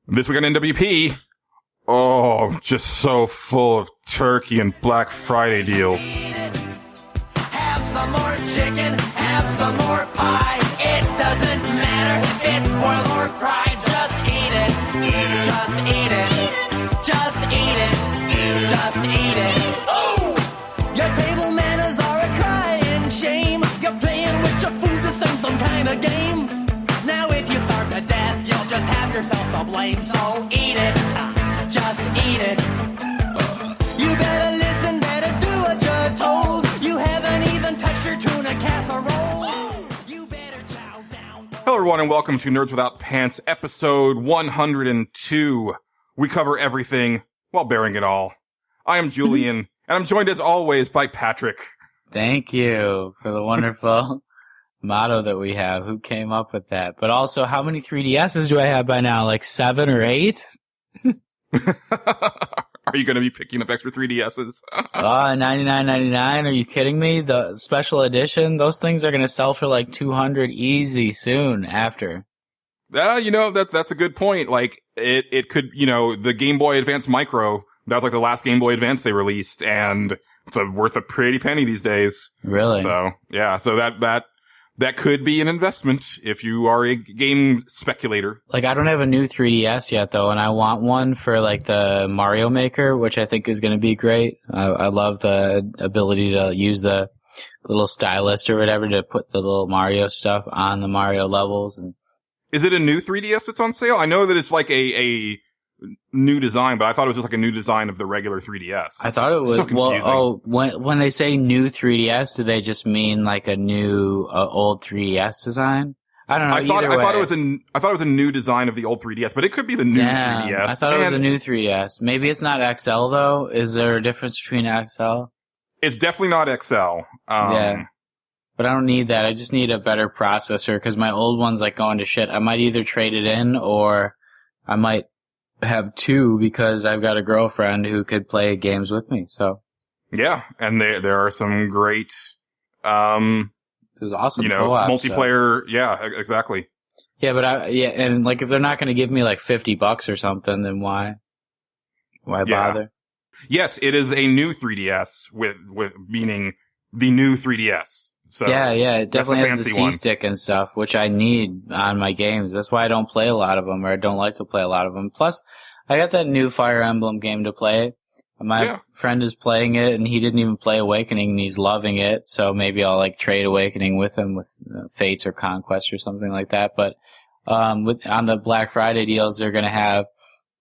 This week on NWP, just so full of turkey and Black Friday deals. Have some more chicken, have some more pie. It doesn't matter if it's boiled or fried. Just eat it. Just eat it. Just eat it. Just eat it. Oh! Your table manners are a crying shame. You're playing with your food to some kind of game. Now if you starve to death, you'll just have yourself to blame. So eat it. Just eat it. You better listen, better do what you're told. You haven't even touched your tuna casserole. You better chow down. Hello everyone and welcome to Nerds Without Pants, episode 102. We cover everything while bearing it all. I am Julian, and I'm joined as always by Patrick. Thank you for the wonderful motto that we have. Who came up with that? But also, how many 3DSs do I have by now? Like 7 or 8? Are you going to be picking up extra 3DSs? $99.99. Are you kidding me? The special edition, those things are going to sell for like $200 easy soon after. That's a good point. Like, it could, the Game Boy Advance Micro, that was like the last Game Boy Advance they released, and it's worth a pretty penny these days. Really? So, yeah, so that could be an investment if you are a game speculator. Like, I don't have a new 3DS yet, though, and I want one for, like, the Mario Maker, which I think is going to be great. I love the ability to use the little stylist or whatever to put the little Mario stuff on the Mario levels. And is it a new 3DS that's on sale? I know that it's like a new design, but I thought it was just like a new design of the regular 3DS. I thought it was, when they say new 3DS, do they just mean like a new old 3DS design? I don't know. I thought it was a new design of the old 3DS, but it could be the new 3DS. I thought it was a new 3DS. Maybe it's not XL though. Is there a difference between XL? It's definitely not XL. Yeah. But I don't need that. I just need a better processor because my old one's like going to shit. I might either trade it in or I might have two because I've got a girlfriend who could play games with me. So yeah, and there are some great there's awesome multiplayer. Yeah, exactly. Yeah, but and like if they're not going to give me like $50 or something, then why bother? Yes, it is a new 3DS with meaning the new 3DS. So yeah, it definitely has the one. C-stick and stuff, which I need on my games. That's why I don't play a lot of them, or I don't like to play a lot of them. Plus, I got that new Fire Emblem game to play. My friend is playing it, and he didn't even play Awakening, and he's loving it. So maybe I'll like trade Awakening with him with Fates or Conquest or something like that. But on the Black Friday deals, they're going to have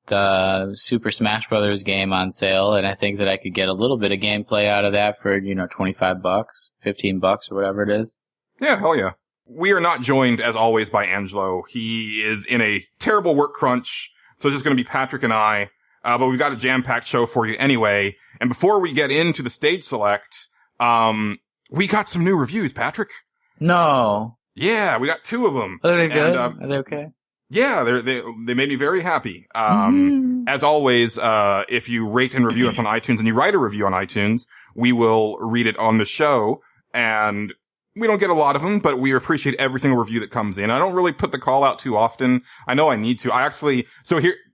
the Super Smash Brothers game on sale, and I think that I could get a little bit of gameplay out of that for, $25, $15 or whatever it is. Yeah, hell yeah. We are not joined, as always, by Angelo. He is in a terrible work crunch, so it's just going to be Patrick and I, but we've got a jam-packed show for you anyway. And before we get into the stage select, we got some new reviews, Patrick. No. Yeah, we got 2 of them. Are they good? Are they okay? Yeah, they made me very happy. As always, if you rate and review us on iTunes and you write a review on iTunes, we will read it on the show. And we don't get a lot of them, but we appreciate every single review that comes in. I don't really put the call out too often. I know I need to.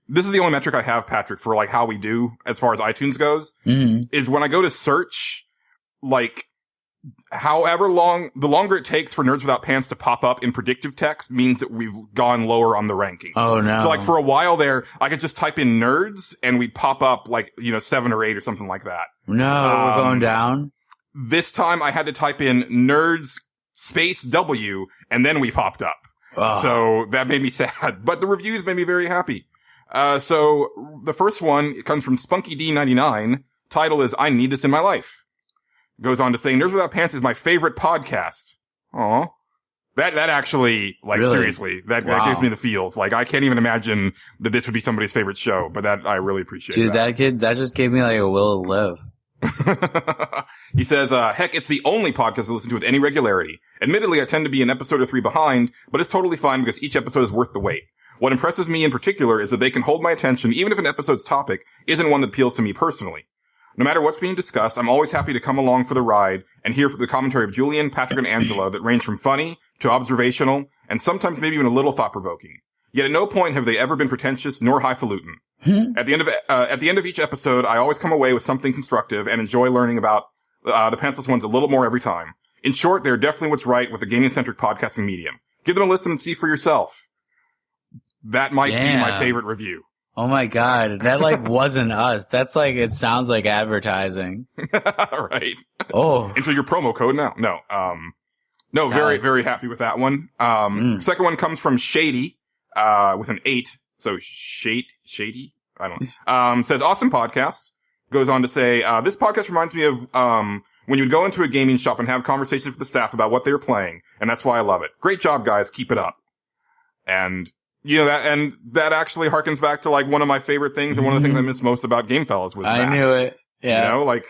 This is the only metric I have, Patrick, for like how we do as far as iTunes goes, is when I go to search, like, however long, the longer it takes for Nerds Without Pants to pop up in predictive text means that we've gone lower on the rankings. Oh, no. So like for a while there, I could just type in nerds and we'd pop up like, 7 or 8 or something like that. No, we're going down. This time I had to type in nerds space W and then we popped up. Oh. So that made me sad, but the reviews made me very happy. So the first one, it comes from Spunky D99. Title is I Need This in My Life. Goes on to say, Nerds Without Pants is my favorite podcast. Aw. That actually, like, really? Seriously, that gives me the feels. Like, I can't even imagine that this would be somebody's favorite show, but I really appreciate that. Dude, that just gave me, like, a will to live. He says, heck, it's the only podcast I listen to with any regularity. Admittedly, I tend to be an episode or 3 behind, but it's totally fine because each episode is worth the wait. What impresses me in particular is that they can hold my attention even if an episode's topic isn't one that appeals to me personally. No matter what's being discussed, I'm always happy to come along for the ride and hear the commentary of Julian, Patrick, and Angelo that range from funny to observational and sometimes maybe even a little thought-provoking. Yet at no point have they ever been pretentious nor highfalutin. At the end of each episode, I always come away with something constructive and enjoy learning about the pantsless ones a little more every time. In short, they're definitely what's right with the gaming-centric podcasting medium. Give them a listen and see for yourself. That might be my favorite review. Oh my god, that like wasn't us. That's like, it sounds like advertising. Right. Oh. Enter your promo code now. No, very, very happy with that one. Second one comes from Shady, with an 8. So Shady? I don't know. Says, awesome podcast. Goes on to say, this podcast reminds me of, when you would go into a gaming shop and have conversations with the staff about what they were playing. And that's why I love it. Great job, guys. Keep it up. And, you know, that actually harkens back to like one of my favorite things and one of the things I miss most about Game Fellas was that. I knew it. Yeah. You know, like,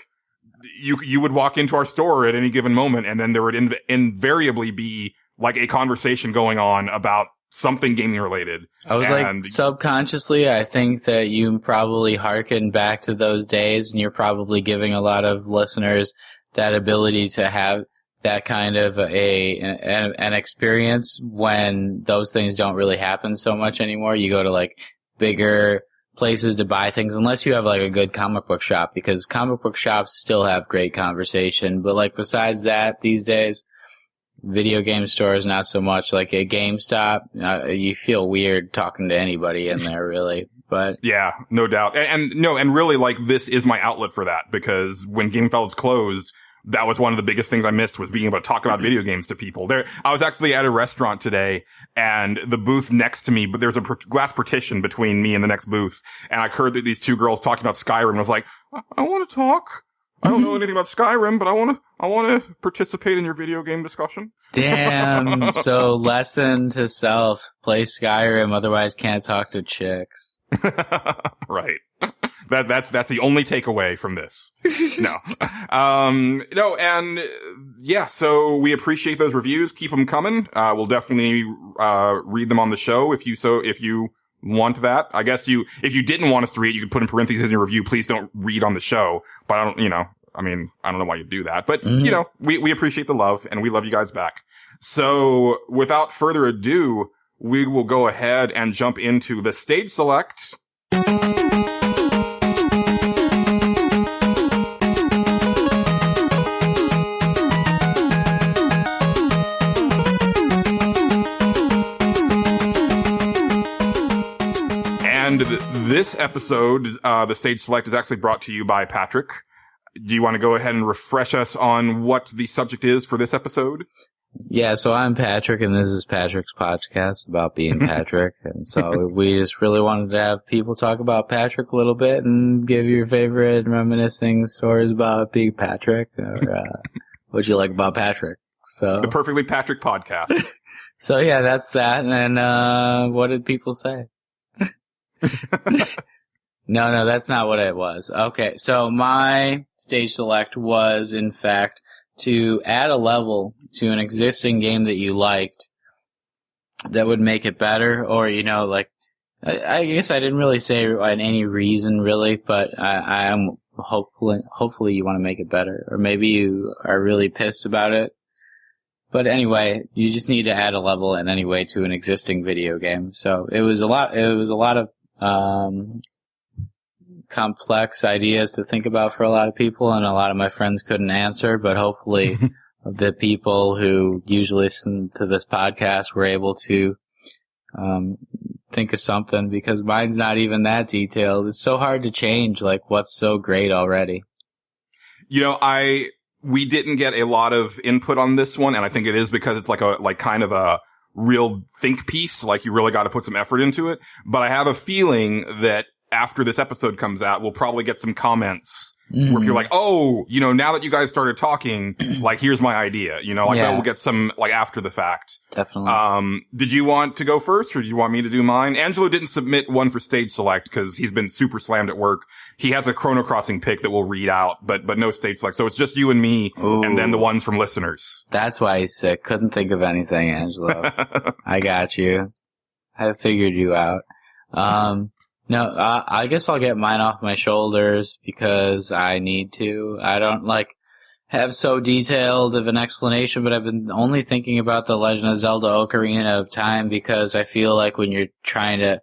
you would walk into our store at any given moment and then there would invariably be like a conversation going on about something gaming related. I was like, subconsciously, I think that you probably harken back to those days and you're probably giving a lot of listeners that ability to have that kind of an experience when those things don't really happen so much anymore. You go to like bigger places to buy things, unless you have like a good comic book shop, because comic book shops still have great conversation. But like besides that, these days, video game stores, not so much. Like a GameStop, you feel weird talking to anybody in there, really. But yeah, no doubt. And really, like, this is my outlet for that, because when Game Fellas closed, that was one of the biggest things I missed, was being able to talk about video games to people. I was actually at a restaurant today, and the booth next to me, but there's a glass partition between me and the next booth, and I heard that these two girls talking about Skyrim, and I was like, I want to talk. I don't know anything about Skyrim, but I want to participate in your video game discussion. Damn. So lesson to self: play Skyrim, otherwise can't talk to chicks. Right. That's the only takeaway from this. No. And yeah, so we appreciate those reviews. Keep them coming. We'll definitely read them on the show if you want that. I guess if you didn't want us to read, you could put in parentheses in your review, please don't read on the show. But I don't know why you'd do that. But, we appreciate the love and we love you guys back. So without further ado, we will go ahead and jump into the stage select. And this episode, the stage select, is actually brought to you by Patrick. Do you want to go ahead and refresh us on what the subject is for this episode? Yeah, so I'm Patrick, and this is Patrick's podcast about being Patrick. And so we just really wanted to have people talk about Patrick a little bit and give your favorite reminiscing stories about being Patrick, or what you like about Patrick. So the Perfectly Patrick podcast. So yeah, that's that. And what did people say? No, that's not what it was. Okay, so my stage select was, in fact, to add a level to an existing game that you liked that would make it better, or, I guess I didn't really say any reason, really, but I am hopefully you want to make it better, or maybe you are really pissed about it. But anyway, you just need to add a level in any way to an existing video game. So it was a lot of complex ideas to think about for a lot of people, and a lot of my friends couldn't answer, but hopefully the people who usually listen to this podcast were able to think of something, because mine's not even that detailed. It's so hard to change, like, what's so great already. We didn't get a lot of input on this one, and I think it is because it's kind of a real think piece, like you really got to put some effort into it. But I have a feeling that after this episode comes out, we'll probably get some comments where people are like, oh, now that you guys started talking, like, here's my idea, we'll get some, like, after the fact. Definitely. Did you want to go first, or do you want me to do mine? Angelo didn't submit one for stage select because he's been super slammed at work. He has a Chrono Crossing pick that we'll read out, but no stage select. So it's just you and me. Ooh. And then the ones from listeners. That's why he's sick. Couldn't think of anything, Angelo. I got you. I figured you out. No, I guess I'll get mine off my shoulders because I need to. I don't have so detailed of an explanation, but I've been only thinking about The Legend of Zelda Ocarina of Time because I feel like when you're trying to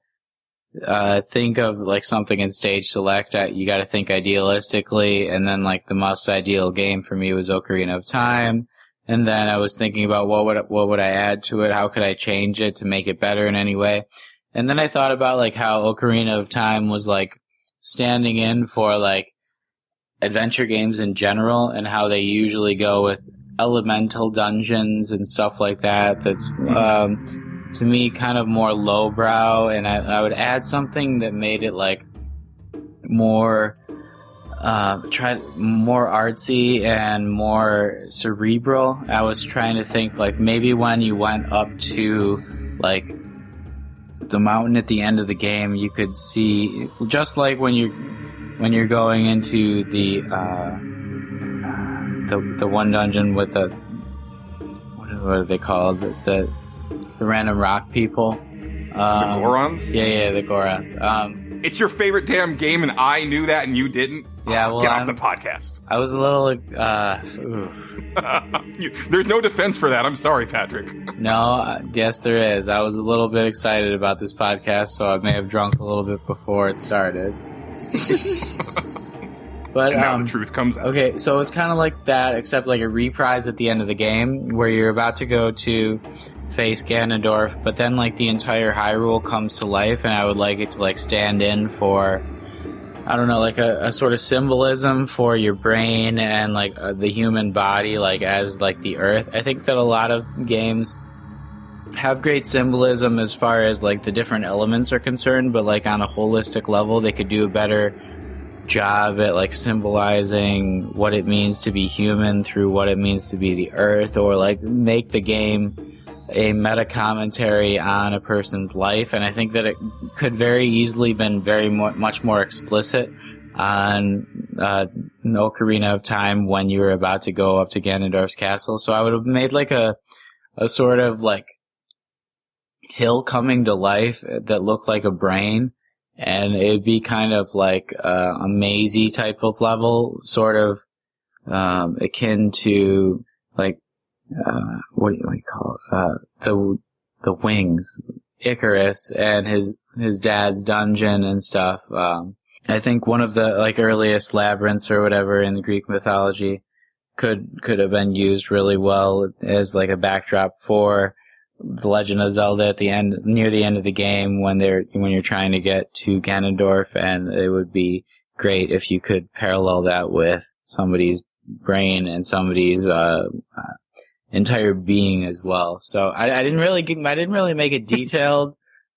think of like something in stage select, you got to think idealistically, and then like the most ideal game for me was Ocarina of Time, and then I was thinking about what would I add to it, how could I change it to make it better in any way, and then I thought about like how Ocarina of Time was like standing in for like adventure games in general, and how they usually go with elemental dungeons and stuff like that. That's to me kind of more lowbrow, and I would add something that made it like more more artsy and more cerebral. I was trying to think like maybe when you went up to like the mountain at the end of the game, you could see, just like when you're going into the one dungeon with the, what are they called, the random rock people, the Gorons. Yeah, the Gorons. It's your favorite damn game, and I knew that, and you didn't. Yeah, well, get off the podcast. I was a little. There's no defense for that. I'm sorry, Patrick. No, yes, there is. I was a little bit excited about this podcast, so I may have drunk a little bit before it started. But and now the truth comes out. Okay, so it's kind of like that, except like a reprise at the end of the game, where you're about to go to face Ganondorf, but then like the entire Hyrule comes to life, and I would like it to like stand in for, I don't know, like a sort of symbolism for your brain and like the human body, like as like the earth. I think that a lot of games have great symbolism as far as like the different elements are concerned, but like on a holistic level, they could do a better job at like symbolizing what it means to be human through what it means to be the earth, or like make the game a meta commentary on a person's life. And I think that it could very easily been much more explicit on Ocarina of Time when you were about to go up to Ganondorf's castle. So I would have made like a sort of like hill coming to life that looked like a brain, and it'd be kind of like a mazy type of level, sort of akin to like what do you call it? The Wings, Icarus, and his dad's dungeon and stuff. I think one of the like earliest labyrinths or whatever in the Greek mythology could have been used really well as like a backdrop for The Legend of Zelda at the end, near the end of the game, when you're trying to get to Ganondorf, and it would be great if you could parallel that with somebody's brain and somebody's entire being as well. So I didn't really make it detailed,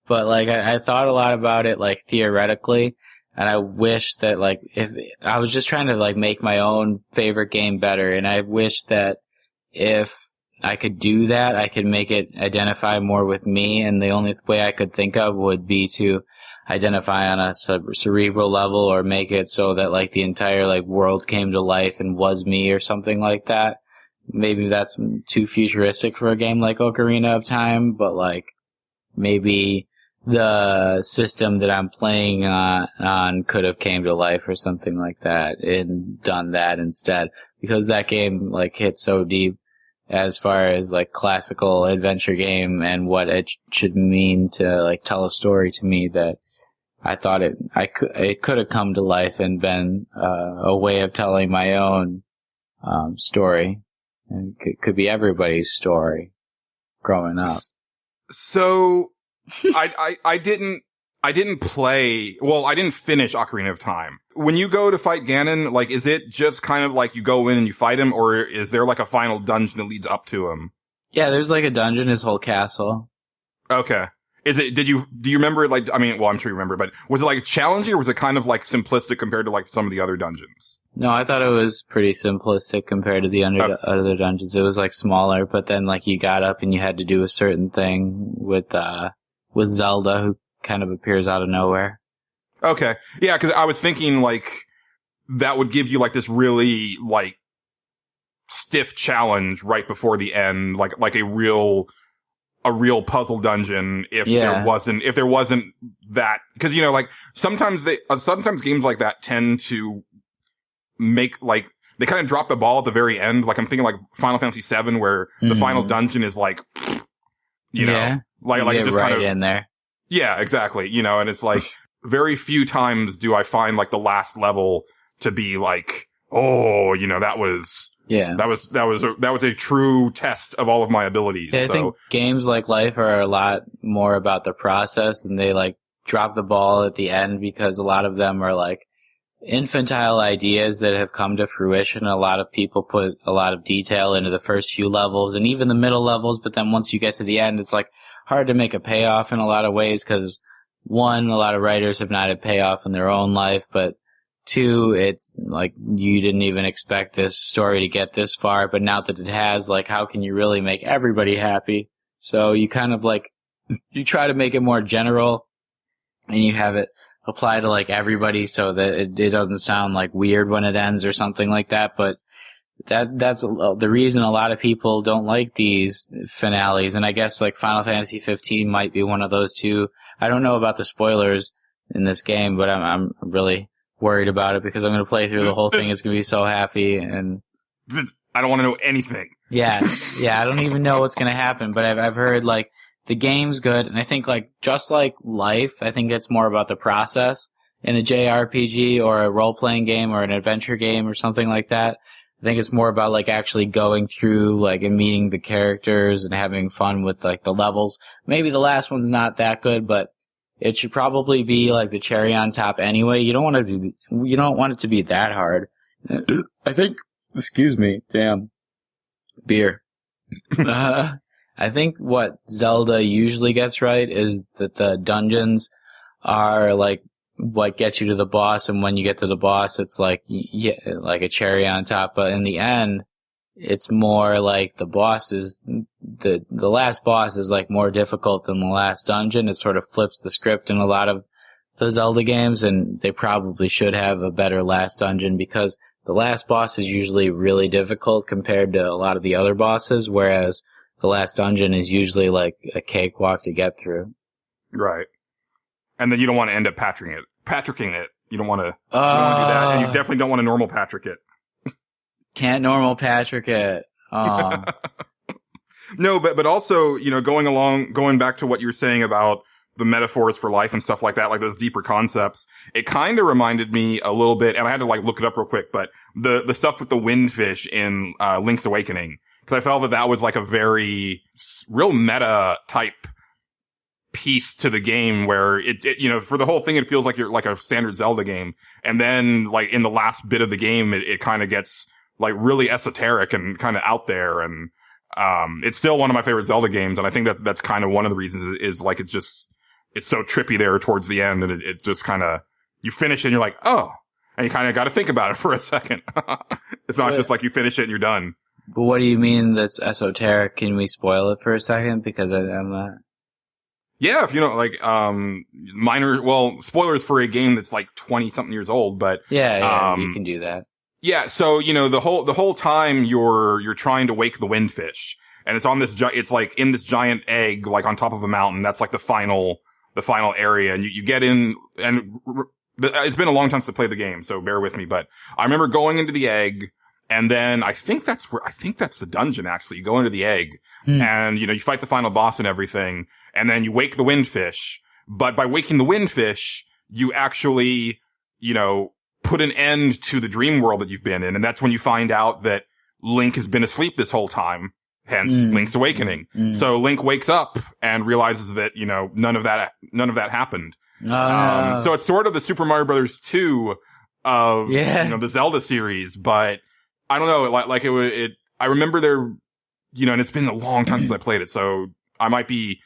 but like I thought a lot about it like theoretically, and I wish that like if I was just trying to like make my own favorite game better, and I wish that if I could do that, I could make it identify more with me, and the only way I could think of would be to identify on a cerebral level, or make it so that like the entire like world came to life and was me or something like that. Maybe that's too futuristic for a game like Ocarina of Time, but like maybe the system that I'm playing on could have came to life or something like that and done that instead, because that game like hit so deep as far as like classical adventure game and what it should mean to like tell a story to me, that I thought it could have come to life and been a way of telling my own story. And it could be everybody's story growing up. So I didn't play, well, I didn't finish Ocarina of Time. When you go to fight Ganon, like, is it just kind of like you go in and you fight him, or is there like a final dungeon that leads up to him? Yeah, there's like a dungeon, his whole castle. Okay. Do you remember it, like, I mean, well, I'm sure you remember, but was it like challenging, or was it kind of like simplistic compared to like some of the other dungeons? No, I thought it was pretty simplistic compared to the other dungeons. It was like smaller, but then like you got up and you had to do a certain thing with Zelda, who kind of appears out of nowhere. Okay. Yeah, because I was thinking like that would give you like this really like stiff challenge right before the end, like a real puzzle dungeon if there wasn't that, because you know, like sometimes games like that tend to make like they kind of drop the ball at the very end. Like I'm thinking like Final Fantasy VII, where the final dungeon is like, you know, like you it just right kind of in there. Yeah, exactly. You know, and it's like very few times do I find like the last level to be like, oh, you know, that was a true test of all of my abilities. Yeah, I so think games like Life are a lot more about the process, and they like drop the ball at the end because a lot of them are like infantile ideas that have come to fruition. A lot of people put a lot of detail into the first few levels and even the middle levels, but then once you get to the end, it's like hard to make a payoff in a lot of ways because one, a lot of writers have not had payoff in their own life, but two, it's like you didn't even expect this story to get this far, but now that it has, like, how can you really make everybody happy? So you kind of like, you try to make it more general and you have it apply to like everybody so that it doesn't sound like weird when it ends or something like that, but that's the reason a lot of people don't like these finales, and I guess like Final Fantasy 15 might be one of those too. I don't know about the spoilers in this game, but I'm really worried about it because I'm going to play through the whole thing. It's going to be so happy, and I don't want to know anything. Yeah, I don't even know what's going to happen, but I've heard like the game's good, and I think like just like Life, I think it's more about the process in a JRPG or a role-playing game or an adventure game or something like that. I think it's more about like actually going through like and meeting the characters and having fun with like the levels. Maybe the last one's not that good, but it should probably be like the cherry on top anyway. You don't want it to be that hard. I think, excuse me, damn, beer. I think what Zelda usually gets right is that the dungeons are like what gets you to the boss, and when you get to the boss, it's like like a cherry on top. But in the end, it's more like the last boss is like more difficult than the last dungeon. It sort of flips the script in a lot of the Zelda games, and they probably should have a better last dungeon because the last boss is usually really difficult compared to a lot of the other bosses, whereas the last dungeon is usually like a cakewalk to get through. Right. And then you don't want to end up Patricking it. You don't want to do that. And you definitely don't want to normal Patrick it. Can't normal Patrick it. Oh. No, but also, you know, going back to what you were saying about the metaphors for life and stuff like that, like those deeper concepts, it kind of reminded me a little bit, and I had to like look it up real quick, but the stuff with the windfish in Link's Awakening, because I felt that was like a very real meta type piece to the game where it, you know, for the whole thing, it feels like you're like a standard Zelda game. And then like in the last bit of the game, it kind of gets like really esoteric and kind of out there. And, it's still one of my favorite Zelda games. And I think that's kind of one of the reasons is like, it's so trippy there towards the end. And it just kind of, you finish it and you're like, oh, and you kind of got to think about it for a second. It's not just like you finish it and you're done. But what do you mean that's esoteric? Can we spoil it for a second? Because I'm not. Yeah, if you know, like, spoilers for a game that's like 20 something years old, but. Yeah, you can do that. Yeah, so, you know, the whole time you're trying to wake the windfish, and it's on this, it's like in this giant egg, like on top of a mountain. That's like the final area, and you get in, and it's been a long time since I played the game, so bear with me, but I remember going into the egg, and then I think that's the dungeon, actually. You go into the egg, and, you know, you fight the final boss and everything, and then you wake the windfish. But by waking the windfish, you actually, you know, put an end to the dream world that you've been in. And that's when you find out that Link has been asleep this whole time. Hence Link's Awakening. So Link wakes up and realizes that, you know, none of that happened. No. So it's sort of the Super Mario Brothers 2 of, you know, the Zelda series, but I don't know, I remember there, you know, and it's been a long time since I played it, so I might be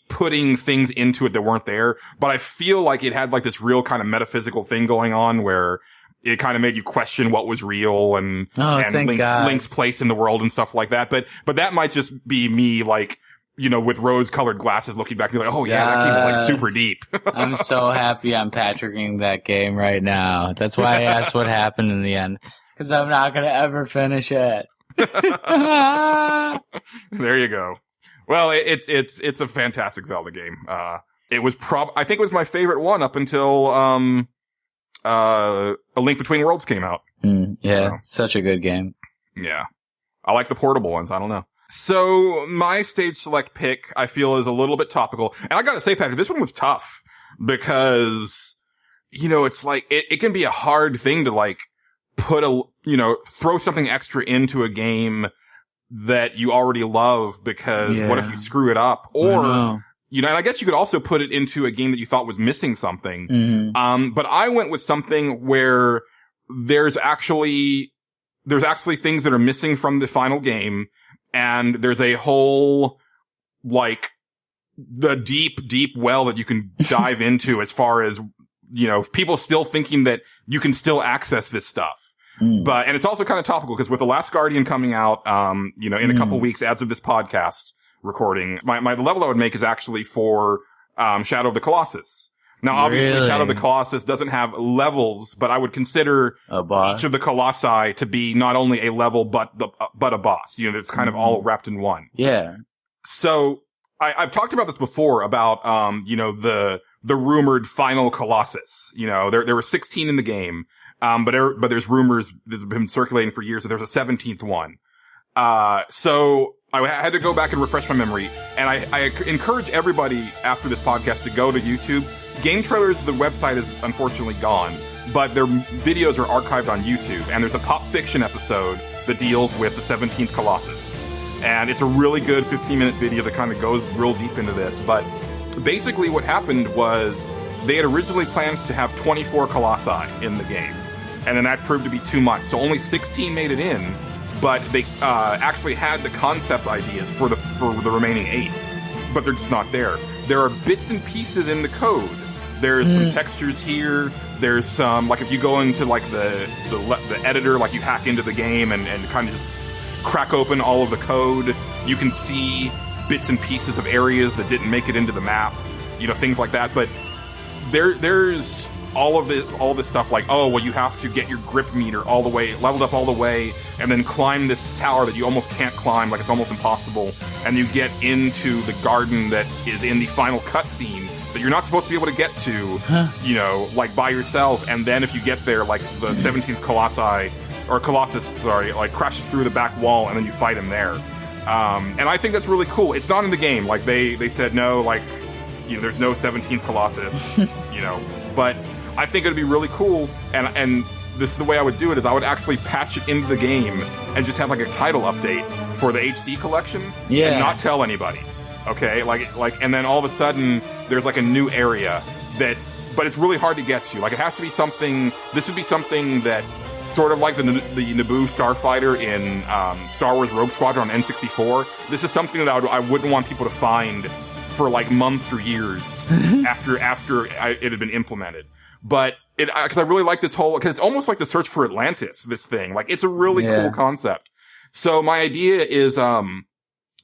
putting things into it that weren't there, but I feel like it had like this real kind of metaphysical thing going on where it kind of made you question what was real and Link's place in the world and stuff like that. But that might just be me, like, you know, with rose-colored glasses looking back and be like, oh yeah, that game was like super deep. I'm so happy I'm Patricking that game right now. That's why I asked what happened in the end. Because I'm not going to ever finish it. There you go. Well, it's a fantastic Zelda game. It was I think it was my favorite one up until, A Link Between Worlds came out. Such a good game. Yeah. I like the portable ones. I don't know. So my stage select pick, I feel, is a little bit topical. And I gotta say, Patrick, this one was tough because, it's like, it can be a hard thing to like throw something extra into a game that you already love because what if you screw it up? Or, and I guess you could also put it into a game that you thought was missing something. Mm-hmm. But I went with something where there's actually things that are missing from the final game. And there's a whole, like, the deep, deep well that you can dive into as far as, people still thinking that you can still access this stuff. And it's also kind of topical because with The Last Guardian coming out, in a couple weeks as of this podcast recording, the level I would make is actually for, Shadow of the Colossus. Now, obviously, Shadow of the Colossus doesn't have levels, but I would consider each of the Colossi to be not only a level, but a boss. It's kind of all wrapped in one. Yeah. So, I've talked about this before about, the rumored final Colossus. There were 16 in the game. But there's rumors that's been circulating for years that there's a 17th one. So I had to go back and refresh my memory. And I encourage everybody after this podcast to go to YouTube. Game Trailers, the website is unfortunately gone, but their videos are archived on YouTube. And there's a Pop Fiction episode that deals with the 17th Colossus. And it's a really good 15-minute video that kind of goes real deep into this. But basically what happened was they had originally planned to have 24 Colossi in the game. And then that proved to be too much. So only 16 made it in, but they actually had the concept ideas for the remaining 8. But they're just not there. There are bits and pieces in the code. There's some textures here. There's some, like if you go into like the editor, like you hack into the game and kind of just crack open all of the code, you can see bits and pieces of areas that didn't make it into the map, things like that. But there's all this stuff like, you have to get your grip meter all the way, leveled up all the way, and then climb this tower that you almost can't climb, like it's almost impossible. And you get into the garden that is in the final cutscene that you're not supposed to be able to get to, like by yourself. And then if you get there, like the 17th Colossus, like crashes through the back wall and then you fight him there. And I think that's really cool. It's not in the game. Like they said, no, like, there's no 17th Colossus, but I think it'd be really cool, and this is the way I would do it, is I would actually patch it into the game and just have like a title update for the HD collection and not tell anybody. Okay? Like, and then all of a sudden there's like a new area but it's really hard to get to. Like it has to be this would be something that sort of like the Naboo starfighter in Star Wars Rogue Squadron on N64. This is something that I wouldn't want people to find for like months or years after it had been implemented. But because I really like this because it's almost like the Search for Atlantis, this thing. Like it's a really cool concept. So my idea is,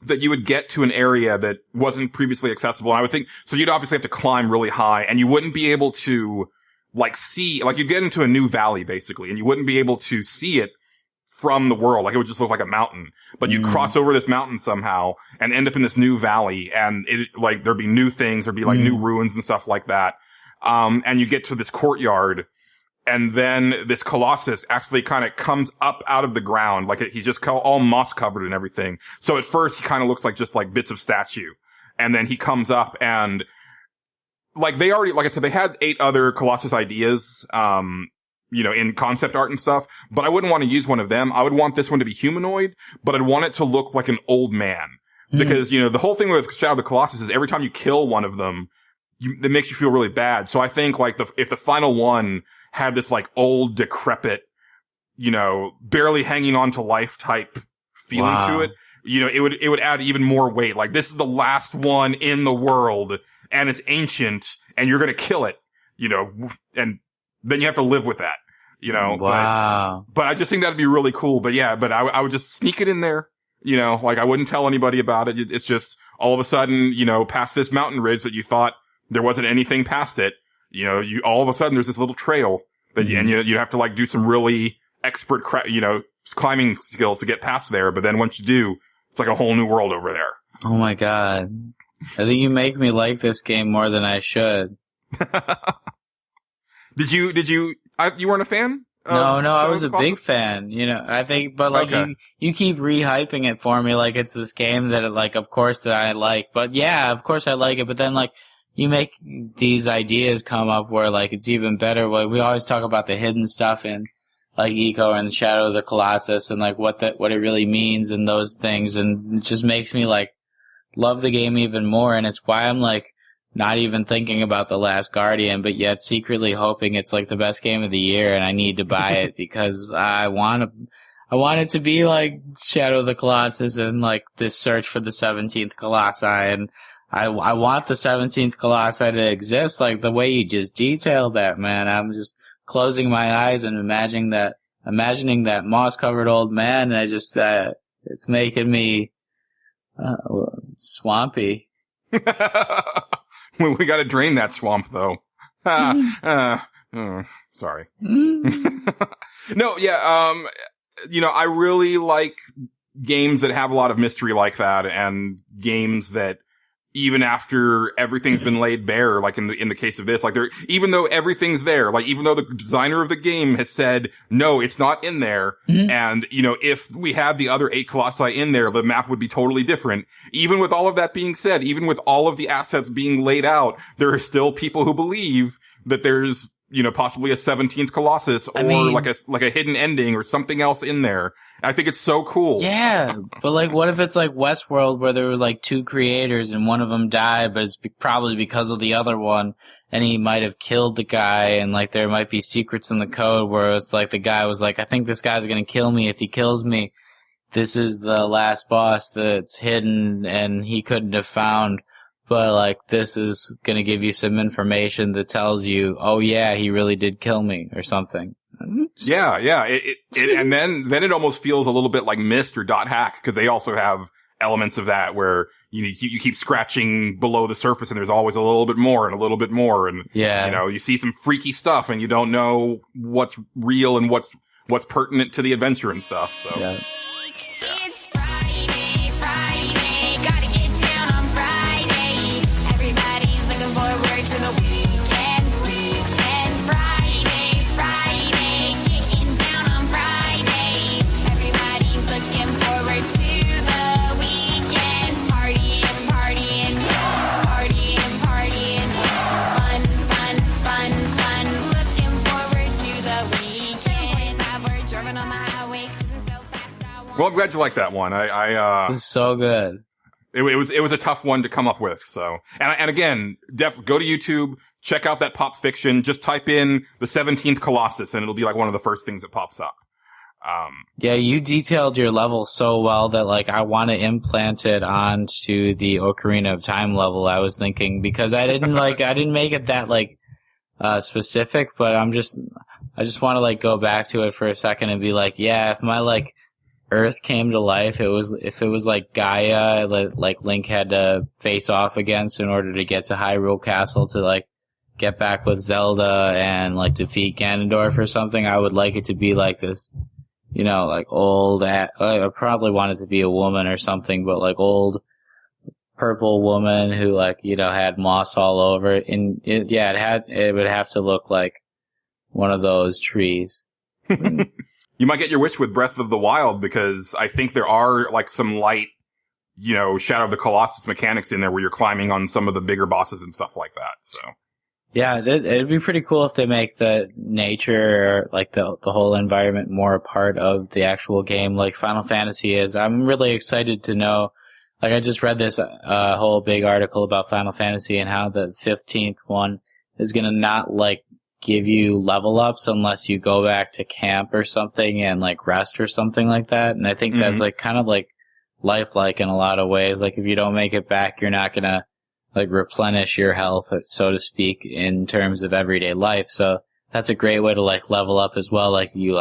that you would get to an area that wasn't previously accessible. And I would think, so you'd obviously have to climb really high and you wouldn't be able to like see, like you'd get into a new valley basically and you wouldn't be able to see it from the world. Like it would just look like a mountain, but you'd cross over this mountain somehow and end up in this new valley and there'd be new things, there'd be like new ruins and stuff like that. And you get to this courtyard and then this Colossus actually kind of comes up out of the ground. Like he's just all moss covered and everything. So at first he kind of looks like just like bits of statue. And then he comes up and like like I said, they had 8 other Colossus ideas, in concept art and stuff, but I wouldn't want to use one of them. I would want this one to be humanoid, but I'd want it to look like an old man. Because, the whole thing with Shadow of the Colossus is every time you kill one of them, it makes you feel really bad. So I think like if the final one had this like old, decrepit, barely hanging on to life type feeling to it, it would add even more weight. Like this is the last one in the world and it's ancient and you're going to kill it, and then you have to live with that, Wow. But I just think that'd be really cool. But yeah, I would just sneak it in there, like I wouldn't tell anybody about it. It's just all of a sudden, past this mountain ridge that you thought there wasn't anything past it, you all of a sudden there's this little trail that and you have to like do some really expert, climbing skills to get past there. But then once you do, it's like a whole new world over there. Oh my God. I think you make me like this game more than I should. You weren't a fan No, I was Shadow a of the big Colossus? fan, I think, but like Okay. you keep rehyping it for me like it's this game that like, of course that I like, but yeah, of course I like it, but then like, you make these ideas come up where like it's even better. Like we always talk about the hidden stuff in like Eco and Shadow of the Colossus and like what it really means and those things, and it just makes me like love the game even more, and it's why I'm like not even thinking about The Last Guardian, but yet secretly hoping it's like the best game of the year and I need to buy it because I want it to be like Shadow of the Colossus and like this search for the 17th Colossi, and I want the 17th Colossi to exist, like the way you just detailed that, man. I'm just closing my eyes and imagining that moss-covered old man, and I just, it's making me, swampy. We got to drain that swamp, though. Sorry. No, yeah, I really like games that have a lot of mystery like that, and games that even after everything's been laid bare, like in the case of this, like even though everything's there, like even though the designer of the game has said, no, it's not in there. Mm-hmm. And, if we had the other 8 Colossi in there, the map would be totally different. Even with all of that being said, even with all of the assets being laid out, there are still people who believe that there's, possibly a 17th Colossus or like a hidden ending or something else in there. I think it's so cool. Yeah, but like, what if it's like Westworld where there were like 2 creators and one of them died, but it's probably because of the other one, and he might have killed the guy, and like there might be secrets in the code where it's like the guy was like, I think this guy's gonna kill me. If he kills me, this is the last boss that's hidden and he couldn't have found. But like, this is gonna give you some information that tells you, oh yeah, he really did kill me or something. Yeah. And then it almost feels a little bit like Myst or Dot Hack, because they also have elements of that where you keep scratching below the surface and there's always a little bit more and a little bit more. And, you see some freaky stuff and you don't know what's real and what's pertinent to the adventure and stuff. So. Yeah. It's Friday, gotta get down on Friday. Everybody's looking forward to the weekend. Friday, getting down on Friday. Everybody's looking forward to the weekend. Partying. Fun. Looking forward to the weekend. We're driving on the highway, cruising so fast. Well, I'm glad you like that one. It was so good. It was a tough one to come up with. So, and again, go to YouTube, check out that Pop Fiction, just type in the 17th Colossus and it'll be like one of the first things that pops up. Yeah, you detailed your level so well that like I want to implant it onto the Ocarina of Time level. I was thinking, because I didn't make it that like specific, but I just want to like go back to it for a second and be like, yeah, if my like Earth came to life, if it was like Gaia, like Link had to face off against in order to get to Hyrule Castle to like get back with Zelda and like defeat Ganondorf or something, I would like it to be like this, like old, I probably want it to be a woman or something, but like old purple woman who like, had moss all over it. And it would have to look like one of those trees. You might get your wish with Breath of the Wild, because I think there are like some light, Shadow of the Colossus mechanics in there where you're climbing on some of the bigger bosses and stuff like that. So. Yeah, it'd be pretty cool if they make the nature, like the whole environment, more a part of the actual game, like Final Fantasy is. I'm really excited to know. Like, I just read this whole big article about Final Fantasy and how the 15th one is gonna not like give you level ups unless you go back to camp or something and like rest or something like that. And I think that's like kind of like lifelike in a lot of ways. Like, if you don't make it back, you're not gonna like replenish your health, so to speak, in terms of everyday life. So that's a great way to like level up as well. Like you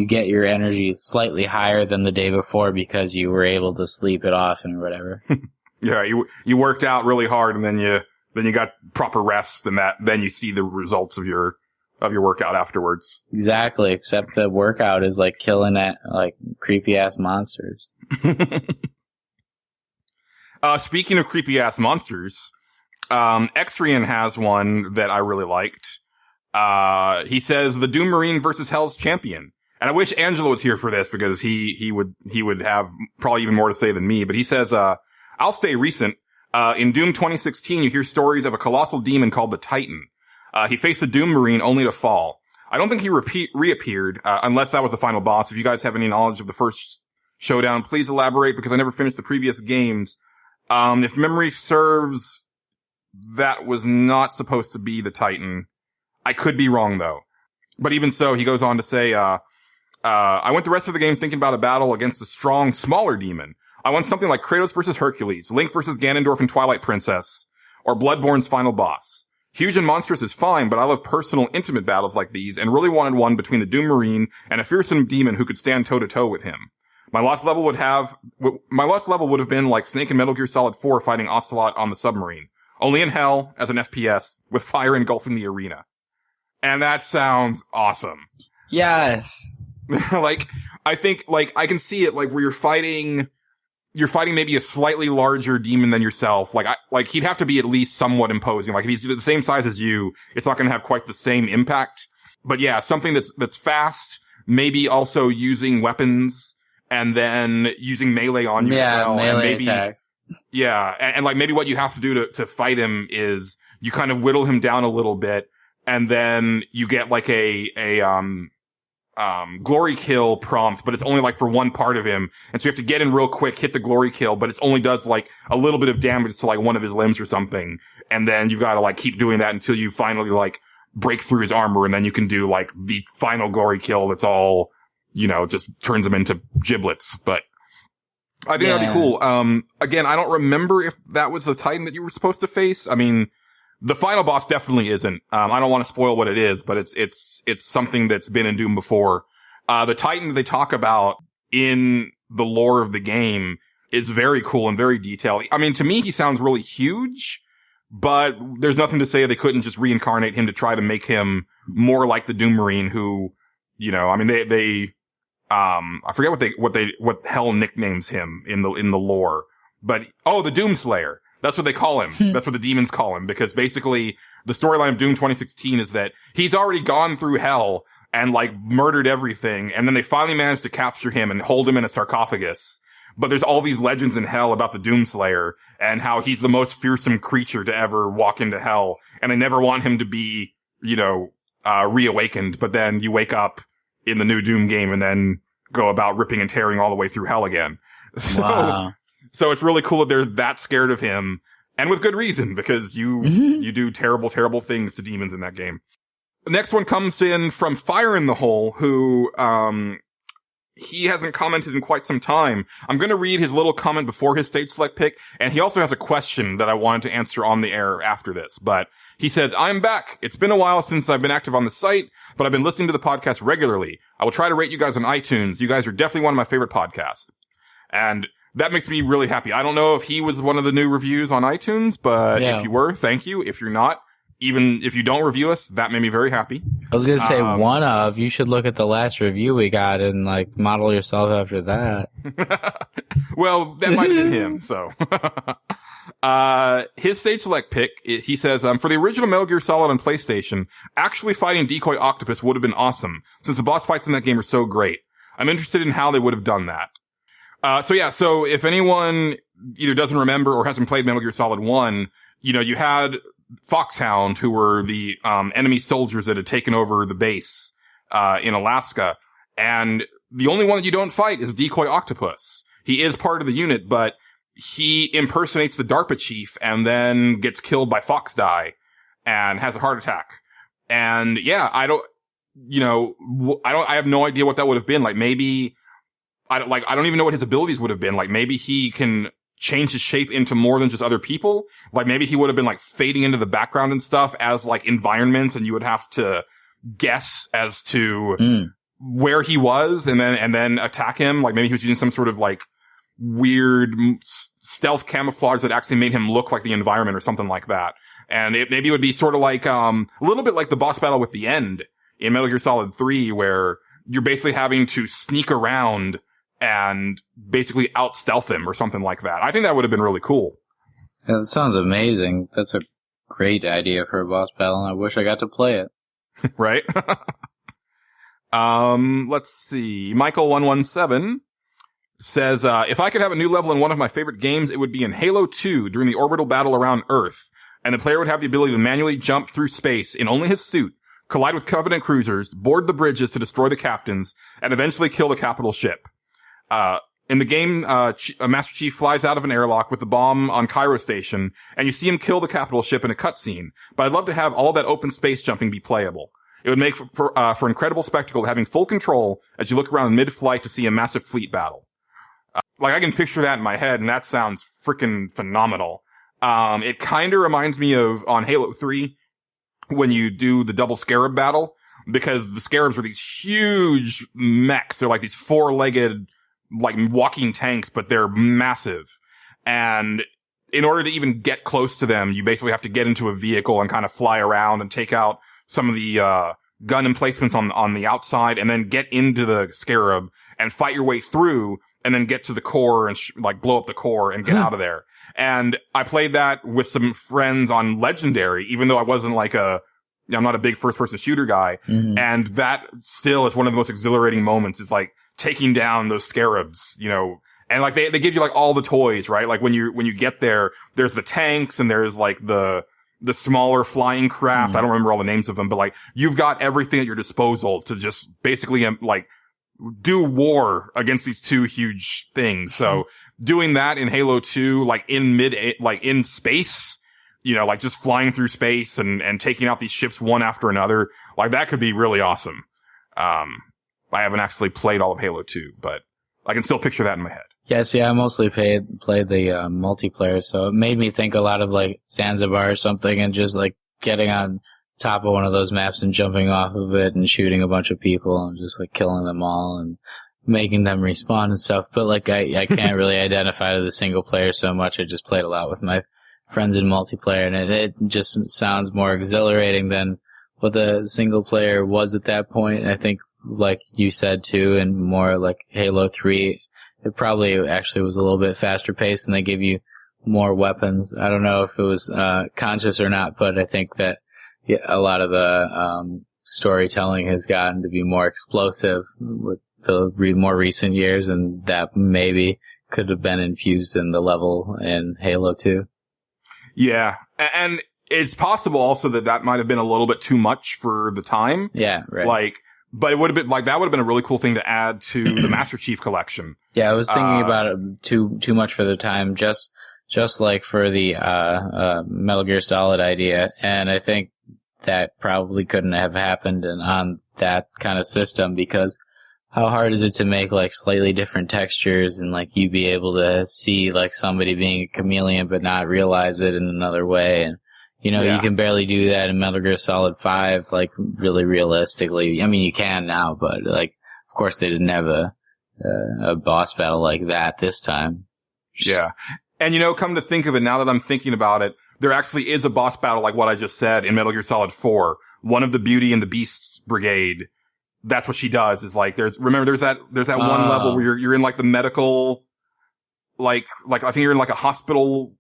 get your energy slightly higher than the day before because you were able to sleep it off and whatever. Yeah, you worked out really hard and then you got proper rest, and then you see the results of your workout afterwards. Exactly, except the workout is like killing that like creepy ass monsters. Speaking of creepy ass monsters, Extrian has one that I really liked. He says the Doom Marine versus Hell's champion. And I wish Angelo was here for this because he would have probably even more to say than me. But he says, I'll stay recent. In Doom 2016, you hear stories of a colossal demon called the Titan. He faced the Doom Marine only to fall. I don't think he reappeared, unless that was the final boss. If you guys have any knowledge of the first showdown, please elaborate because I never finished the previous games. If memory serves, that was not supposed to be the Titan. I could be wrong though. But even so, he goes on to say, I went the rest of the game thinking about a battle against a strong, smaller demon. I want something like Kratos versus Hercules, Link versus Ganondorf and Twilight Princess, or Bloodborne's final boss. Huge and monstrous is fine, but I love personal, intimate battles like these and really wanted one between the Doom Marine and a fearsome demon who could stand toe-to-toe with him. My lost level would have been like Snake in Metal Gear Solid 4 fighting Ocelot on the submarine. Only in hell, as an FPS, with fire engulfing the arena. And that sounds awesome. Yes. I think, I can see it, where you're fighting maybe a slightly larger demon than yourself. He'd have to be at least somewhat imposing. If he's the same size as you, it's not gonna have quite the same impact. But yeah, something that's fast, maybe also using weapons, and then using melee on you as well. Melee and maybe, attacks. Yeah, and maybe what you have to do to fight him is you kind of whittle him down a little bit, and then you get glory kill prompt, but it's only for one part of him. And so you have to get in real quick, hit the glory kill, but it only does a little bit of damage to one of his limbs or something. And then you've got to keep doing that until you finally break through his armor. And then you can do the final glory kill that's all, just turns him into giblets. But I think that'd be cool. Again, I don't remember if that was the Titan that you were supposed to face. I mean, the final boss definitely isn't. I don't want to spoil what it is, but it's something that's been in Doom before. The Titan that they talk about in the lore of the game is very cool and very detailed. I mean, to me, he sounds really huge, but there's nothing to say they couldn't just reincarnate him to try to make him more like the Doom Marine who, I mean, I forget what Hell nicknames him in the lore, but, the Doomslayer. That's what they call him. That's what the demons call him, because basically the storyline of Doom 2016 is that he's already gone through hell and murdered everything. And then they finally managed to capture him and hold him in a sarcophagus. But there's all these legends in hell about the Doomslayer and how he's the most fearsome creature to ever walk into hell. And they never want him to be, reawakened. But then you wake up in the new Doom game and then go about ripping and tearing all the way through hell again. Wow. So it's really cool that they're that scared of him, and with good reason, because you do terrible, terrible things to demons in that game. The next one comes in from Fire in the Hole, who, he hasn't commented in quite some time. I'm going to read his little comment before his stage select pick, and he also has a question that I wanted to answer on the air after this. But he says, I'm back. It's been a while since I've been active on the site, but I've been listening to the podcast regularly. I will try to rate you guys on iTunes. You guys are definitely one of my favorite podcasts. And that makes me really happy. I don't know if he was one of the new reviews on iTunes, but if you were, thank you. If you're not, even if you don't review us, that made me very happy. I was going to say you should look at the last review we got and model yourself after that. Well, that might be him, so. His stage select pick, he says, for the original Metal Gear Solid on PlayStation, actually fighting Decoy Octopus would have been awesome, since the boss fights in that game are so great. I'm interested in how they would have done that. So if anyone either doesn't remember or hasn't played Metal Gear Solid 1, you had Foxhound, who were the, enemy soldiers that had taken over the base, in Alaska. And the only one that you don't fight is Decoy Octopus. He is part of the unit, but he impersonates the DARPA chief and then gets killed by Foxdie and has a heart attack. And yeah, I have no idea what that would have been. Maybe, I don't even know what his abilities would have been. Maybe he can change his shape into more than just other people. Maybe he would have been fading into the background and stuff as environments, and you would have to guess as to where he was and then attack him. Maybe he was using some sort of weird stealth camouflage that actually made him look like the environment or something like that. And maybe it would be sort of a little bit like the boss battle with the End in Metal Gear Solid 3, where you're basically having to sneak around and basically out-stealth him or something like that. I think that would have been really cool. Yeah, that sounds amazing. That's a great idea for a boss battle, and I wish I got to play it. Right? Let's see. Michael117 says, if I could have a new level in one of my favorite games, it would be in Halo 2 during the orbital battle around Earth. And the player would have the ability to manually jump through space in only his suit, collide with Covenant cruisers, board the bridges to destroy the captains, and eventually kill the capital ship. In the game, Master Chief flies out of an airlock with the bomb on Cairo Station, and you see him kill the capital ship in a cutscene. But I'd love to have all that open space jumping be playable. It would make for incredible spectacle, having full control as you look around mid-flight to see a massive fleet battle. I can picture that in my head, and that sounds freaking phenomenal. It kind of reminds me of, on Halo 3, when you do the double Scarab battle, because the Scarabs are these huge mechs. They're like these four-legged, like walking tanks, but they're massive. And in order to even get close to them, you basically have to get into a vehicle and kind of fly around and take out some of the, gun emplacements on the outside, and then get into the Scarab and fight your way through, and then get to the core and blow up the core and get out of there. And I played that with some friends on Legendary, even though I wasn't I'm not a big first person shooter guy. Mm-hmm. And that still is one of the most exhilarating moments, is like taking down those Scarabs, and like they give you like all the toys, right? Like when you get there, there's the tanks and there's like the smaller flying craft. Mm-hmm. I don't remember all the names of them, but like you've got everything at your disposal to just basically do war against these two huge things. So doing that in Halo 2, like in space, just flying through space and taking out these ships one after another, like that could be really awesome. I haven't actually played all of Halo 2, but I can still picture that in my head. Yeah, see, I mostly played the multiplayer, so it made me think a lot of like Zanzibar or something, and just like getting on top of one of those maps and jumping off of it and shooting a bunch of people and just like killing them all and making them respawn and stuff. But like I can't really identify to the single player so much. I just played a lot with my friends in multiplayer, and it just sounds more exhilarating than what the single player was at that point. I think, like you said too, and more like Halo 3, it probably actually was a little bit faster paced, and they give you more weapons. I don't know if it was conscious or not, but I think that a lot of the storytelling has gotten to be more explosive with the more recent years, and that maybe could have been infused in the level in Halo 2. Yeah, and it's possible also that might have been a little bit too much for the time. Yeah, right. But it would have been that would have been a really cool thing to add to the Master Chief collection. Yeah, I was thinking about it too much for the time, just like for the Metal Gear Solid idea, and I think that probably couldn't have happened on that kind of system, because how hard is it to make like slightly different textures and like you be able to see like somebody being a chameleon but not realize it in another way, and you can barely do that in Metal Gear Solid 5, like really realistically. I mean, you can now, but like, of course they didn't have a boss battle like that this time. Yeah. And come to think of it, now that I'm thinking about it, there actually is a boss battle like what I just said in Metal Gear Solid 4. One of the Beauty and the Beast Brigade, that's what she does, is like, there's that one level where you're in like the medical, like I think you're in like a hospital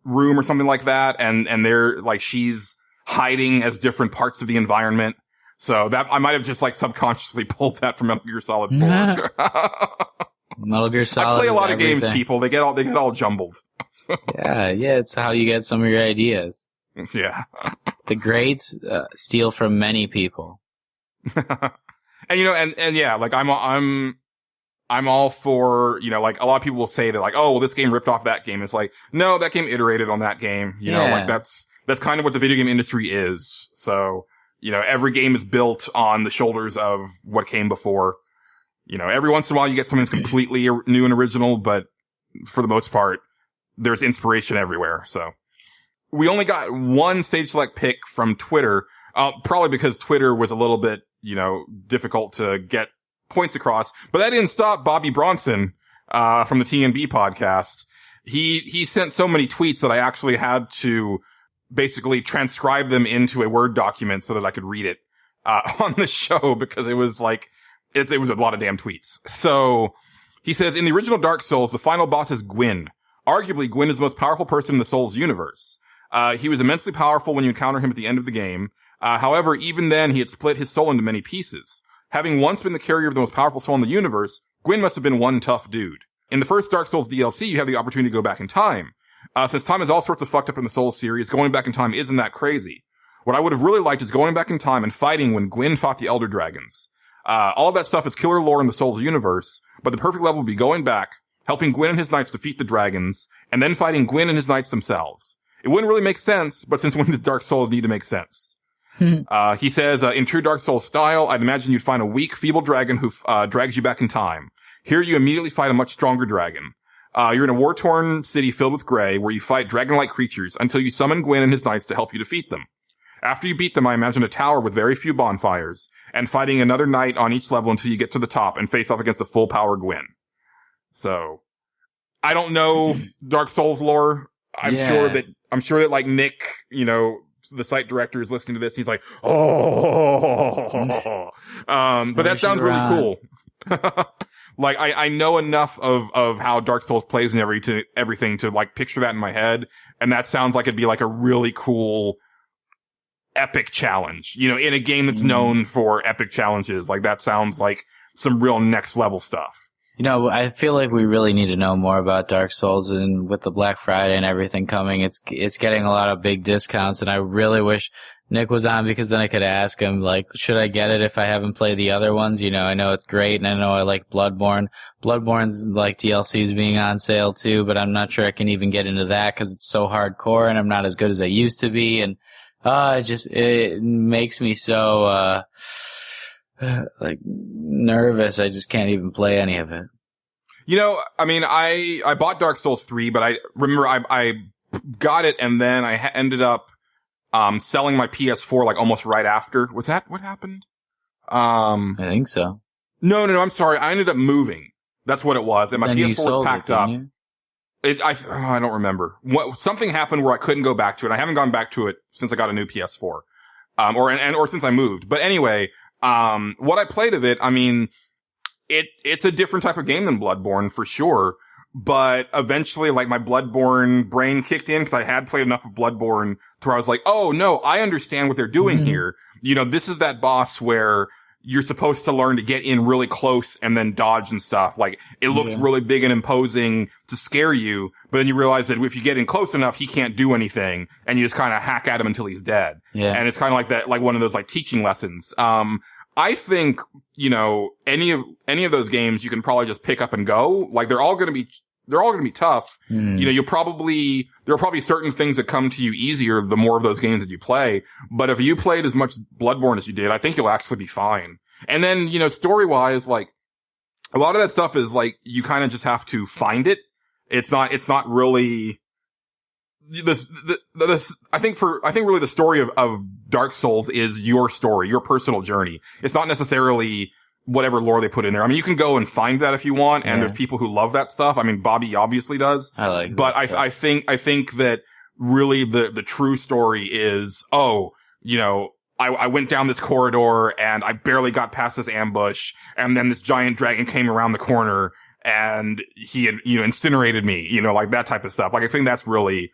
room or something like that, and they're like, she's hiding as different parts of the environment. So that I might have just like subconsciously pulled that from Metal Gear Solid 4. Metal Gear Solid. I play a lot of games, people. They get all jumbled. Yeah, it's how you get some of your ideas. Yeah. The greats steal from many people. And and yeah, like I'm all for, like a lot of people will say that like, oh, well, this game ripped off that game. It's like, no, that game iterated on that game. You know, like that's kind of what the video game industry is. So, every game is built on the shoulders of what came before. Every once in a while you get something that's completely new and original, but for the most part, there's inspiration everywhere. So we only got one stage select pick from Twitter, probably because Twitter was a little bit, difficult to get points across, but that didn't stop Bobby Bronson, from the TNB podcast. He sent so many tweets that I actually had to basically transcribe them into a Word document so that I could read it, on the show, because it was like, it was a lot of damn tweets. So he says, in the original Dark Souls, the final boss is Gwyn. Arguably, Gwyn is the most powerful person in the Souls universe. He was immensely powerful when you encounter him at the end of the game. However, even then, he had split his soul into many pieces. Having once been the carrier of the most powerful soul in the universe, Gwyn must have been one tough dude. In the first Dark Souls DLC, you have the opportunity to go back in time. Since time is all sorts of fucked up in the Souls series, going back in time isn't that crazy. What I would have really liked is going back in time and fighting when Gwyn fought the Elder Dragons. All of that stuff is killer lore in the Souls universe, but the perfect level would be going back, helping Gwyn and his knights defeat the dragons, and then fighting Gwyn and his knights themselves. It wouldn't really make sense, but since when did Dark Souls need to make sense? He says, in true Dark Souls style, I'd imagine you'd find a weak, feeble dragon who drags you back in time. Here you immediately fight a much stronger dragon. You're in a war-torn city filled with gray, where you fight dragon-like creatures until you summon Gwyn and his knights to help you defeat them. After you beat them, I imagine a tower with very few bonfires, and fighting another knight on each level until you get to the top and face off against a full-power Gwyn. So, I don't know Dark Souls lore. I'm sure that like Nick, you know, the site director is listening to this. And he's like, oh, but that sounds really cool. Like, I know enough of how Dark Souls plays and everything to like picture that in my head. And that sounds like it'd be like a really cool epic challenge, you know, in a game that's known for epic challenges. Like, that sounds like some real next level stuff. You know, I feel like we really need to know more about Dark Souls, and with the Black Friday and everything coming, it's getting a lot of big discounts, and I really wish Nick was on, because then I could ask him, like, should I get it if I haven't played the other ones? You know, I know it's great, and I know I like Bloodborne. Bloodborne's like DLC's being on sale too, but I'm not sure I can even get into that because it's so hardcore and I'm not as good as I used to be, and it makes me so like nervous. I just can't even play any of it. You know, I mean, I bought Dark Souls 3, but I remember I got it and then I ended up selling my PS4 like almost right after. Was that what happened? I think so. No, I'm sorry. I ended up moving. That's what it was. And my PS4 was packed up. I don't remember. Something happened where I couldn't go back to it. I haven't gone back to it since I got a new PS4. Or since I moved. But anyway, what I played of it, I mean, it's a different type of game than Bloodborne for sure. But eventually, like, my Bloodborne brain kicked in because I had played enough of Bloodborne to where I was like, oh no, I understand what they're doing here. You know, this is that boss where you're supposed to learn to get in really close and then dodge and stuff. Like, it looks really big and imposing to scare you, but then you realize that if you get in close enough, he can't do anything, and you just kind of hack at him until he's dead. Yeah. And it's kind of like that, like one of those like teaching lessons. I think, you know, any of those games you can probably just pick up and go. Like, they're all going to be tough. You know, there are probably certain things that come to you easier the more of those games that you play. But if you played as much Bloodborne as you did, I think you'll actually be fine. And then, you know, story-wise, like, a lot of that stuff is like, you kind of just have to find it. It's not really I think really the story of Dark Souls is your story, your personal journey. It's not necessarily whatever lore they put in there. I mean, you can go and find that if you want, and there's people who love that stuff. I mean, Bobby obviously does. I like but I think that really the true story is, you know, I went down this corridor and I barely got past this ambush, and then this giant dragon came around the corner and he had, you know, incinerated me, you know, like that type of stuff. Like, I think that's really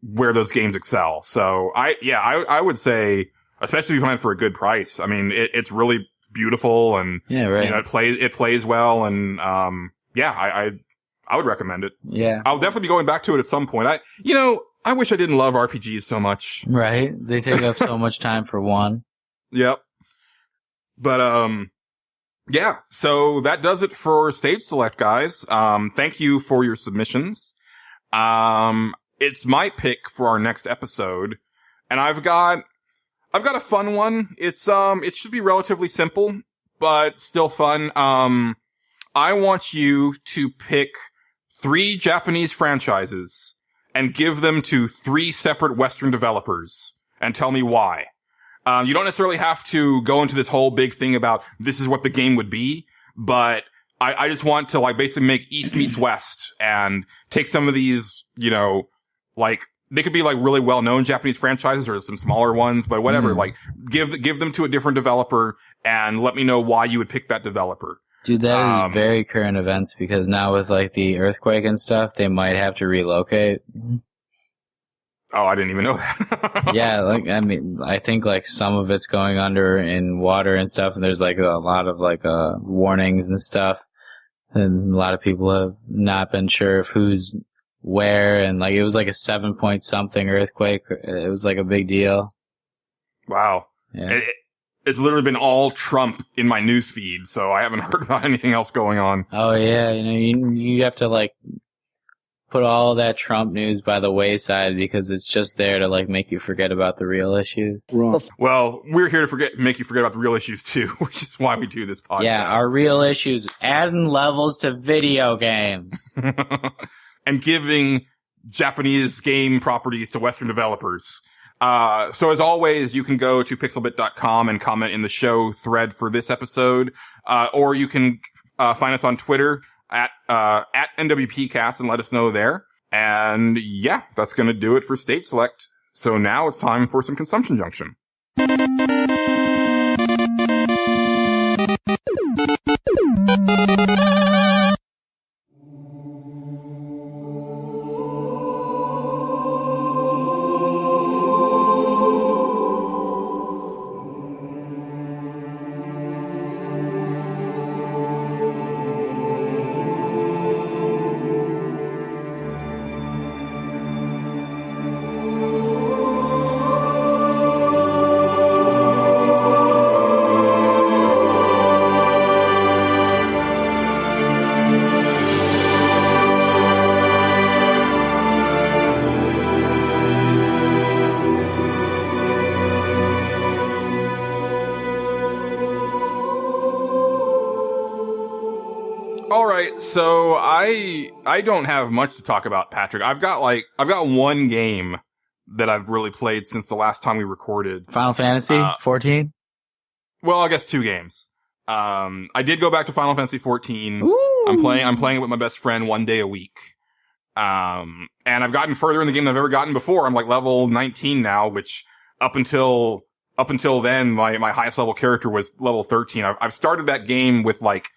where those games excel. So I would say, especially if you find it for a good price. I mean, it's really beautiful, and you know, it plays well, and I would recommend it. Yeah, I'll definitely be going back to it at some point. I wish I didn't love RPGs so much. Right, they take up so much time for one. Yep. But yeah. So that does it for Stage Select, guys. Thank you for your submissions. It's my pick for our next episode, and I've got a fun one. It should be relatively simple, but still fun. I want you to pick 3 Japanese franchises and give them to 3 separate Western developers and tell me why. You don't necessarily have to go into this whole big thing about this is what the game would be, but I just want to, like, basically make East meets West and take some of these, you know, like, they could be like really well-known Japanese franchises or some smaller ones, but whatever. Like, give them to a different developer and let me know why you would pick that developer. Dude, that is very current events, because now with like the earthquake and stuff, they might have to relocate. Oh, I didn't even know that. Yeah, like, I mean, I think like some of it's going under in water and stuff, and there's like a lot of like warnings and stuff, and a lot of people have not been sure of who's where, and like it was like a 7 something earthquake. It was like a big deal. Wow. Yeah. It's literally been all Trump in my news feed, so I haven't heard about anything else going on. Oh yeah, you have to like put all that Trump news by the wayside because it's just there to like make you forget about the real issues. Wrong. Well, we're here to make you forget about the real issues too, which is why we do this podcast. Yeah, our real issues, adding levels to video games. And giving Japanese game properties to Western developers. So as always, you can go to pixelbit.com and comment in the show thread for this episode. Or you can, find us on Twitter at NWPcast and let us know there. And yeah, that's going to do it for Stage Select. So now it's time for some Consumption Junction. So I don't have much to talk about, Patrick. I've got one game that I've really played since the last time we recorded. Final Fantasy 14? Well, I guess 2 games. I did go back to Final Fantasy 14. Ooh. I'm playing it with my best friend 1 day a week. And I've gotten further in the game than I've ever gotten before. I'm like level 19 now, which up until then, my highest level character was level 13. I've started that game with like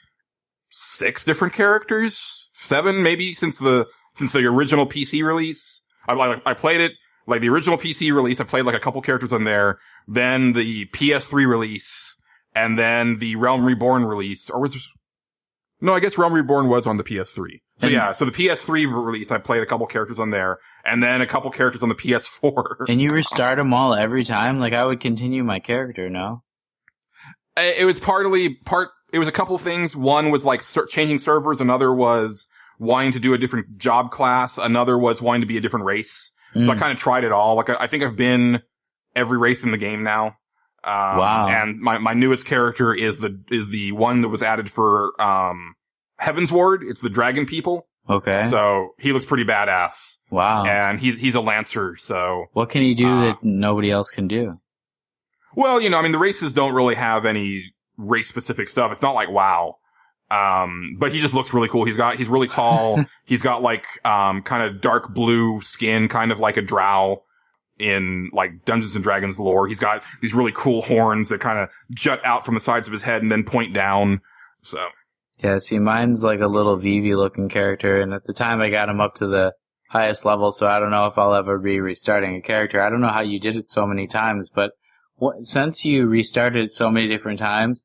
6 different characters, 7 maybe since the original PC release. I played it like the original PC release. I played like a couple characters on there, then the PS3 release, and then the Realm Reborn release. No, I guess Realm Reborn was on the PS3. So yeah, so the PS3 release, I played a couple characters on there, and then a couple characters on the PS4. And you restart them all every time? Like I would continue my character, no? It was it was a couple things. One was like changing servers. Another was wanting to do a different job class. Another was wanting to be a different race. So I kind of tried it all. Like I think I've been every race in the game now. Wow. And my newest character is the one that was added for, Heaven's Ward. It's the dragon people. Okay. So he looks pretty badass. Wow. And he's a lancer. So what can he do that nobody else can do? Well, I mean, the races don't really have any race specific stuff. It's not like WoW. But he just looks really cool. He's really tall. He's got like, kind of dark blue skin, kind of like a drow in like Dungeons and Dragons lore. He's got these really cool horns that kind of jut out from the sides of his head and then point down. So. Yeah, see, mine's like a little Vivi looking character. And at the time I got him up to the highest level. So I don't know if I'll ever be restarting a character. I don't know how you did it so many times, but since you restarted it so many different times,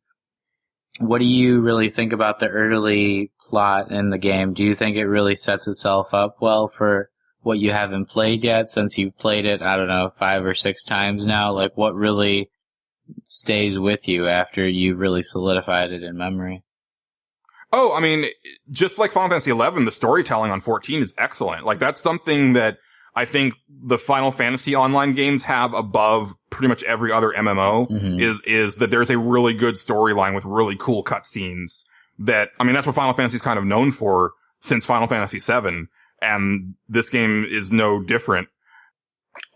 what do you really think about the early plot in the game? Do you think it really sets itself up well for what you haven't played yet, since you've played it, I don't know, 5 or 6 times now? Like, what really stays with you after you've really solidified it in memory? Oh, I mean, just like Final Fantasy 11, the storytelling on 14 is excellent. Like, that's something that I think the Final Fantasy online games have above pretty much every other MMO, is that there's a really good storyline with really cool cutscenes that, I mean, that's what Final Fantasy is kind of known for since Final Fantasy 7. And this game is no different.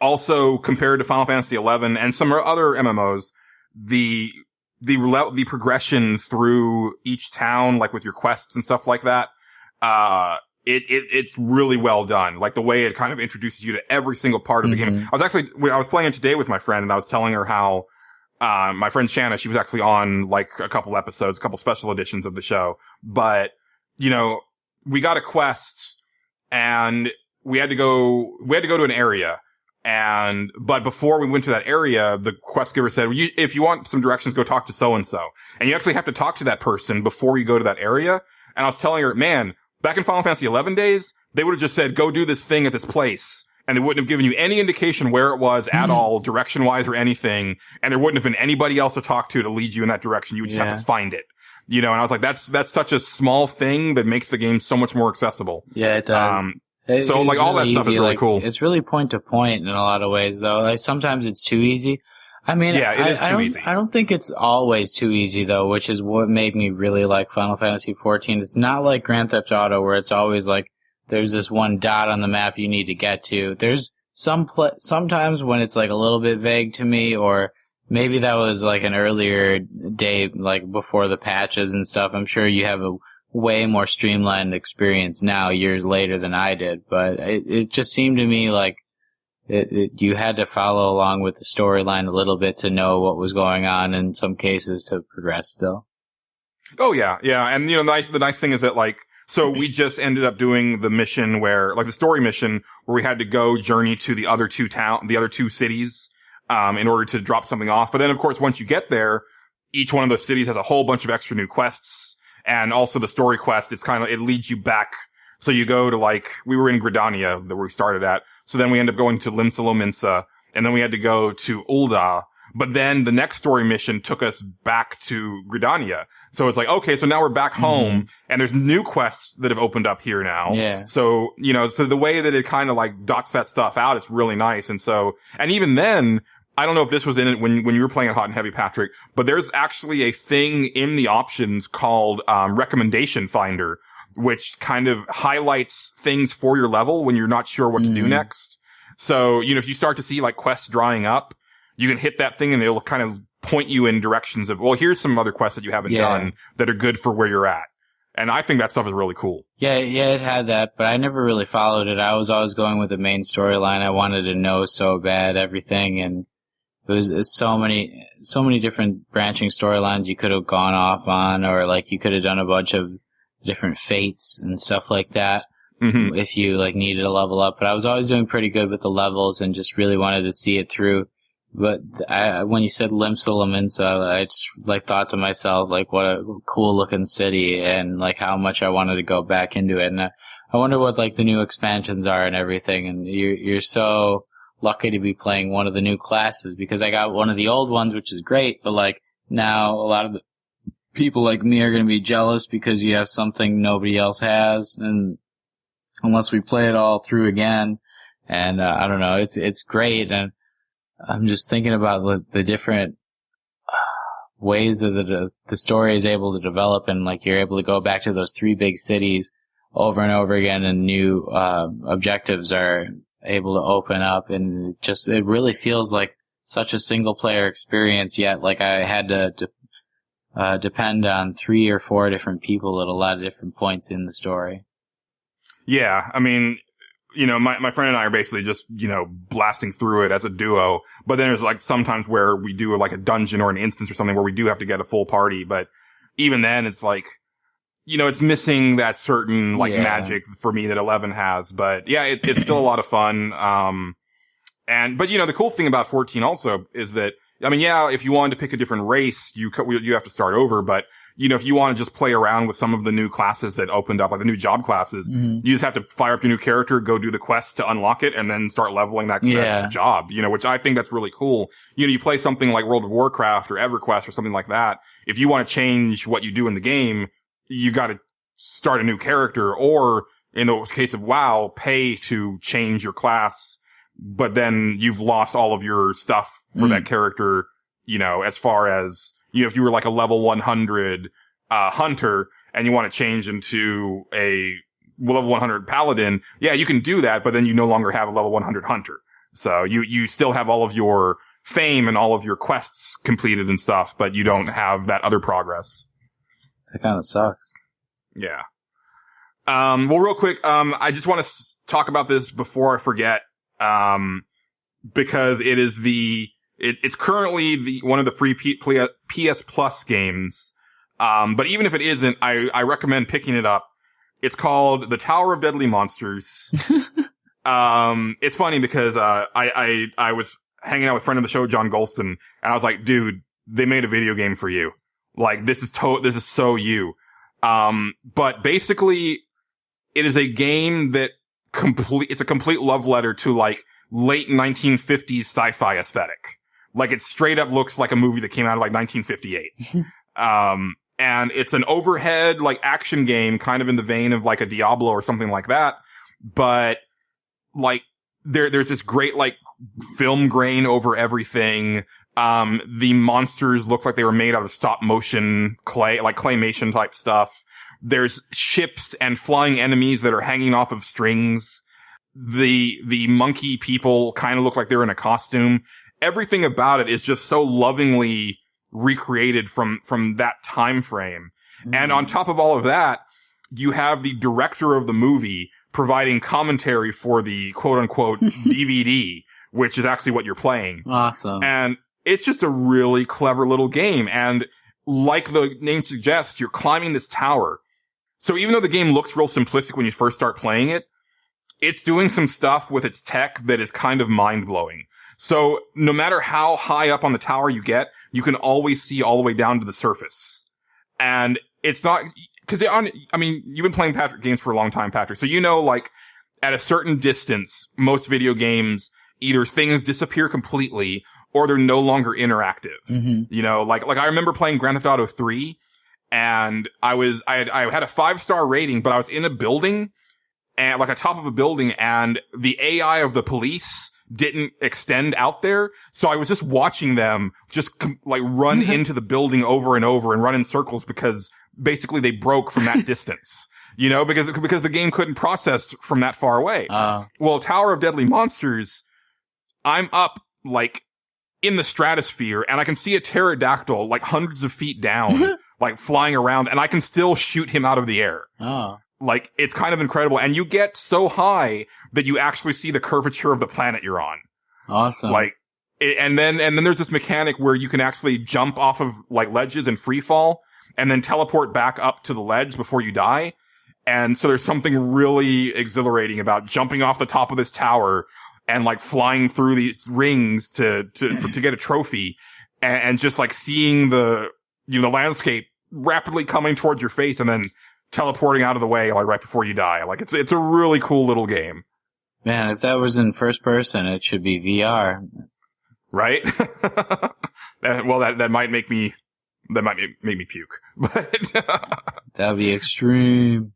Also, compared to Final Fantasy 11 and some other MMOs, the progression through each town, like with your quests and stuff like that, it's really well done. Like the way it kind of introduces you to every single part of the game. I was playing it today with my friend, and I was telling her how, my friend Shanna, she was actually on like a couple episodes, a couple special editions of the show. But, we got a quest and we had to go to an area. But before we went to that area, the quest giver said, if you want some directions, go talk to so-and-so. And you actually have to talk to that person before you go to that area. And I was telling her, man, back in Final Fantasy 11 days, they would have just said, go do this thing at this place. And they wouldn't have given you any indication where it was at all, direction-wise or anything. And there wouldn't have been anybody else to talk to lead you in that direction. You would just have to find it. You know, and I was like, that's such a small thing that makes the game so much more accessible. Yeah, it does. So like all that stuff is really cool. It's really point to point in a lot of ways, though. Like sometimes it's too easy. I mean, yeah, it is too easy. I don't think it's always too easy, though, which is what made me really like Final Fantasy XIV. It's not like Grand Theft Auto where it's always like there's this one dot on the map you need to get to. There's sometimes when it's like a little bit vague to me, or maybe that was like an earlier day, like before the patches and stuff. I'm sure you have a way more streamlined experience now, years later, than I did. But it just seemed to me like you had to follow along with the storyline a little bit to know what was going on, in some cases to progress still. Oh, yeah. Yeah. And, you know, the nice thing is that, like, so we just ended up doing the mission where, like, the story mission where we had to go journey to the other two cities, in order to drop something off. But then, of course, once you get there, each one of those cities has a whole bunch of extra new quests. And also the story quest, it leads you back. So you go to, like, we were in Gridania, where we started at. So then we end up going to Limsa, and then we had to go to Ul'dah. But then the next story mission took us back to Gridania. So it's like, okay, so now we're back home, and there's new quests that have opened up here now. Yeah. So, you know, so the way that it kind of like dots that stuff out, it's really nice. And so, and even then, I don't know if this was in it when you were playing it Hot and Heavy, Patrick, but there's actually a thing in the options called, recommendation finder, which kind of highlights things for your level when you're not sure what to do next. So, you know, if you start to see like quests drying up, you can hit that thing and it'll kind of point you in directions of, well, here's some other quests that you haven't done that are good for where you're at. And I think that stuff is really cool. Yeah, it had that, but I never really followed it. I was always going with the main storyline. I wanted to know so bad everything, and it was so many different branching storylines you could have gone off on, or like you could have done a bunch of different fates and stuff like that if you like needed a level up. But I was always doing pretty good with the levels and just really wanted to see it through. But when you said Limsa, I just like thought to myself, like, what a cool looking city, and like how much I wanted to go back into it. And I wonder what like the new expansions are and everything. And you're so lucky to be playing one of the new classes, because I got one of the old ones, which is great. But like now a lot of the people like me are going to be jealous because you have something nobody else has. And unless we play it all through again, and I don't know, it's great. And I'm just thinking about the different ways that the story is able to develop, and like you're able to go back to those three big cities over and over again, and new objectives are able to open up, and it really feels like such a single player experience, yet like I had to depend on 3 or 4 different people at a lot of different points in the story. Yeah, I mean, you know, my friend and I are basically just, you know, blasting through it as a duo. But then there's like sometimes where we do like a dungeon or an instance or something where we do have to get a full party. But even then it's like, you know, it's missing that certain like magic for me that 11 has. But yeah, it's still a lot of fun. But you know, the cool thing about 14 also is that, I mean, yeah, if you wanted to pick a different race, you have to start over. But you know, if you want to just play around with some of the new classes that opened up, like the new job classes, you just have to fire up your new character, go do the quests to unlock it, and then start leveling that job, you know, which I think that's really cool. You know, you play something like World of Warcraft or EverQuest or something like that. If you want to change what you do in the game, you got to start a new character, or in the case of WoW, pay to change your class, but then you've lost all of your stuff for that character, you know, as far as, you know, if you were like a level 100 hunter and you want to change into a level 100 paladin, yeah, you can do that, but then you no longer have a level 100 hunter. So you still have all of your fame and all of your quests completed and stuff, but you don't have that other progress. That kind of sucks. Yeah. Well, real quick, I just want to talk about this before I forget, because it is it's currently one of the free PS Plus games. But even if it isn't, I recommend picking it up. It's called The Tower of Deadly Monsters. It's funny because, I was hanging out with a friend of the show, John Golston, and I was like, dude, they made a video game for you. Like, this is so you. But basically, it is a game that it's a complete love letter to like late 1950s sci-fi aesthetic. Like, it straight up looks like a movie that came out of like 1958. And it's an overhead like action game, kind of in the vein of like a Diablo or something like that. But like, there's this great like film grain over everything. The monsters look like they were made out of stop motion clay, like claymation type stuff. There's ships and flying enemies that are hanging off of strings. The monkey people kind of look like they're in a costume. Everything about it is just so lovingly recreated from that time frame. And on top of all of that, you have the director of the movie providing commentary for the quote unquote DVD, which is actually what you're playing. Awesome. And it's just a really clever little game. And like the name suggests, you're climbing this tower. So even though the game looks real simplistic when you first start playing it, it's doing some stuff with its tech that is kind of mind-blowing. So no matter how high up on the tower you get, you can always see all the way down to the surface. And it's not, I mean, you've been playing Patrick games for a long time, Patrick. So you know, like, at a certain distance, most video games, either things disappear completely or they're no longer interactive. Mm-hmm. You know, like I remember playing Grand Theft Auto 3 and I had a 5-star rating, but I was in a building and like atop of a building and the AI of the police didn't extend out there. So I was just watching them just like run into the building over and over and run in circles because basically they broke from that distance, you know, because the game couldn't process from that far away. Well, Tower of Deadly Monsters, I'm up like in the stratosphere and I can see a pterodactyl like hundreds of feet down, like flying around, and I can still shoot him out of the air. Like, it's kind of incredible. And you get so high that you actually see the curvature of the planet you're on. Awesome. Like, and then there's this mechanic where you can actually jump off of like ledges and free fall and then teleport back up to the ledge before you die. And so there's something really exhilarating about jumping off the top of this tower and like flying through these rings to get a trophy and just like seeing the landscape rapidly coming towards your face and then teleporting out of the way like right before you die. Like, it's a really cool little game. Man, if that was in first person, it should be VR. Right? Well, that might make me puke. But that'd be extreme.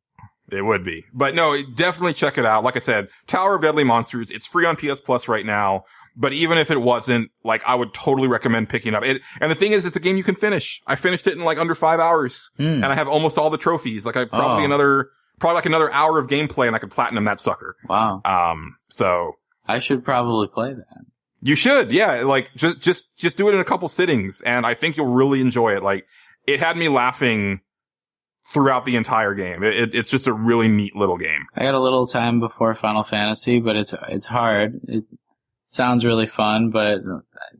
It would be. But no, definitely check it out. Like I said, Tower of Deadly Monsters, it's free on PS Plus right now. But even if it wasn't, like, I would totally recommend picking up it. And the thing is, it's a game you can finish. I finished it in like under 5 hours. And I have almost all the trophies. Like, I probably another hour of gameplay and I could platinum that sucker. Wow. So. I should probably play that. You should. Yeah. Like, just do it in a couple sittings. And I think you'll really enjoy it. Like, it had me laughing throughout the entire game. It's just a really neat little game. I got a little time before Final Fantasy, but it's hard. It sounds really fun, but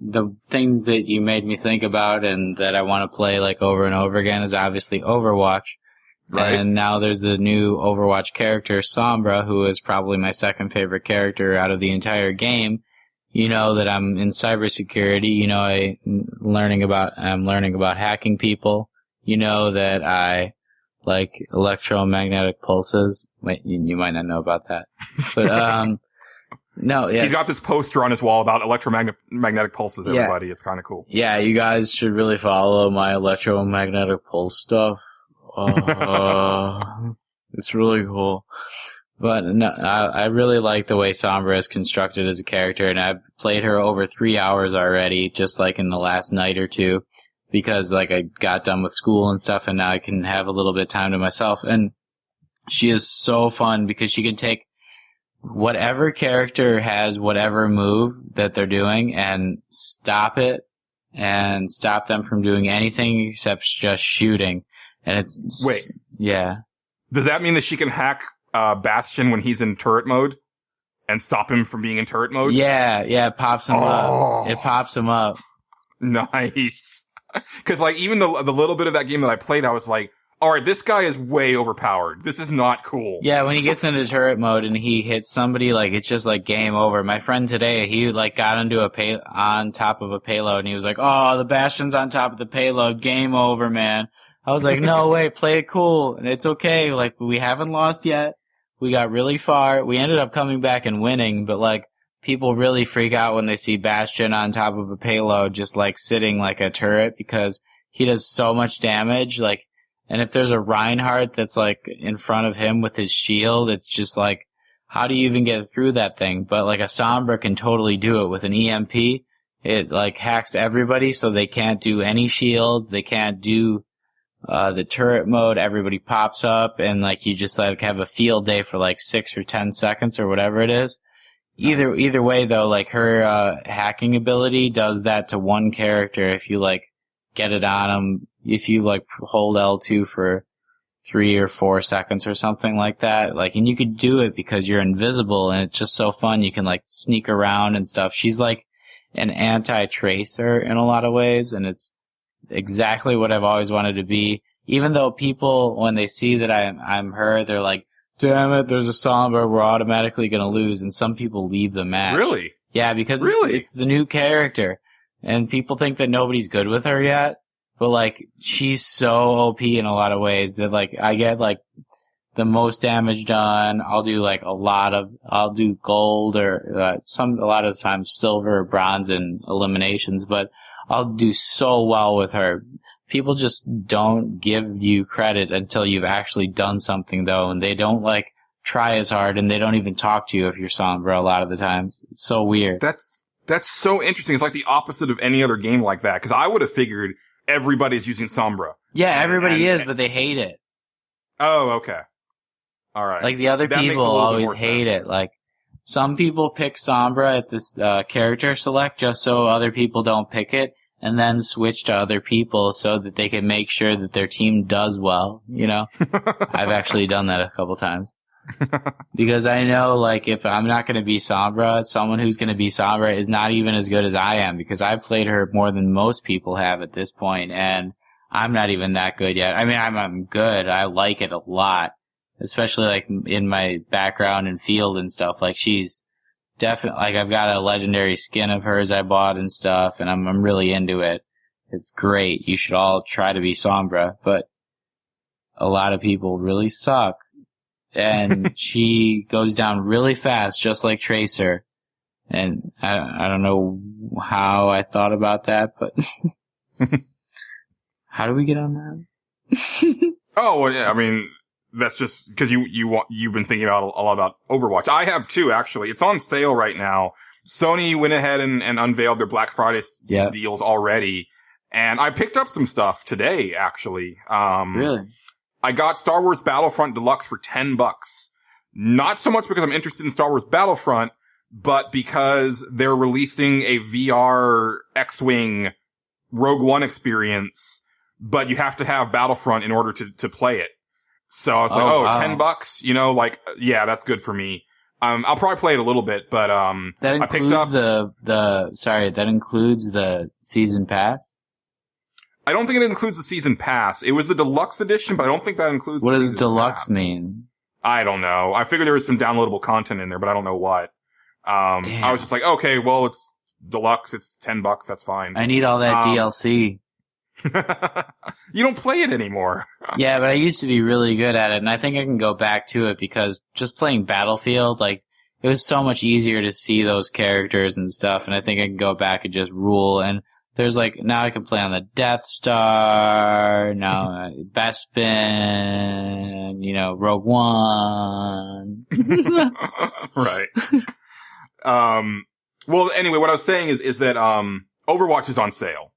the thing that you made me think about and that I want to play like over and over again is obviously Overwatch. Right. And now there's the new Overwatch character, Sombra, who is probably my second favorite character out of the entire game. You know that I'm in cybersecurity. You know I'm learning about hacking people. You know that I like electromagnetic pulses. Wait, you might not know about that. But, no, yes. He's got this poster on his wall about electromagnetic pulses, everybody. Yeah. It's kind of cool. Yeah, you guys should really follow my electromagnetic pulse stuff. It's really cool. But no, I really like the way Sombra is constructed as a character, and I've played her over 3 hours already, just like in the last night or two, because like I got done with school and stuff, and now I can have a little bit of time to myself. And she is so fun because she can take whatever character has whatever move that they're doing and stop it and stop them from doing anything except just shooting. And it's... Wait. Yeah. Does that mean that she can hack Bastion when he's in turret mode and stop him from being in turret mode? Yeah, it pops him up. It pops him up. Nice. Because like even the little bit of that game that I played, I was like, alright, this guy is way overpowered. This is not cool. Yeah, when he gets into turret mode and he hits somebody, like, it's just like game over. My friend today, he like got into on top of a payload and he was like, oh, the Bastion's on top of the payload, game over, man. I was like, no, wait, play it cool. And it's okay. Like, we haven't lost yet. We got really far. We ended up coming back and winning, but like, people really freak out when they see Bastion on top of a payload just like sitting like a turret because he does so much damage. Like, and if there's a Reinhardt that's like in front of him with his shield, it's just like, how do you even get through that thing? But like a Sombra can totally do it with an EMP. It like hacks everybody so they can't do any shields. They can't do the turret mode. Everybody pops up and like you just like have a field day for like 6 or 10 seconds or whatever it is. Nice. Either way though, like her hacking ability does that to one character if you like get it on them. If you like hold L2 for 3 or 4 seconds or something like that, like, and you could do it because you're invisible and it's just so fun. You can like sneak around and stuff. She's like an anti-tracer in a lot of ways, and it's exactly what I've always wanted to be. Even though people, when they see that I'm her, they're like, damn it, there's a Sombra, we're automatically gonna lose, and some people leave the match. Really? Yeah, because it's the new character, and people think that nobody's good with her yet, but like, she's so OP in a lot of ways that like, I get like, the most damage done, I'll do gold or a lot of the times silver or bronze in eliminations, but I'll do so well with her. People just don't give you credit until you've actually done something, though, and they don't, like, try as hard, and they don't even talk to you if you're Sombra a lot of the times. It's so weird. That's so interesting. It's like the opposite of any other game like that, because I would have figured everybody's using Sombra. Yeah, everybody is, but they hate it. Oh, okay. All right. Like, the other people always hate it. Like, some people pick Sombra at this character select just so other people don't pick it, and then switch to other people so that they can make sure that their team does well, you know? I've actually done that a couple times. Because I know, like, if I'm not going to be Sombra, someone who's going to be Sombra is not even as good as I am, because I've played her more than most people have at this point, and I'm not even that good yet. I mean, I'm good. I like it a lot, especially, like, in my background and field and stuff. Like, she's definitely, like, I've got a legendary skin of hers I bought and stuff, and I'm really into it. It's great. You should all try to be Sombra, but a lot of people really suck. And she goes down really fast, just like Tracer. And I don't know how I thought about that, but how do we get on that? Oh, well, yeah, I mean, that's just because you've been thinking about a lot about Overwatch. I have too, actually. It's on sale right now. Sony went ahead and unveiled their Black Friday deals already. And I picked up some stuff today, actually. Really? I got Star Wars Battlefront Deluxe for $10. Not so much because I'm interested in Star Wars Battlefront, but because they're releasing a VR X-Wing Rogue One experience, but you have to have Battlefront in order to play it. So I was like, wow. $10, you know, like, yeah, that's good for me. I'll probably play it a little bit, but, that includes I picked up that includes the season pass? I don't think it includes the season pass. It was the deluxe edition, but I don't think that includes the season pass. What does deluxe mean? I don't know. I figured there was some downloadable content in there, but I don't know what. I was just like, okay, well, it's deluxe. It's $10. That's fine. I need all that DLC. You don't play it anymore. Yeah, but I used to be really good at it, and I think I can go back to it because just playing Battlefield, like, it was so much easier to see those characters and stuff, and I think I can go back and just rule. And there's like, now I can play on the Death Star, now Bespin, you know, Rogue One. Right. Well, anyway, what I was saying is that, Overwatch is on sale.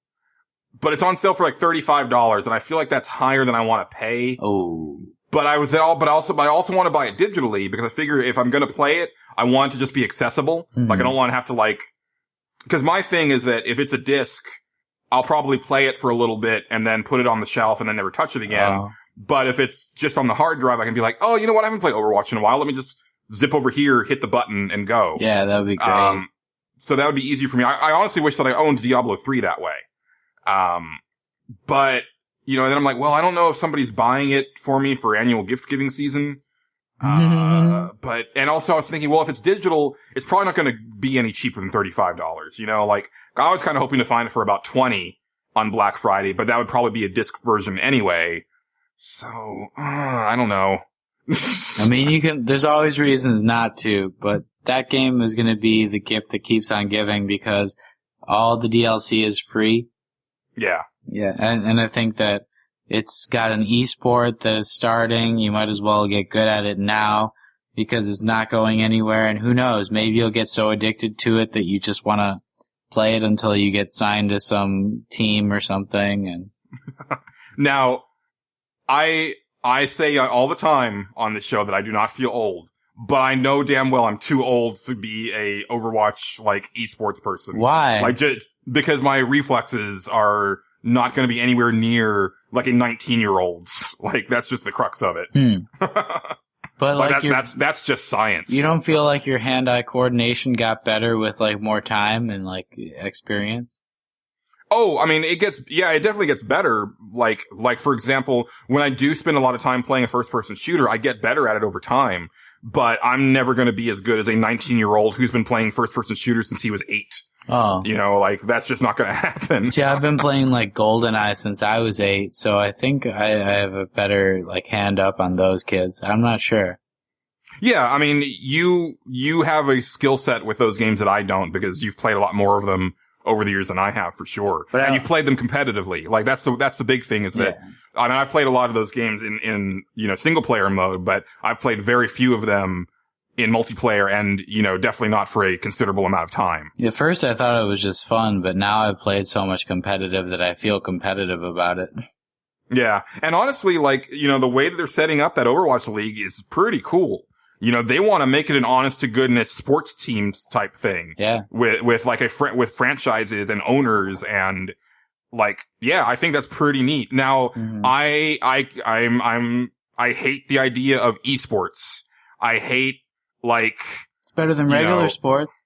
But it's on sale for like $35, and I feel like that's higher than I want to pay. Oh. But I also want to buy it digitally because I figure if I'm going to play it, I want it to just be accessible. Mm-hmm. Like, I don't want to have to like, because my thing is that if it's a disc, I'll probably play it for a little bit and then put it on the shelf and then never touch it again. Oh. But if it's just on the hard drive, I can be like, oh, you know what? I haven't played Overwatch in a while. Let me just zip over here, hit the button, and go. Yeah, that would be great. So that would be easy for me. I honestly wish that I owned Diablo 3 that way. But and then I'm like, well, I don't know if somebody's buying it for me for annual gift giving season. And also I was thinking, well, if it's digital, it's probably not going to be any cheaper than $35. Like I was kind of hoping to find it for about $20 on Black Friday, but that would probably be a disc version anyway. So, I don't know. I mean, there's always reasons not to, but that game is going to be the gift that keeps on giving because all the DLC is free. Yeah. Yeah. And I think that it's got an esport that is starting. You might as well get good at it now because it's not going anywhere. And who knows, maybe you'll get so addicted to it that you just want to play it until you get signed to some team or something. And now, I say all the time on this show that I do not feel old, but I know damn well I'm too old to be a Overwatch, esports person. Why? Just because my reflexes are not going to be anywhere near, a 19-year-old's. That's just the crux of it. But that's just science. You don't feel like your hand-eye coordination got better with, more time and, experience? Oh, I mean, it definitely gets better. For example, when I do spend a lot of time playing a first-person shooter, I get better at it over time. But I'm never going to be as good as a 19-year-old who's been playing first-person shooters since he was 8. Oh. That's just not going to happen. See, I've been playing, GoldenEye since I was 8, so I think I have a better, hand up on those kids. I'm not sure. Yeah, I mean, you have a skill set with those games that I don't because you've played a lot more of them over the years than I have, for sure. And you've played them competitively. That's the big thing is that, I mean, I've played a lot of those games in single player mode, but I've played very few of them in multiplayer and, definitely not for a considerable amount of time. At first I thought it was just fun, but now I've played so much competitive that I feel competitive about it. Yeah. And honestly, the way that they're setting up that Overwatch League is pretty cool. They want to make it an honest to goodness sports teams type thing. Yeah. With with franchises and owners and I think that's pretty neat. Now, I hate the idea of esports. I hate it's better than regular sports.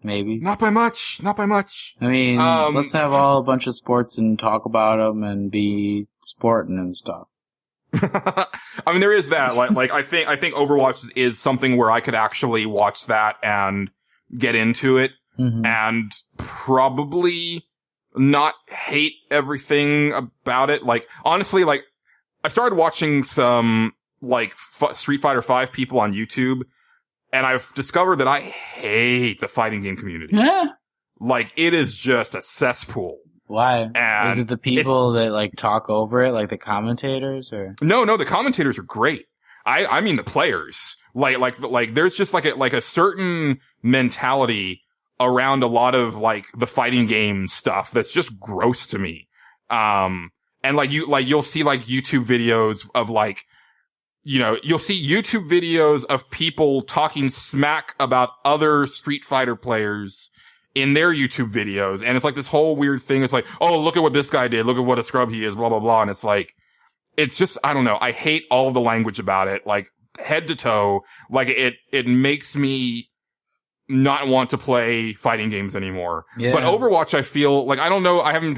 Maybe. Not by much. I mean, let's have a bunch of sports and talk about them and be sporting and stuff. I mean, there is that. I think Overwatch is something where I could actually watch that and get into it and probably not hate everything about it. Honestly, I started watching some Street Fighter V people on YouTube, and I've discovered that I hate the fighting game community. Yeah. It is just a cesspool. Why? And is it the people that talk over it, the commentators, or? No, the commentators are great. I mean the players. There's just a certain mentality around a lot of the fighting game stuff that's just gross to me. And you'll see YouTube videos of you'll see YouTube videos of people talking smack about other Street Fighter players in their YouTube videos. And it's this whole weird thing. It's oh, look at what this guy did. Look at what a scrub he is, blah, blah, blah. And it's it's just, I don't know. I hate all of the language about it, head to toe. It makes me not want to play fighting games anymore. Yeah. But Overwatch, I feel I don't know. I haven't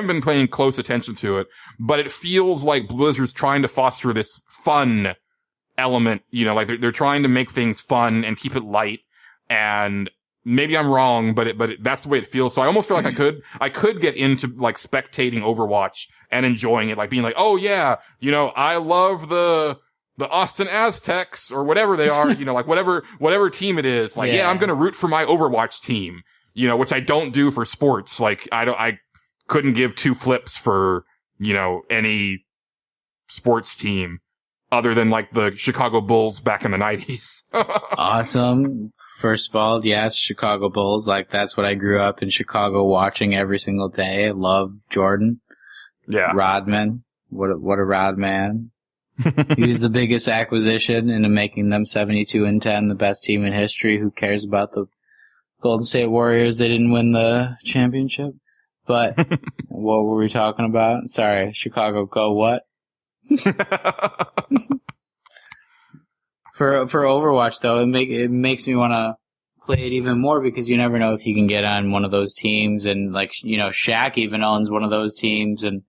been paying close attention to it, but it feels like Blizzard's trying to foster this fun element, they're trying to make things fun and keep it light. And maybe I'm wrong, but that's the way it feels. So I almost feel like I could get into spectating Overwatch and enjoying it, being oh yeah, I love the Austin Aztecs or whatever they are, whatever team it is. Yeah, I'm going to root for my Overwatch team, which I don't do for sports. I couldn't give two flips for, any sports team other than the Chicago Bulls back in the 90s. Awesome. First of all, yes, Chicago Bulls. That's what I grew up in Chicago watching every single day. I love Jordan. Yeah. Rodman. What a Rodman. He was the biggest acquisition into making them 72-10, the best team in history. Who cares about the Golden State Warriors? They didn't win the championship. But what were we talking about? Sorry, Chicago, go what? For Overwatch though, it makes me want to play it even more because you never know if you can get on one of those teams. And like, Shaq even owns one of those teams, and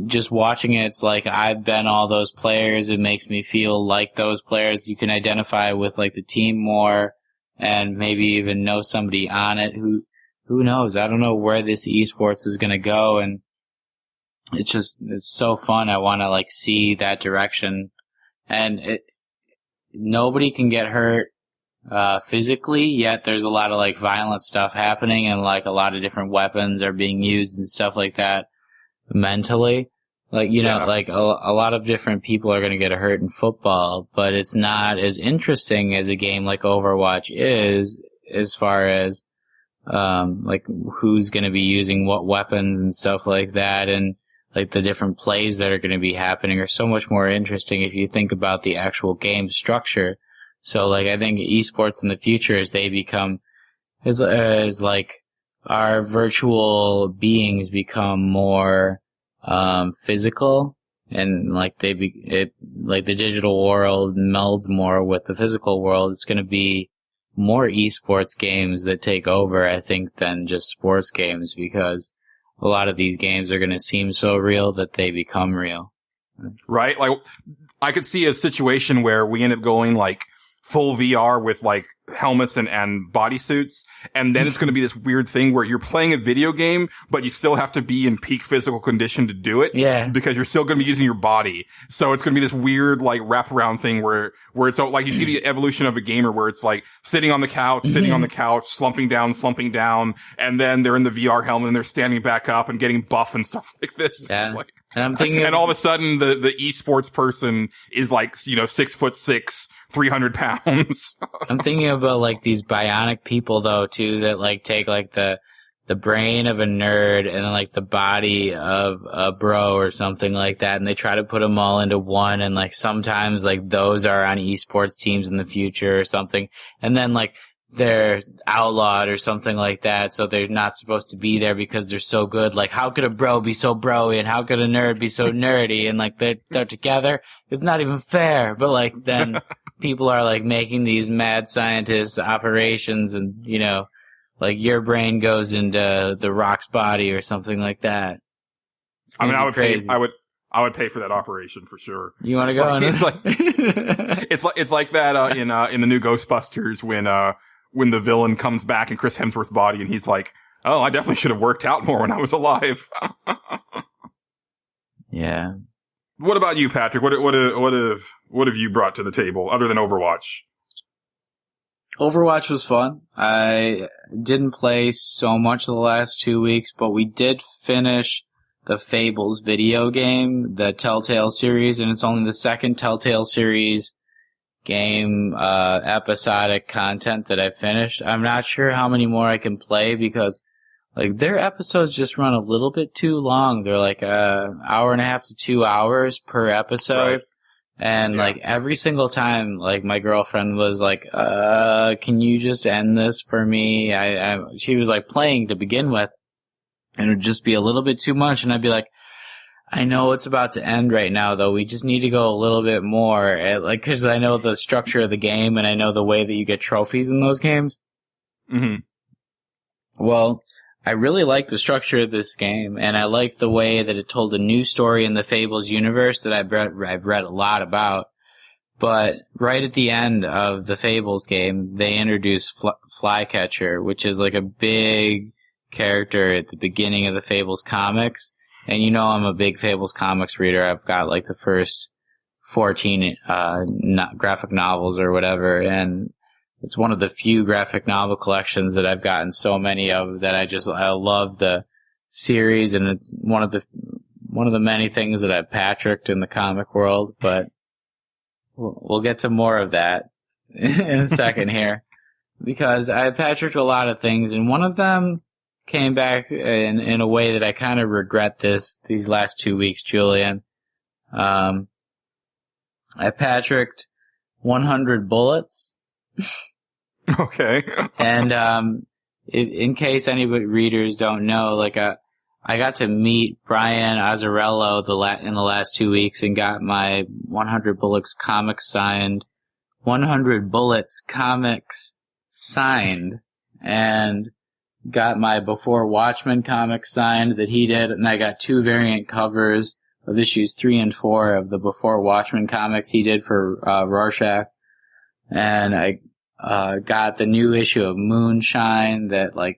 just watching it, it's like I've been all those players. It makes me feel like those players. You can identify with like the team more, and maybe even know somebody on it who knows. I don't know where this esports is going to go, and it's so fun. I want to like see that direction, and nobody can get hurt physically, yet there's a lot of like violent stuff happening, and like a lot of different weapons are being used and stuff like that mentally. Like, like a lot of different people are going to get hurt in football, but it's not as interesting as a game like Overwatch is, as far as like who's going to be using what weapons and stuff like that, and like the different plays that are going to be happening are so much more interesting if you think about the actual game structure. So like I think esports in the future, as they become, as like our virtual beings become more physical, and like like the digital world melds more with the physical world, it's going to be more esports games that take over, I think, than just sports games, because a lot of these games are going to seem so real that they become real. Right? Like, I could see a situation where we end up going like full VR with like helmets and bodysuits, and then it's going to be this weird thing where you're playing a video game, but you still have to be in peak physical condition to do it. Yeah. Because you're still going to be using your body. So it's going to be this weird like wraparound thing where it's like you see the evolution of a gamer where it's like sitting on the couch, slumping down, and then they're in the VR helmet and they're standing back up and getting buff and stuff like this. Yeah. Like, and I'm thinking, and all of a sudden the esports person is like, 6'6", 300 pounds. I'm thinking about like these bionic people though too, that like take like the brain of a nerd and then like the body of a bro or something like that, and they try to put them all into one, and like sometimes like those are on esports teams in the future or something, and then like they're outlawed or something like that, so they're not supposed to be there because they're so good. Like, how could a bro be so broy, and how could a nerd be so nerdy, and like they're together? It's not even fair. But like then people are like making these mad scientist operations, and like your brain goes into the Rock's body or something like that. I mean, I would pay for that operation for sure. You want to go on? It's like that in the new Ghostbusters when the villain comes back in Chris Hemsworth's body, and he's like, "Oh, I definitely should have worked out more when I was alive." Yeah. What about you, Patrick? What have you brought to the table other than Overwatch? Overwatch was fun. I didn't play so much the last 2 weeks, but we did finish the Fables video game, the Telltale series, and it's only the second Telltale series game, episodic content that I finished. I'm not sure how many more I can play because like their episodes just run a little bit too long. They're like hour and a half to 2 hours per episode. Right. And like every single time, like my girlfriend was like, can you just end this for me? She was like playing to begin with, and it would just be a little bit too much. And I'd be like, I know it's about to end right now, though. We just need to go a little bit more. Like, cause I know the structure of the game, and I know the way that you get trophies in those games. Mm-hmm. Well, I really like the structure of this game, and I like the way that it told a new story in the Fables universe that I've read a lot about. But right at the end of the Fables game, they introduced Flycatcher, which is like a big character at the beginning of the Fables comics. And I'm a big Fables comics reader. I've got like the first 14 graphic novels or whatever, and it's one of the few graphic novel collections that I've gotten so many of that I love the series, and it's one of the many things that I've Patricked in the comic world, but we'll get to more of that in a second here, because I Patricked a lot of things, and one of them came back in a way that I kind of regret these last 2 weeks, Julian. I Patricked 100 Bullets. Okay. And in case any readers don't know, like I got to meet Brian Azzarello in the last 2 weeks and got my 100 Bullets comics signed. 100 Bullets comics signed and got my Before Watchmen comic signed that he did, and I got 2 variant covers of issues 3 and 4 of the Before Watchmen comics he did for Rorschach. And I got the new issue of Moonshine that, like,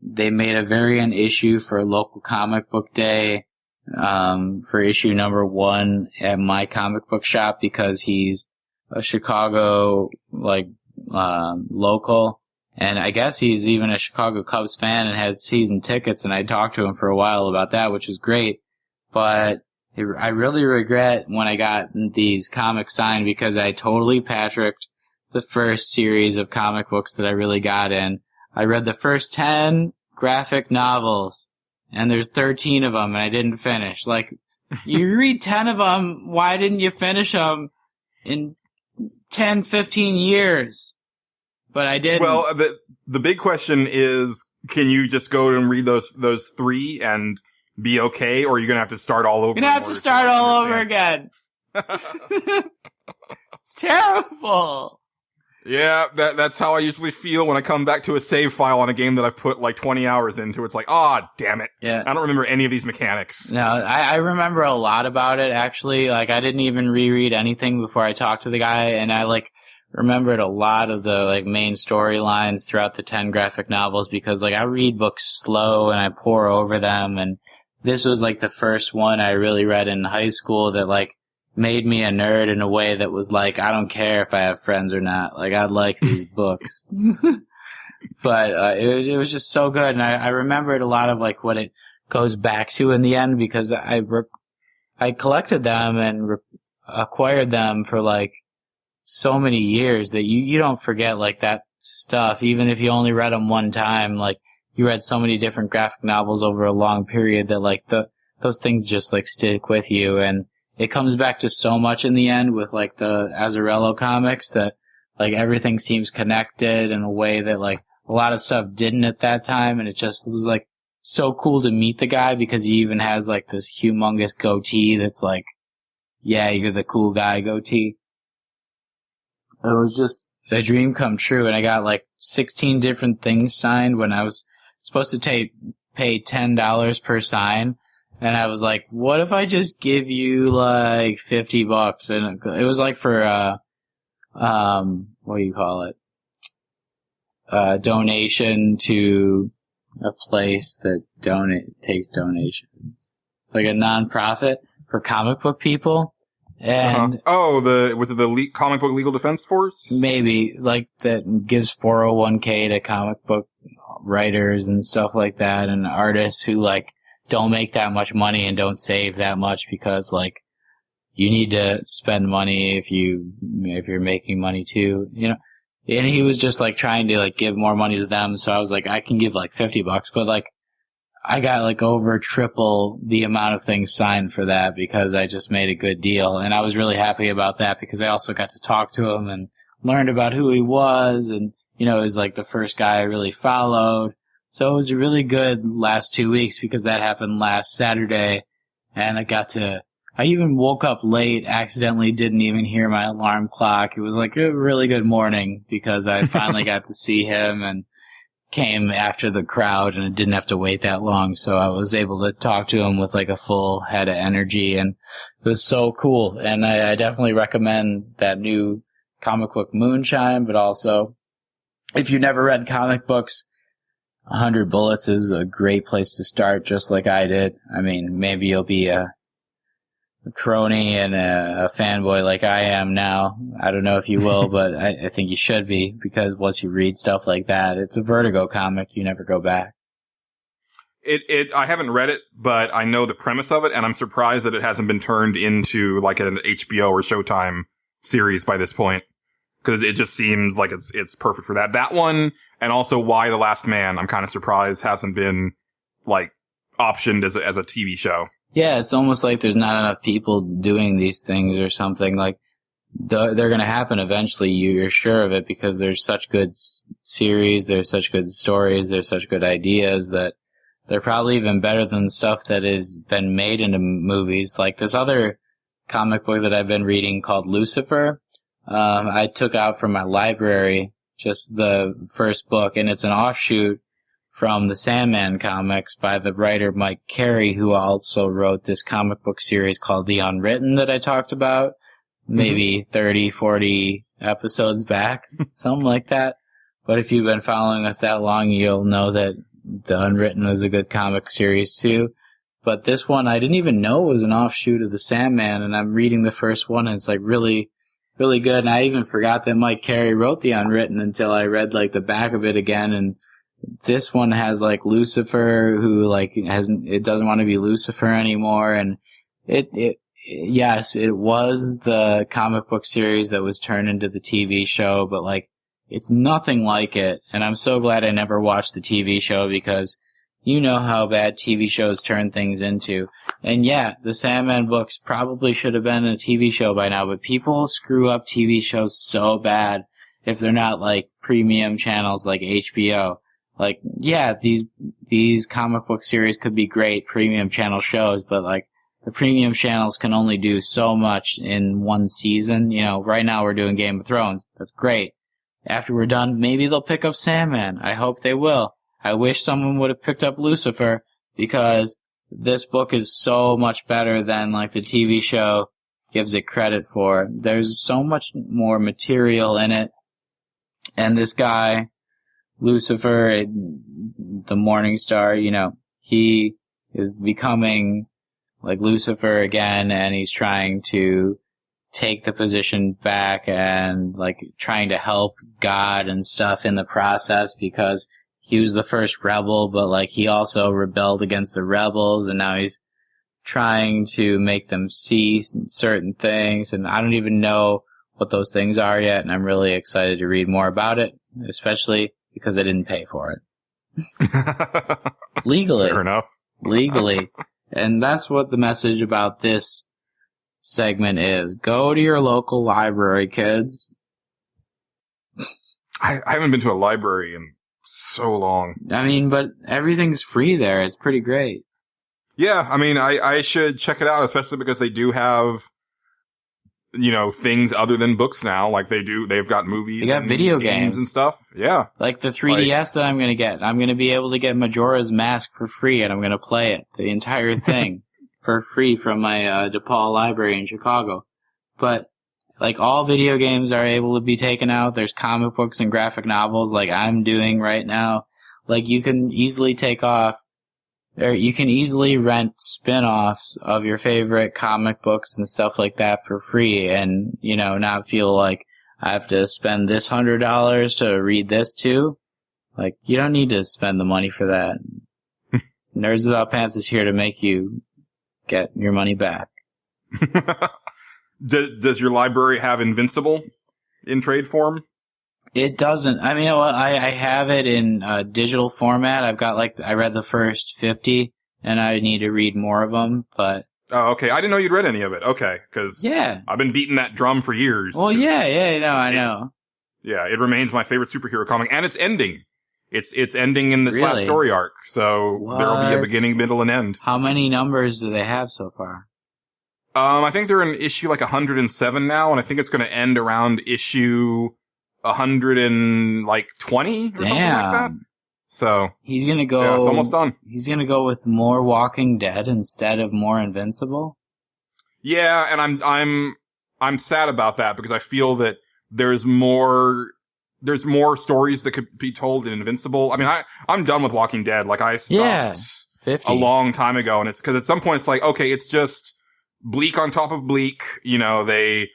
they made a variant issue for local comic book day for issue number 1 at my comic book shop because he's a Chicago, like, local. And I guess he's even a Chicago Cubs fan and has season tickets, and I talked to him for a while about that, which was great. But I really regret when I got these comics signed because I totally Patricked the first series of comic books that I really got in. I read the first 10 graphic novels, and there's 13 of them, and I didn't finish. Like, you read 10 of them, why didn't you finish them in 10, 15 years? But I didn't. Well, the big question is, can you just go and read those 3 and be okay, or are you going to have to start all over? You're going to have to start all over again. It's terrible. Yeah, that's how I usually feel when I come back to a save file on a game that I've put like 20 hours into. It's like, damn it. Yeah. I don't remember any of these mechanics. No, I remember a lot about it, actually. Like, I didn't even reread anything before I talked to the guy, and I, like, remembered a lot of the, like, main storylines throughout the 10 graphic novels because, like, I read books slow and I pore over them, and this was, like, the first one I really read in high school that, like, made me a nerd in a way that was like, I don't care if I have friends or not. Like, I like these books. But it was just so good, and I remembered a lot of, like, what it goes back to in the end because I collected them and acquired them for, like, so many years that you don't forget, like, that stuff, even if you only read them one time. Like, you read so many different graphic novels over a long period that, like, those things just, like, stick with you, and it comes back to so much in the end with, like, the Azzarello comics that, like, everything seems connected in a way that, like, a lot of stuff didn't at that time, and it just was, like, so cool to meet the guy because he even has, like, this humongous goatee that's, like, yeah, you're the cool guy goatee. It was just a dream come true, and I got, like, 16 different things signed when I was supposed to pay $10 per sign. And I was like, what if I just give you, like, $50? And it was, like, for, what do you call it? Donation to a place that takes donations. Like a nonprofit for comic book people. And was it the Comic Book Legal Defense Force? Maybe, like, that gives 401k to comic book writers and stuff like that, and artists who, like, don't make that much money and don't save that much because, like, you need to spend money if you're making money too, you know. And he was just, like, trying to, like, give more money to them, so I was like, I can give, like, $50, but, like, I got, like, over triple the amount of things signed for that because I just made a good deal, and I was really happy about that because I also got to talk to him and learned about who he was, and, you know, he was, like, the first guy I really followed. So it was a really good last 2 weeks because that happened last Saturday, and I even woke up late, accidentally didn't even hear my alarm clock. It was like a really good morning because I finally got to see him and came after the crowd and it didn't have to wait that long. So I was able to talk to him with, like, a full head of energy, and it was so cool. And I definitely recommend that new comic book Moonshine, but also if you never read comic books, 100 Bullets is a great place to start, just like I did. I mean, maybe you'll be a crony and a fanboy like I am now. I don't know if you will, but I think you should be, because once you read stuff like that, it's a Vertigo comic. You never go back. I haven't read it, but I know the premise of it, and I'm surprised that it hasn't been turned into, like, an HBO or Showtime series by this point. Because it just seems like it's perfect for that. That one, and also Why the Last Man, I'm kind of surprised hasn't been, like, optioned as a TV show. Yeah, it's almost like there's not enough people doing these things or something. Like, they're going to happen eventually, you're sure of it, because there's such good series, there's such good stories, there's such good ideas that they're probably even better than stuff that has been made into movies. Like this other comic book that I've been reading called Lucifer. I took out from my library just the first book, and it's an offshoot from the Sandman comics by the writer Mike Carey, who also wrote this comic book series called The Unwritten that I talked about maybe 30, 40 episodes back, something like that. But if you've been following us that long, you'll know that The Unwritten was a good comic series too. But this one, I didn't even know was an offshoot of the Sandman, and I'm reading the first one, and it's like really, really good. And I even forgot that Mike Carey wrote The Unwritten until I read like the back of it again. And this one has like Lucifer, who like it doesn't want to be Lucifer anymore. And yes, it was the comic book series that was turned into the TV show, but like it's nothing like it. And I'm so glad I never watched the TV show, because you know how bad TV shows turn things into. And yeah, the Sandman books probably should have been a TV show by now, but people screw up TV shows so bad if they're not like premium channels like HBO. Like, yeah, these comic book series could be great premium channel shows, but like the premium channels can only do so much in one season. You know, right now we're doing Game of Thrones. That's great. After we're done, maybe they'll pick up Sandman. I hope they will. I wish someone would have picked up Lucifer, because this book is so much better than like the TV show gives it credit for. There's so much more material in it. And this guy, Lucifer, the Morning Star, you know, he is becoming like Lucifer again, and he's trying to take the position back and like trying to help God and stuff in the process, because he was the first rebel, but like he also rebelled against the rebels, and now he's trying to make them see certain things, and I don't even know what those things are yet, and I'm really excited to read more about it, especially because I didn't pay for it. Legally. Fair enough. Legally. And that's what the message about this segment is. Go to your local library, kids. I haven't been to a library in so long. I mean, but everything's free there. It's pretty great. Yeah, I mean, I should check it out, especially because they do have, you know, things other than books now. Like they've got movies. They got video games and stuff. Yeah. Like the 3DS that I'm going to get. I'm going to be able to get Majora's Mask for free, and I'm going to play it, the entire thing, for free from my DePaul library in Chicago. But like all video games are able to be taken out. There's comic books and graphic novels like I'm doing right now. Like you can easily take off, or you can easily rent spin-offs of your favorite comic books and stuff like that for free, and, you know, not feel like I have to spend this $100 to read this too. Like, you don't need to spend the money for that. Nerds Without Pants is here to make you get your money back. Does your library have Invincible in trade form? It doesn't. I mean, I have it in digital format. I've got I read the first 50, and I need to read more of them, but... Oh, okay. I didn't know you'd read any of it. Okay, because yeah, I've been beating that drum for years. Well, I know. Yeah, it remains my favorite superhero comic, and it's ending. It's ending in this Really? last story arc, so there'll be a beginning, middle, and end. How many numbers do they have so far? I think they're in issue 107 now, and I think it's going to end around issue 120 or something like that. So he's gonna go. Yeah, it's almost done. He's gonna go with more Walking Dead instead of more Invincible. Yeah, and I'm sad about that, because I feel that there's more stories that could be told in Invincible. I mean, I'm done with Walking Dead. Like I stopped 50. a long time ago, and it's because at some point it's like, okay, it's just bleak on top of bleak. You know, they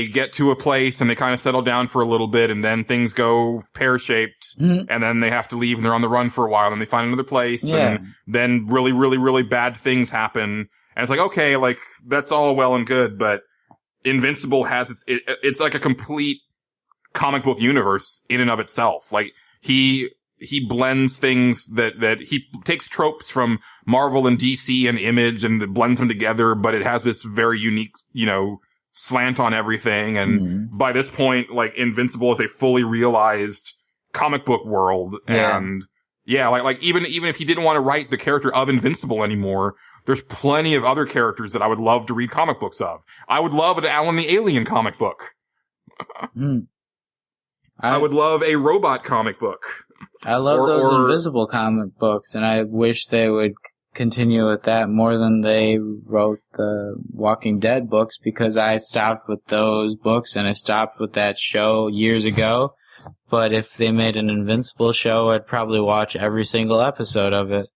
get to a place and they kind of settle down for a little bit, and then things go pear-shaped, and then they have to leave and they're on the run for a while, and they find another place, and then really, really, really bad things happen. And it's like, okay, like, that's all well and good, but Invincible has, it's like a complete comic book universe in and of itself. Like, he blends things that he takes tropes from Marvel and DC and Image and blends them together, but it has this very unique, you know, slant on everything. And by this point, like, Invincible is a fully realized comic book world. Yeah. And yeah, like even if he didn't want to write the character of Invincible anymore, there's plenty of other characters that I would love to read comic books of. I would love an Alan the Alien comic book. I would love a robot comic book. I love those invisible comic books, and I wish they would continue with that more than they wrote the Walking Dead books, because I stopped with those books and I stopped with that show years ago. But if they made an Invincible show, I'd probably watch every single episode of it.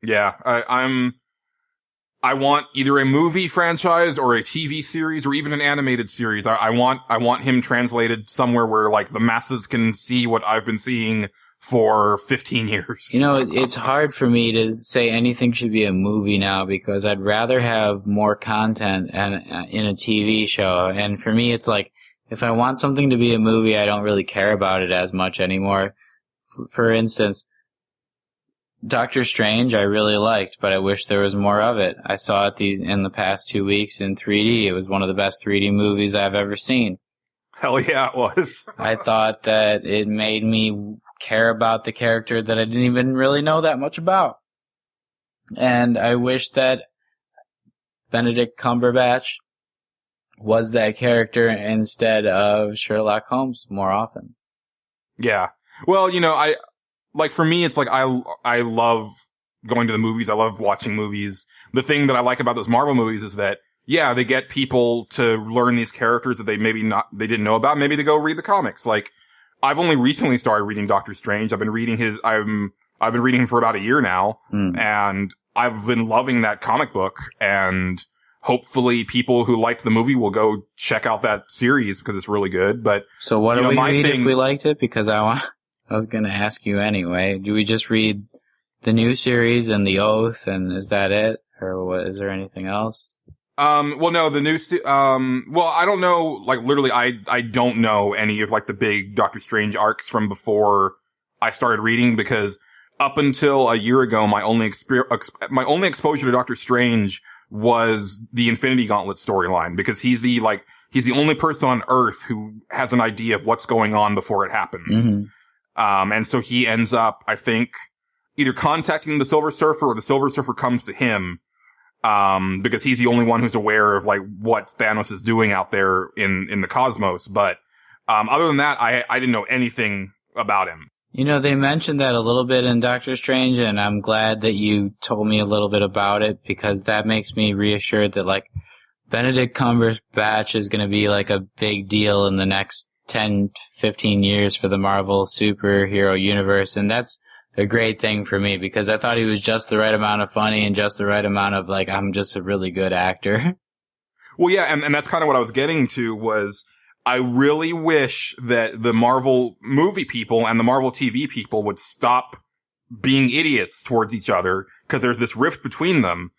Yeah, I want either a movie franchise or a TV series or even an animated series. I want him translated somewhere where like the masses can see what I've been seeing for 15 years. You know, it's hard for me to say anything should be a movie now, because I'd rather have more content in a TV show. And for me, it's like, if I want something to be a movie, I don't really care about it as much anymore. For instance, Doctor Strange I really liked, but I wish there was more of it. I saw it in the past 2 weeks in 3D. It was one of the best 3D movies I've ever seen. Hell yeah, it was. I thought that it made me care about the character that I didn't even really know that much about. And I wish that Benedict Cumberbatch was that character instead of Sherlock Holmes more often. Yeah. Well, you know, for me, it's like I love going to the movies. I love watching movies. The thing that I like about those Marvel movies is that, yeah, they get people to learn these characters that they didn't know about. Maybe to go read the comics. Like, I've only recently started reading Doctor Strange. I've been reading him for about a year now, and I've been loving that comic book, and hopefully people who liked the movie will go check out that series because it's really good. But so what do we read if we liked it? Because I was going to ask you anyway. Do we just read the new series and The Oath, and is that it? Or is there anything else? Well, no, the new, well, I don't know, like, literally, I don't know any of, like, the big Doctor Strange arcs from before I started reading, because up until a year ago, my only exposure to Doctor Strange was the Infinity Gauntlet storyline, because he's the only person on Earth who has an idea of what's going on before it happens. Mm-hmm. And so he ends up, I think, either contacting the Silver Surfer or the Silver Surfer comes to him. Because he's the only one who's aware of, like, what Thanos is doing out there in the cosmos. But, other than that, I didn't know anything about him. You know, they mentioned that a little bit in Doctor Strange, and I'm glad that you told me a little bit about it, because that makes me reassured that, like, Benedict Cumberbatch is going to be, like, a big deal in the next 10, 15 years for the Marvel superhero universe. And that's a great thing for me, because I thought he was just the right amount of funny and just the right amount of, like, I'm just a really good actor. Well, yeah, and that's kind of what I was getting to, was I really wish that the Marvel movie people and the Marvel TV people would stop being idiots towards each other, because there's this rift between them.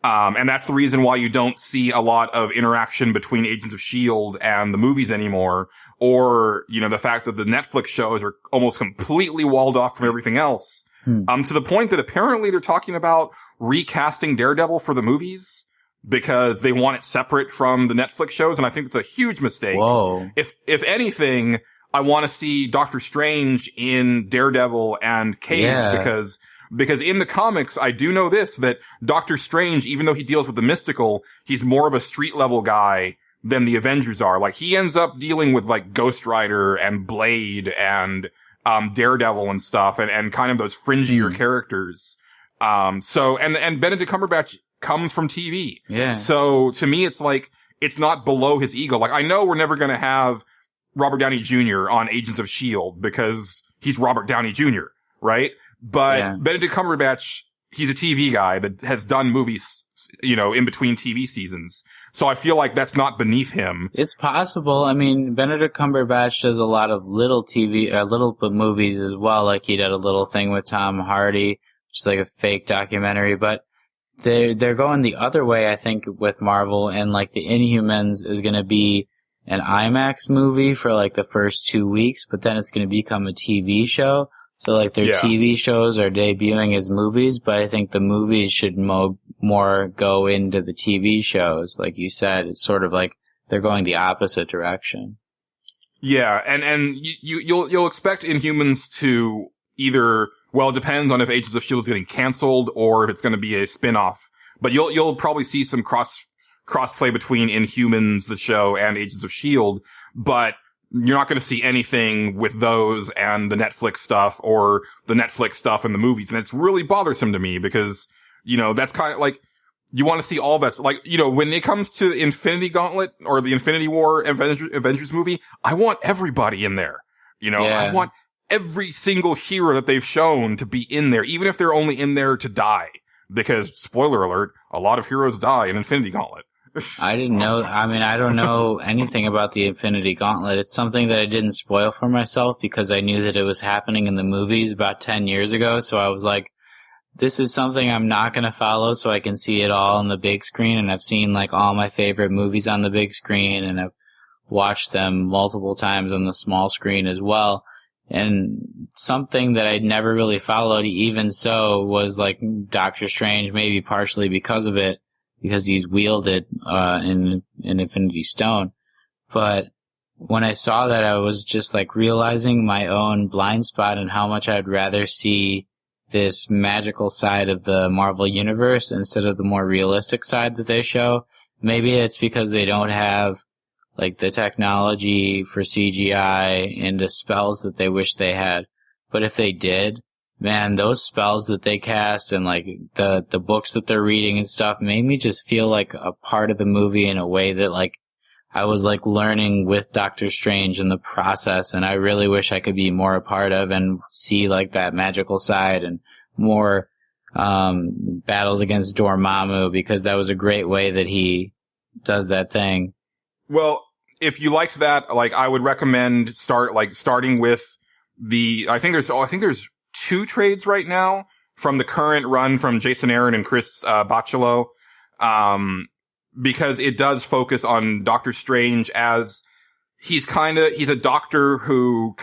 And that's the reason why you don't see a lot of interaction between Agents of S.H.I.E.L.D. and the movies anymore. Or, you know, the fact that the Netflix shows are almost completely walled off from everything else. To the point that apparently they're talking about recasting Daredevil for the movies because they want it separate from the Netflix shows. And I think that's a huge mistake. Whoa. If anything, I want to see Doctor Strange in Daredevil and Cage, because in the comics, I do know this, that Doctor Strange, even though he deals with the mystical, he's more of a street level guy than the Avengers are. Like, he ends up dealing with, like, Ghost Rider and Blade and Daredevil and stuff, and kind of those fringier characters. And Benedict Cumberbatch comes from TV. Yeah. So to me, it's like, it's not below his ego. Like, I know we're never gonna have Robert Downey Jr. on Agents of S.H.I.E.L.D. because he's Robert Downey Jr., right? But Benedict Cumberbatch, he's a TV guy that has done movies, you know, in between TV seasons. So I feel like that's not beneath him. It's possible. I mean, Benedict Cumberbatch does a lot of little movies as well. Like, he did a little thing with Tom Hardy, just like a fake documentary. But they're going the other way, I think, with Marvel. And, like, the Inhumans is going to be an IMAX movie for, like, the first 2 weeks, but then it's going to become a TV show. So, like, their TV shows are debuting as movies, but I think the movies should more go into the TV shows. Like you said, it's sort of like they're going the opposite direction. Yeah, and you'll expect Inhumans to either, well, it depends on if Agents of S.H.I.E.L.D. is getting canceled or if it's going to be a spin-off. But you'll probably see some cross-play between Inhumans, the show, and Agents of S.H.I.E.L.D. But you're not going to see anything with those and the Netflix stuff or the Netflix stuff and the movies. And it's really bothersome to me because, you know, that's kind of like, you want to see all that's like, you know, when it comes to Infinity Gauntlet or the Infinity War Avengers movie, I want everybody in there. You know, I want every single hero that they've shown to be in there, even if they're only in there to die. Because, spoiler alert, a lot of heroes die in Infinity Gauntlet. I didn't know. I mean, I don't know anything about the Infinity Gauntlet. It's something that I didn't spoil for myself because I knew that it was happening in the movies about 10 years ago. So I was like, this is something I'm not going to follow so I can see it all on the big screen. And I've seen like all my favorite movies on the big screen, and I've watched them multiple times on the small screen as well. And something that I'd never really followed, even so, was like Doctor Strange, maybe partially because of it, because he's wielded in Infinity Stone. But when I saw that, I was just like realizing my own blind spot and how much I'd rather see this magical side of the Marvel Universe instead of the more realistic side that they show. Maybe it's because they don't have like the technology for CGI and the spells that they wish they had. But if they did, man, those spells that they cast and like the books that they're reading and stuff made me just feel like a part of the movie in a way that like I was like learning with Doctor Strange in the process, and I really wish I could be more a part of and see like that magical side and more battles against Dormammu, because that was a great way that he does that thing. Well, if you liked that, like I would recommend starting with I think there's 2 trades right now from the current run from Jason Aaron and Chris Bachalo. Because it does focus on Doctor Strange as he's a doctor who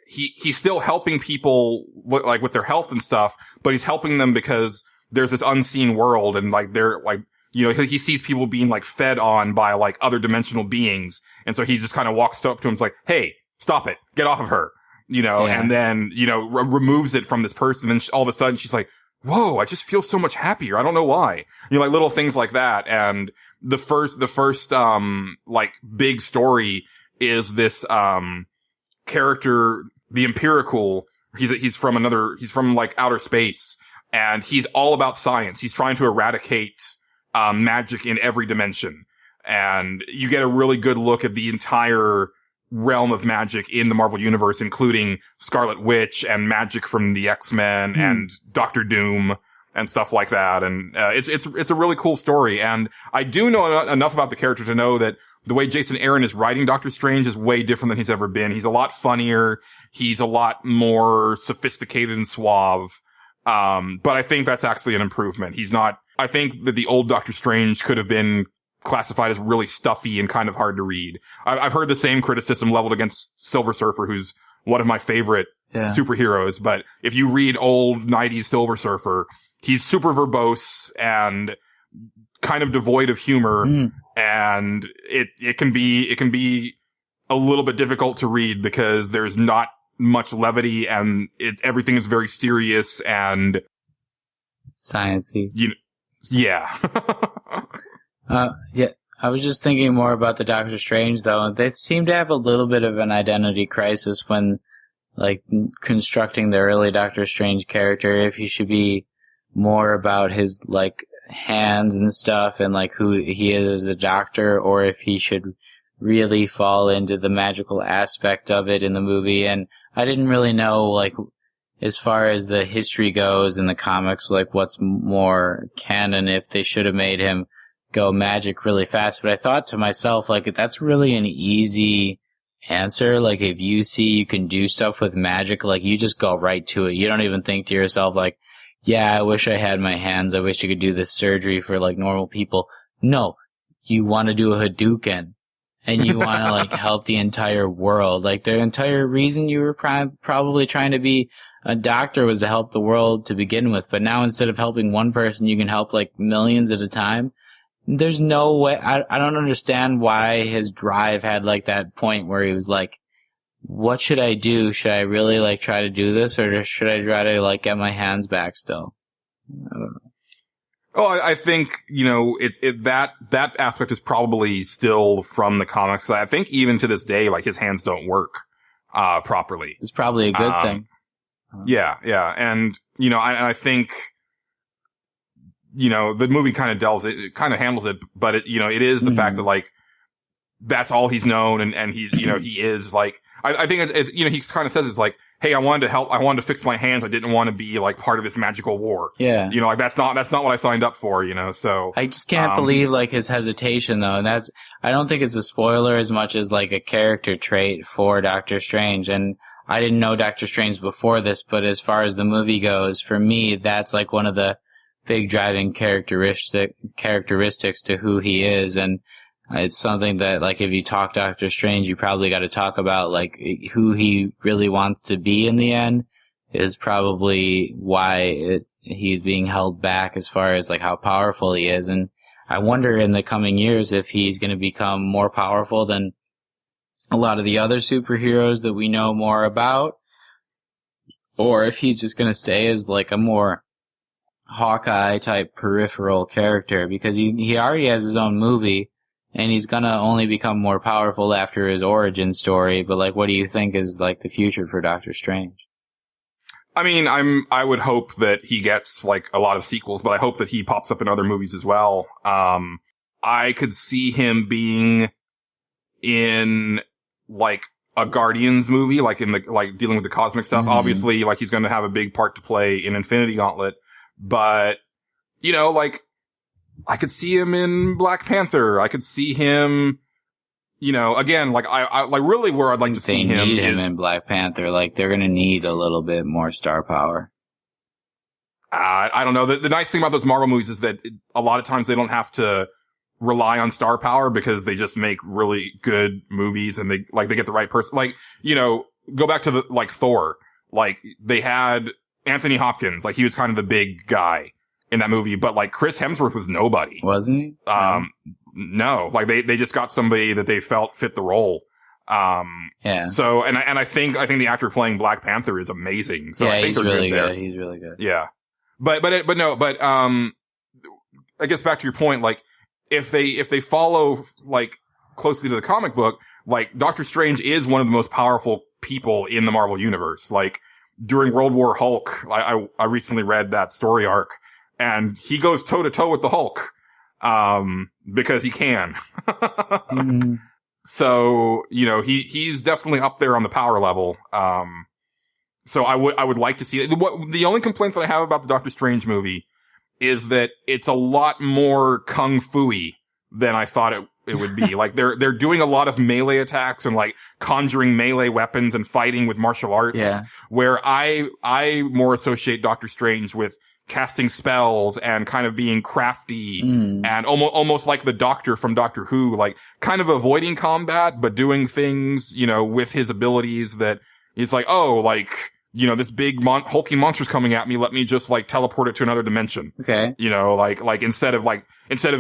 he's still helping people like with their health and stuff, but he's helping them because there's this unseen world, and like they're like, you know, he sees people being like fed on by like other dimensional beings. And so he just kind of walks up to him and is like, hey, stop it, get off of her, you know, and then, you know, removes it from this person. And all of a sudden she's like, whoa, I just feel so much happier. I don't know why. You know, like little things like that. And the first, like big story is this, character, the Empirical. He's from like outer space, and he's all about science. He's trying to eradicate, magic in every dimension. And you get a really good look at the entire realm of magic in the Marvel Universe, including Scarlet Witch and magic from the X-Men and Doctor Doom and stuff like that. And it's a really cool story. And I do know enough about the character to know that the way Jason Aaron is writing Doctor Strange is way different than he's ever been. He's a lot funnier. He's a lot more sophisticated and suave. But I think that's actually an improvement. I think that the old Doctor Strange could have been classified as really stuffy and kind of hard to read. I've heard the same criticism leveled against Silver Surfer, who's one of my favorite superheroes. But if you read old 90s Silver Surfer, he's super verbose and kind of devoid of humor. And it can be a little bit difficult to read because there's not much levity, and everything is very serious and sciencey. Yeah. Yeah, I was just thinking more about the Doctor Strange, though. They seem to have a little bit of an identity crisis when, like, constructing the early Doctor Strange character, if he should be more about his, like, hands and stuff and, like, who he is as a doctor, or if he should really fall into the magical aspect of it in the movie. And I didn't really know, like, as far as the history goes in the comics, like, what's more canon, if they should have made him go magic really fast. But I thought to myself, like, that's really an easy answer. Like, if you see you can do stuff with magic, like, you just go right to it. You don't even think to yourself, like, yeah, I wish I had my hands. I wish I could do this surgery for, like, normal people. No, you want to do a Hadouken, and you want to, like, help the entire world. Like, the entire reason you were probably trying to be a doctor was to help the world to begin with. But now, instead of helping one person, you can help, like, millions at a time. There's no way. I don't understand why his drive had, like, that point where he was like, what should I do? Should I really, like, try to do this, or should I try to, like, get my hands back still? I don't know. Oh, I think, that aspect is probably still from the comics, because I think even to this day, like, his hands don't work, properly. It's probably a good thing. Yeah. And, I think, the movie kind of handles it, but it is the fact that, like, that's all he's known, and he, he is, like, I think it's, he kind of says it's like, hey, I wanted to help. I wanted to fix my hands. I didn't want to be like part of this magical war. Yeah. Like that's not what I signed up for, so. I just can't believe like his hesitation though. And I don't think it's a spoiler as much as like a character trait for Doctor Strange. And I didn't know Doctor Strange before this, but as far as the movie goes, for me, that's like one of the big driving characteristics to who he is. And it's something that, like, if you talk Doctor Strange, you probably got to talk about, like, who he really wants to be in the end is probably why he's being held back as far as, like, how powerful he is. And I wonder in the coming years if he's going to become more powerful than a lot of the other superheroes that we know more about, or if he's just going to stay as, like, a more Hawkeye-type peripheral character, because he already has his own movie. And he's gonna only become more powerful after his origin story, but like, what do you think is like the future for Doctor Strange? I mean, I would hope that he gets like a lot of sequels, but I hope that he pops up in other movies as well. I could see him being in like a Guardians movie, like dealing with the cosmic stuff. Mm-hmm. Obviously, like he's gonna have a big part to play in Infinity Gauntlet, but like, I could see him in Black Panther. I could see him, again, like I like really where I'd like to see him. They need him in Black Panther. Like they're gonna need a little bit more star power. I don't know. The nice thing about those Marvel movies is that a lot of times they don't have to rely on star power because they just make really good movies and they get the right person. Like, go back to like Thor. Like they had Anthony Hopkins. Like he was kind of the big guy in that movie, but like Chris Hemsworth was nobody. Wasn't he? No. Like they just got somebody that they felt fit the role. Yeah. So, and I think the actor playing Black Panther is amazing. So yeah, I think he's they're really good there. good. He's really good. Yeah. But I guess back to your point, like if they follow like closely to the comic book, like Doctor Strange is one of the most powerful people in the Marvel universe. Like during World War Hulk, I recently read that story arc. And he goes toe to toe with the Hulk, because he can. Mm-hmm. So, he's definitely up there on the power level. So I would like to see it. The only complaint that I have about the Doctor Strange movie is that it's a lot more kung fu-y than I thought it would be. Like they're doing a lot of melee attacks and like conjuring melee weapons and fighting with martial arts. Yeah. Where I more associate Doctor Strange with casting spells and kind of being crafty and almost like the Doctor from Doctor Who, like kind of avoiding combat, but doing things, with his abilities that he's like, oh, like, this big hulking monster's coming at me. Let me just like teleport it to another dimension. Okay. Like instead of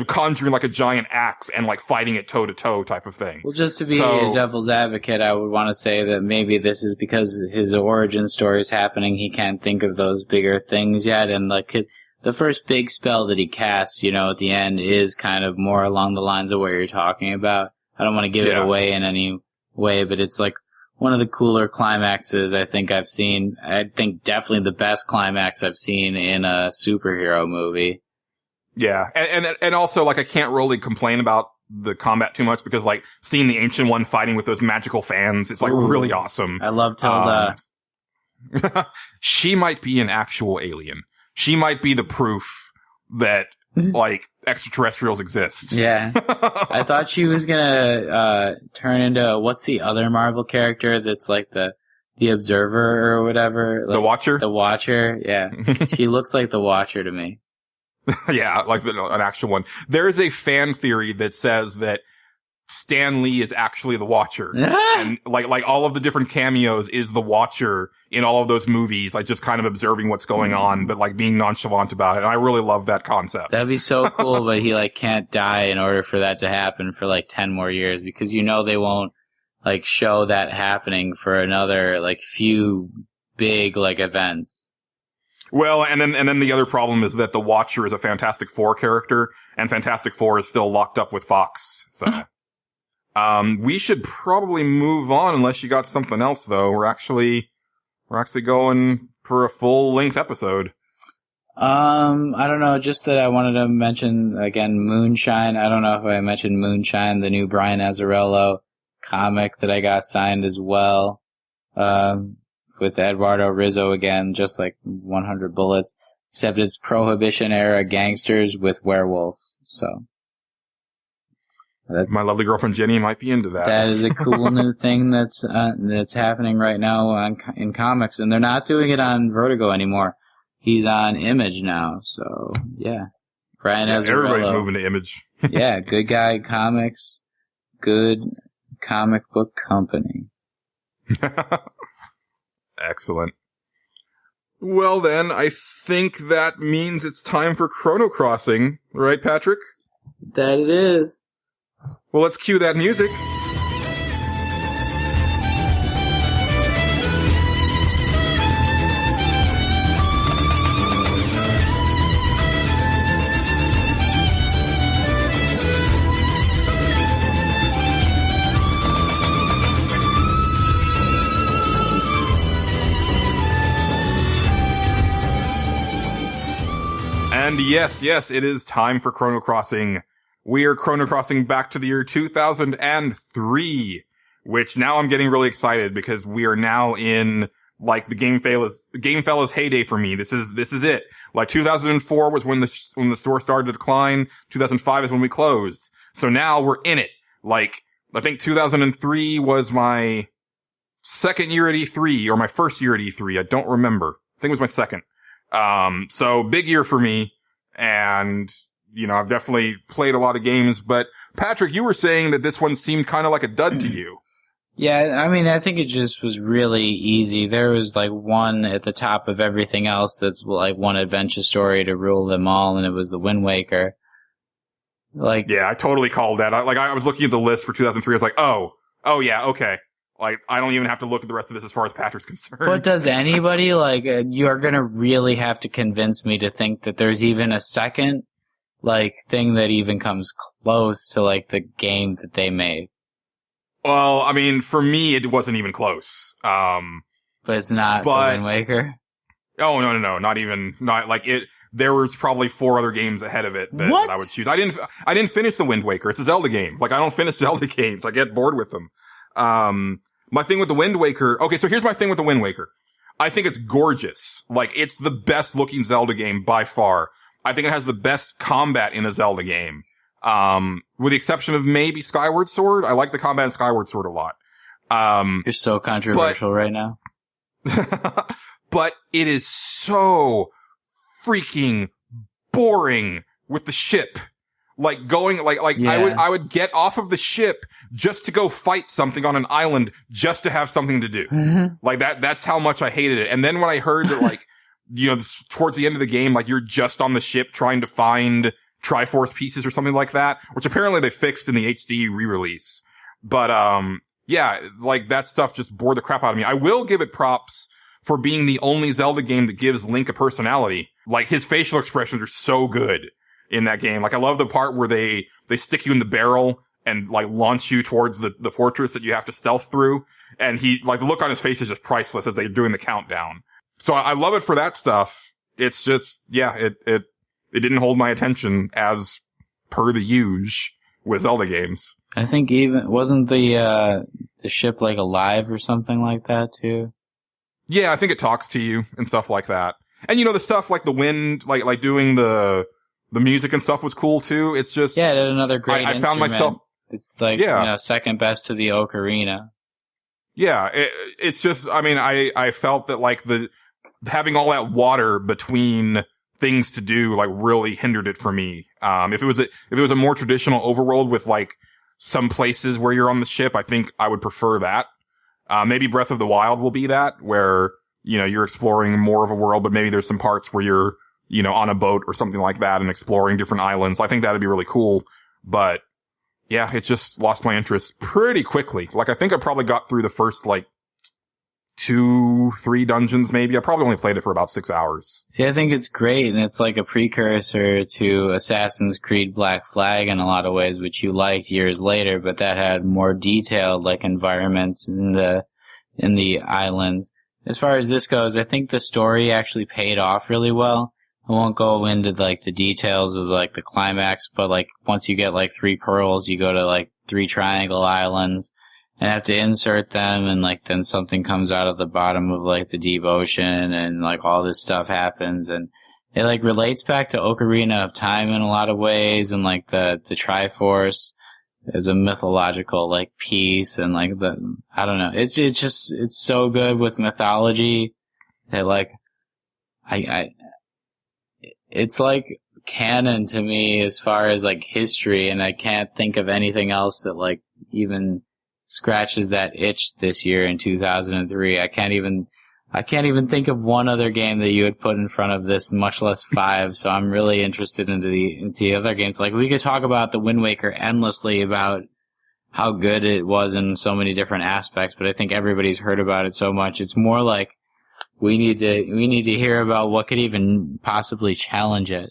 conjuring like a giant axe and like fighting it toe to toe type of thing. Well, just to be a devil's advocate, I would want to say that maybe this is because his origin story is happening. He can't think of those bigger things yet. And like the first big spell that he casts, at the end is kind of more along the lines of what you're talking about. I don't want to give it away in any way, but it's like one of the cooler climaxes I think I've seen. I think definitely the best climax I've seen in a superhero movie. Yeah. And also, like, I can't really complain about the combat too much because, like, seeing the Ancient One fighting with those magical fans, it's, like, really awesome. I love Tilda. She might be an actual alien. She might be the proof that, like, extraterrestrials exist. Yeah. I thought she was gonna turn into, what's the other Marvel character that's like the Observer or whatever? Like, the Watcher? The Watcher, yeah. She looks like the Watcher to me. Yeah, like an actual one. There is a fan theory that says that Stan Lee is actually the Watcher. And like all of the different cameos is the Watcher in all of those movies, like just kind of observing what's going on, but like being nonchalant about it. And I really love that concept. That'd be so cool, but he like can't die in order for that to happen for like 10 more years because they won't like show that happening for another like few big like events. Well, and then the other problem is that the Watcher is a Fantastic Four character, and Fantastic Four is still locked up with Fox. So, we should probably move on unless you got something else, though. We're actually going for a full-length episode. I don't know, just that I wanted to mention, again, Moonshine. I don't know if I mentioned Moonshine, the new Brian Azzarello comic that I got signed as well, with Eduardo Rizzo again, just like 100 Bullets, except it's Prohibition-era gangsters with werewolves, so. My lovely girlfriend Jenny might be into that. That is a cool new thing that's happening right now in comics, and they're not doing it on Vertigo anymore. He's on Image now, so yeah. Brian Azzarello. Everybody's moving to Image. Yeah, Good Guy Comics, good comic book company. Excellent. Well then, I think that means it's time for Chrono Crossing, right, Patrick? That it is. Well, let's cue that music. And yes, it is time for Chrono Crossing. We are Chrono Crossing back to the year 2003, which now I'm getting really excited because we are now in, like, the Game Fella's heyday for me. This is it. Like, 2004 was when the store started to decline. 2005 is when we closed. So now we're in it. Like, I think 2003 was my second year at E3, or my first year at E3. I don't remember. I think it was my second. So big year for me. And, you know, I've definitely played a lot of games, but Patrick, you were saying that this one seemed kind of like a dud to you. Yeah, I mean, I think it just was really easy. There was like one at the top of everything else that's like one adventure story to rule them all, and it was the Wind Waker. Like, yeah, I totally called that. I was looking at the list for 2003. I was like, oh yeah, okay. Like, I don't even have to look at the rest of this as far as Patrick's concerned. But does anybody, like, you're gonna really have to convince me to think that there's even a second, like, thing that even comes close to, like, the game that they made. Well, I mean, for me, it wasn't even close. But it's not the Wind Waker? Oh, no, not like it. There was probably 4 other games ahead of it that I would choose. I didn't finish the Wind Waker. It's a Zelda game. Like, I don't finish Zelda games. I get bored with them. My thing with the Wind Waker. Okay, so here's my thing with the Wind Waker. I think it's gorgeous. Like, it's the best looking Zelda game by far. I think it has the best combat in a Zelda game. With the exception of maybe Skyward Sword. I like the combat in Skyward Sword a lot. You're so controversial right now. But it is so freaking boring with the ship. Like going, yeah. I would get off of the ship just to go fight something on an island just to have something to do. Mm-hmm. Like that's how much I hated it. And then when I heard that, like, you know, towards the end of the game, like, you're just on the ship trying to find Triforce pieces or something like that, which apparently they fixed in the HD re-release. But, yeah, like, that stuff just bored the crap out of me. I will give it props for being the only Zelda game that gives Link a personality. Like, his facial expressions are so good in that game. Like, I love the part where they stick you in the barrel and, like, launch you towards the fortress that you have to stealth through. And he, like, the look on his face is just priceless as they're doing the countdown. So I love it for that stuff. It's just, yeah, it didn't hold my attention as per the huge with Zelda games. I think even, wasn't the ship, like, alive or something like that, too? Yeah, I think it talks to you and stuff like that. And, you know, the stuff like the wind, like doing the music and stuff was cool too. It's just, yeah, it had another great I found myself, it's like, yeah, you know, second best to the Ocarina. Yeah, it's just, I mean, I felt that, like, having all that water between things to do, like, really hindered it for me. If it was a more traditional overworld with, like, some places where you're on the ship, I think I would prefer that. Maybe Breath of the Wild will be that, where, you know, you're exploring more of a world, but maybe there's some parts where you're, you know, on a boat or something like that and exploring different islands. I think that'd be really cool. But yeah, it just lost my interest pretty quickly. Like, I think I probably got through the first, like, 2-3 dungeons maybe. I probably only played it for about 6 hours. See, I think it's great, and it's like a precursor to Assassin's Creed Black Flag in a lot of ways, which you liked years later, but that had more detailed like environments in the islands. As far as this goes, I think the story actually paid off really well. I won't go into like the details of like the climax, but like once you get like 3 pearls, you go to like 3 triangle islands and have to insert them, and like then something comes out of the bottom of like the deep ocean, and like all this stuff happens, and it like relates back to Ocarina of Time in a lot of ways, and like the Triforce is a mythological like piece, and like I don't know, it's so good with mythology that like it's like canon to me as far as like history, and I can't think of anything else that like even scratches that itch this year in 2003. I can't even think of one other game that you would put in front of this, much less 5. So I'm really interested into the other games. Like, we could talk about the Wind Waker endlessly about how good it was in so many different aspects, but I think everybody's heard about it so much. It's more like we need to hear about what could even possibly challenge it.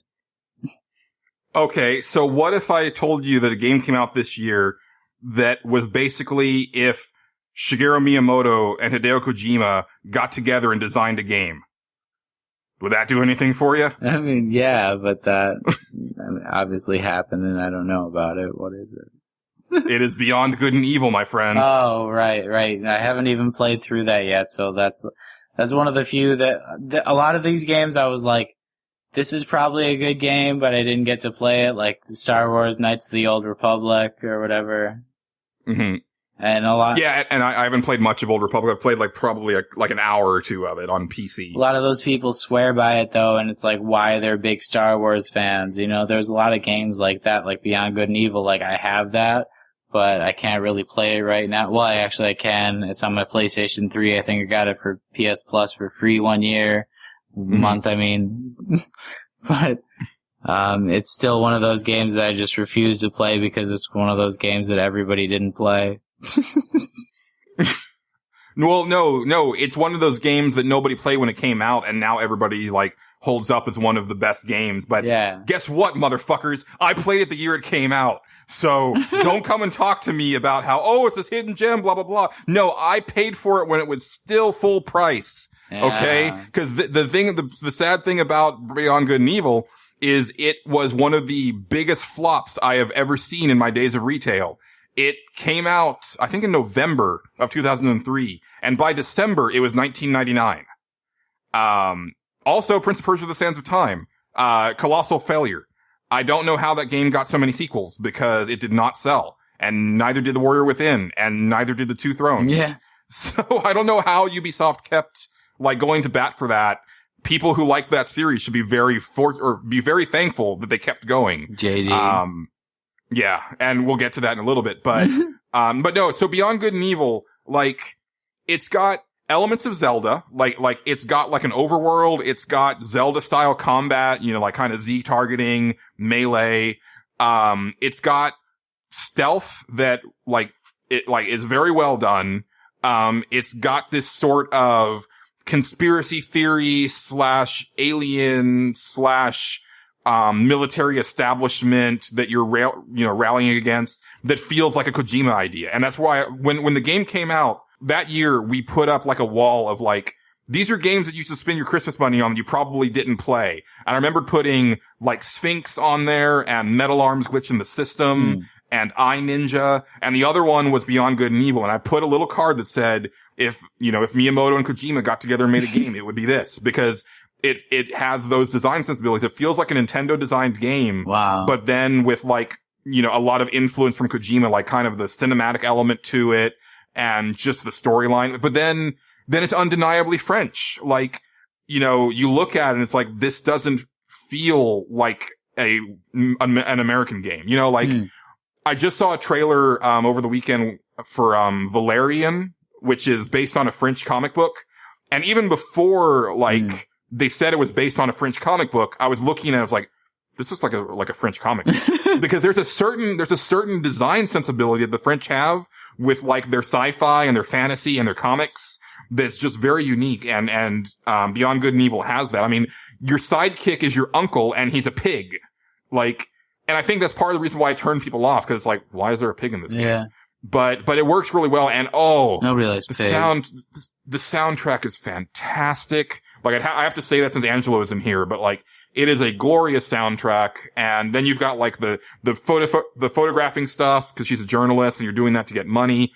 Okay, so what if I told you that a game came out this year that was basically if Shigeru Miyamoto and Hideo Kojima got together and designed a game? Would that do anything for you? I mean, yeah, but that obviously happened and I don't know about it. What is it? It is Beyond Good and Evil, my friend. Oh, right. I haven't even played through that yet, so that's one of the few that a lot of these games I was like, this is probably a good game, but I didn't get to play it, like the Star Wars Knights of the Old Republic or whatever. Mm-hmm. And a lot. Yeah, and I haven't played much of Old Republic. I've played like probably like an hour or 2 of it on PC. A lot of those people swear by it though, and it's like why they're big Star Wars fans. You know, there's a lot of games like that, like Beyond Good and Evil. Like I have that, but I can't really play it right now. Well, I can. It's on my PlayStation 3. I think I got it for PS Plus for free 1 year. Month, I mean. But it's still one of those games that I just refuse to play because it's one of those games that everybody didn't play. Well, no, it's one of those games that nobody played when it came out, and now everybody like holds up as one of the best games. But yeah. Guess what, motherfuckers? I played it the year it came out. So don't come and talk to me about how, oh, it's this hidden gem, blah, blah, blah. No, I paid for it when it was still full price. Yeah. Okay? Because the sad thing about Beyond Good and Evil is it was one of the biggest flops I have ever seen in my days of retail. It came out, I think, in November of 2003, and by December, it was $19.99. Also, Prince of Persia: The Sands of Time, colossal failure. I don't know how that game got so many sequels, because it did not sell, and neither did The Warrior Within, and neither did The Two Thrones. Yeah. So I don't know how Ubisoft kept, like, going to bat for that. People who like that series should be very thankful that they kept going. JD. Yeah, and we'll get to that in a little bit, but no, so Beyond Good and Evil, like, it's got elements of Zelda, like it's got like an overworld, it's got Zelda-style combat, you know, like kind of Z targeting, melee, it's got stealth that, is very well done, it's got this sort of conspiracy theory / alien / military establishment that you're rallying against that feels like a Kojima idea. And that's why when the game came out that year, we put up like a wall of like, these are games that you should spend your Christmas money on that you probably didn't play. And I remember putting like Sphinx on there and Metal Arms Glitch in the System and iNinja. And the other one was Beyond Good and Evil. And I put a little card that said, if Miyamoto and Kojima got together and made a game, it would be this, because it has those design sensibilities. It feels like an Nintendo designed game. Wow. But then with like, a lot of influence from Kojima, like kind of the cinematic element to it and just the storyline. But then it's undeniably French. Like, you look at it and it's like, this doesn't feel like an American game. I just saw a trailer, over the weekend for, Valerian, which is based on a French comic book. And even before, they said it was based on a French comic book, I was looking at it, I was like, this looks like a French comic book. Because there's a certain design sensibility that the French have with like their sci-fi and their fantasy and their comics that's just very unique, and Beyond Good and Evil has that. I mean, your sidekick is your uncle, and he's a pig. Like, and I think that's part of the reason why I turned people off, because it's like, why is there a pig in this game? Yeah. But it works really well, and nobody likes pigs. The soundtrack is fantastic. Like, I have to say that since Angelo isn't here, but like, it is a glorious soundtrack. And then you've got like the photographing stuff, because she's a journalist and you're doing that to get money.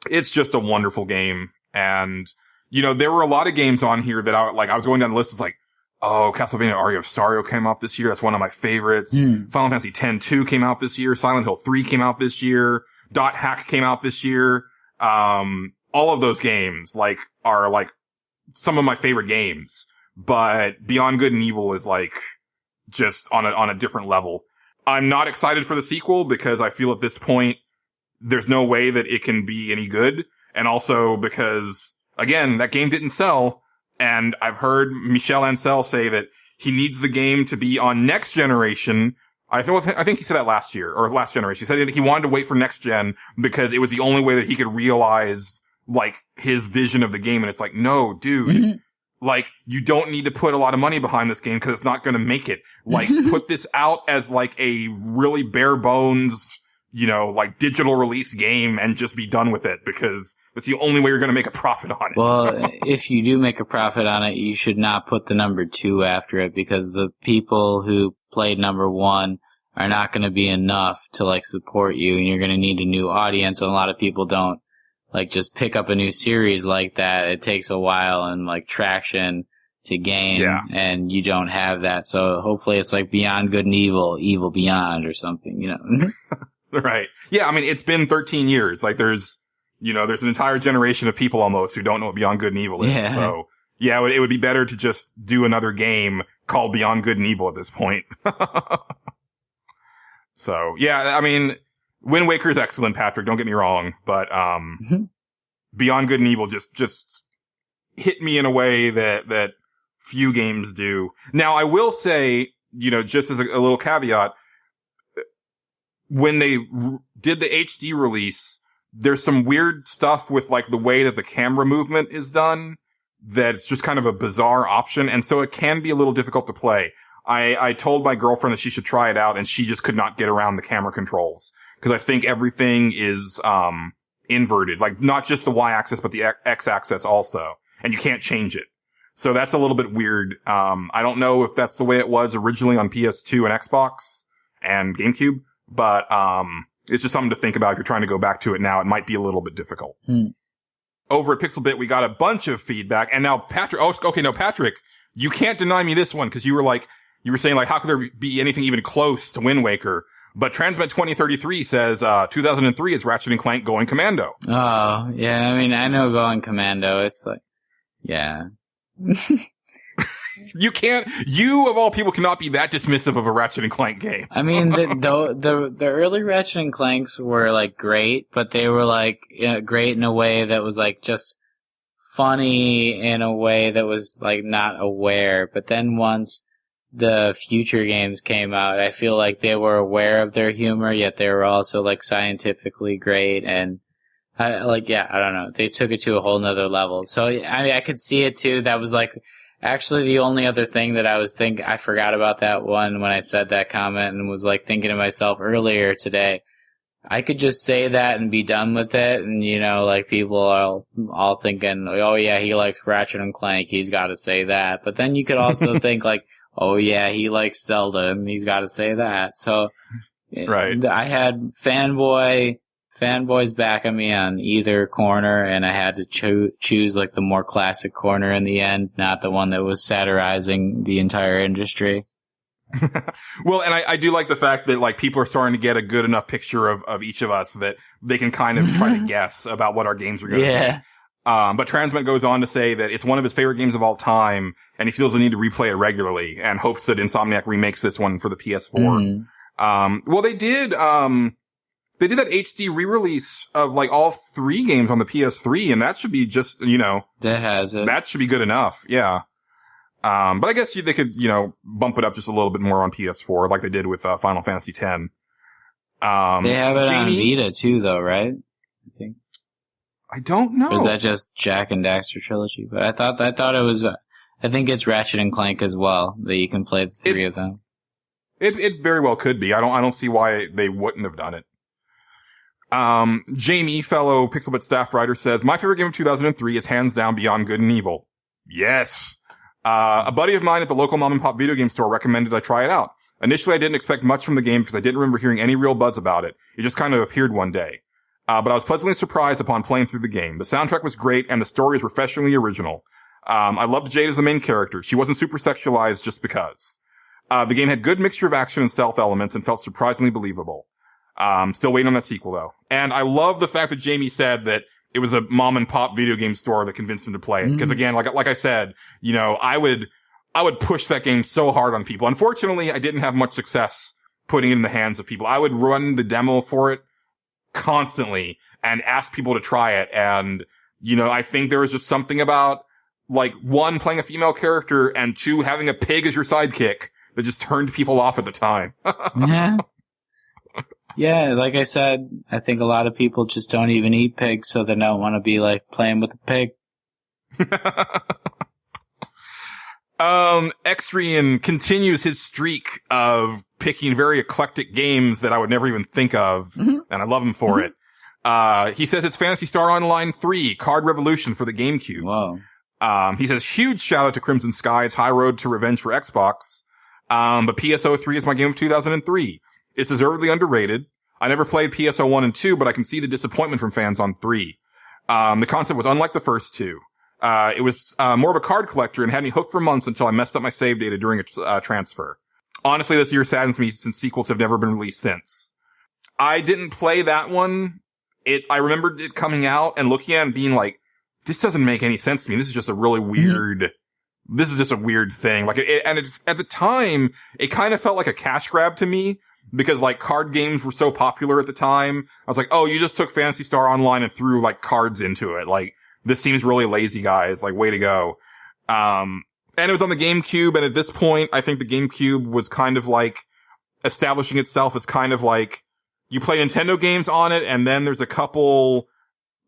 It's just a wonderful game. And, you know, there were a lot of games on here that I was going down the list. It's like, oh, Castlevania Aria of Sorrow came out this year. That's one of my favorites. Final Fantasy X-2 came out this year. Silent Hill 3 came out this year. Dot Hack came out this year. All of those games, like, are like some of my favorite games. But Beyond Good and Evil is like just on a different level. I'm not excited for the sequel because I feel at this point there's no way that it can be any good. And also because, again, that game didn't sell. And I've heard Michel Ancel say that he needs the game to be on next generation. I think he said that last year, or last generation. He said he wanted to wait for next gen because it was the only way that he could realize, like, his vision of the game. And it's like, no, dude. Like, you don't need to put a lot of money behind this game because it's not going to make it. Like, put this out as like a really bare bones, you know, like digital release game and just be done with it, because that's the only way you're going to make a profit on it. Well, if you do make a profit on it, you should not put the number 2 after it, because the people who played number 1 are not going to be enough to like support you, and you're going to need a new audience. And a lot of people don't like just pick up a new series like that. It takes a while and like traction to gain, and you don't have that. So hopefully it's like Beyond Good and Evil, Evil Beyond or something, you know? Right. Yeah. I mean, it's been 13 years. Like there's an entire generation of people almost who don't know what Beyond Good and Evil is. Yeah. So yeah, it would be better to just do another game called Beyond Good and Evil at this point. So yeah, I mean, Wind Waker is excellent, Patrick. Don't get me wrong, but Beyond Good and Evil just hit me in a way that few games do. Now, I will say, you know, just as a little caveat, when they did the HD release, there's some weird stuff with like the way that the camera movement is done that's just kind of a bizarre option, and so it can be a little difficult to play. I told my girlfriend that she should try it out, and she just could not get around the camera controls, because I think everything is inverted, like not just the Y-axis but the X-axis also, and you can't change it. So that's a little bit weird. I don't know if that's the way it was originally on PS2 and Xbox and GameCube, but it's just something to think about if you're trying to go back to it now. It might be a little bit difficult. Over at PixelBit, we got a bunch of feedback, and now Patrick. Oh, okay, no, Patrick, you can't deny me this one, because you were saying like, how could there be anything even close to Wind Waker? But Transmet 2033 says 2003 is Ratchet and Clank Going Commando. Oh yeah, I mean, I know Going Commando. It's like, yeah. You of all people cannot be that dismissive of a Ratchet and Clank game. I mean, the early Ratchet and Clanks were like great, but they were like, you know, great in a way that was like just funny in a way that was like not aware. But then once the future games came out, I feel like they were aware of their humor, yet they were also like scientifically great, and I don't know, they took it to a whole nother level. So I could see it too. That was like actually the only other thing that I forgot about that one when I said that comment, and was like thinking to myself earlier today, I could just say that and be done with it, and you know, like people are all thinking, oh yeah, he likes Ratchet and Clank, he's got to say that. But then you could also think like, oh yeah, he likes Zelda, and he's got to say that. So right. I had fanboys backing me on either corner, and I had to choose like the more classic corner in the end, not the one that was satirizing the entire industry. Well, and I do like the fact that like people are starting to get a good enough picture of each of us that they can kind of try to guess about what our games are going to be. But Transmet goes on to say that it's one of his favorite games of all time, and he feels the need to replay it regularly, and hopes that Insomniac remakes this one for the PS4. Well, they did that HD re-release of like all 3 games on the PS3, and that should be just, you know, that should be good enough. Yeah. But I guess they could, you know, bump it up just a little bit more on PS4, like they did with Final Fantasy X. They have it on Vita too, though, right? I think. I don't know. Or is that just Jak and Daxter trilogy? But I thought it was, I think it's Ratchet and Clank as well, that you can play the three of them. It very well could be. I don't see why they wouldn't have done it. Jamie, fellow Pixelbit staff writer, says, my favorite game of 2003 is hands down Beyond Good and Evil. Yes. A buddy of mine at the local mom and pop video game store recommended I try it out. Initially, I didn't expect much from the game because I didn't remember hearing any real buzz about it. It just kind of appeared one day. But I was pleasantly surprised upon playing through the game. The soundtrack was great and the story is refreshingly original. I loved Jade as the main character. She wasn't super sexualized just because. The game had good mixture of action and stealth elements and felt surprisingly believable. Still waiting on that sequel though. And I love the fact that Jamie said that it was a mom and pop video game store that convinced him to play it. Because again, like I said, you know, I would push that game so hard on people. Unfortunately, I didn't have much success putting it in the hands of people. I would run the demo for it constantly and ask people to try it. And, you know, I think there was just something about, like, one, playing a female character, and two, having a pig as your sidekick that just turned people off at the time. Yeah. Yeah, like I said, I think a lot of people just don't even eat pigs, so they don't want to be, like, playing with a pig. Extrian continues his streak of picking very eclectic games that I would never even think of, and I love him for it. He says it's Phantasy Star Online 3, Card Revolution for the GameCube. Whoa. He says, huge shout out to Crimson Skies, High Road to Revenge for Xbox. But PSO3 is my game of 2003. It's deservedly underrated. I never played PSO1 and 2, but I can see the disappointment from fans on 3. The concept was unlike the first two. It was more of a card collector and had me hooked for months until I messed up my save data during a transfer. Honestly, this year saddens me since sequels have never been released since. I didn't play that one. I remembered it coming out and looking at it and being like, this doesn't make any sense to me. This is just a really weird, this is just a weird thing. Like, at the time, it kind of felt like a cash grab to me because, like, card games were so popular at the time. I was like, oh, you just took Phantasy Star Online and threw, like, cards into it. Like, this seems really lazy, guys. Like, way to go. And it was on the GameCube, and at this point, I think the GameCube was kind of like establishing itself as kind of like, you play Nintendo games on it, and then there's a couple,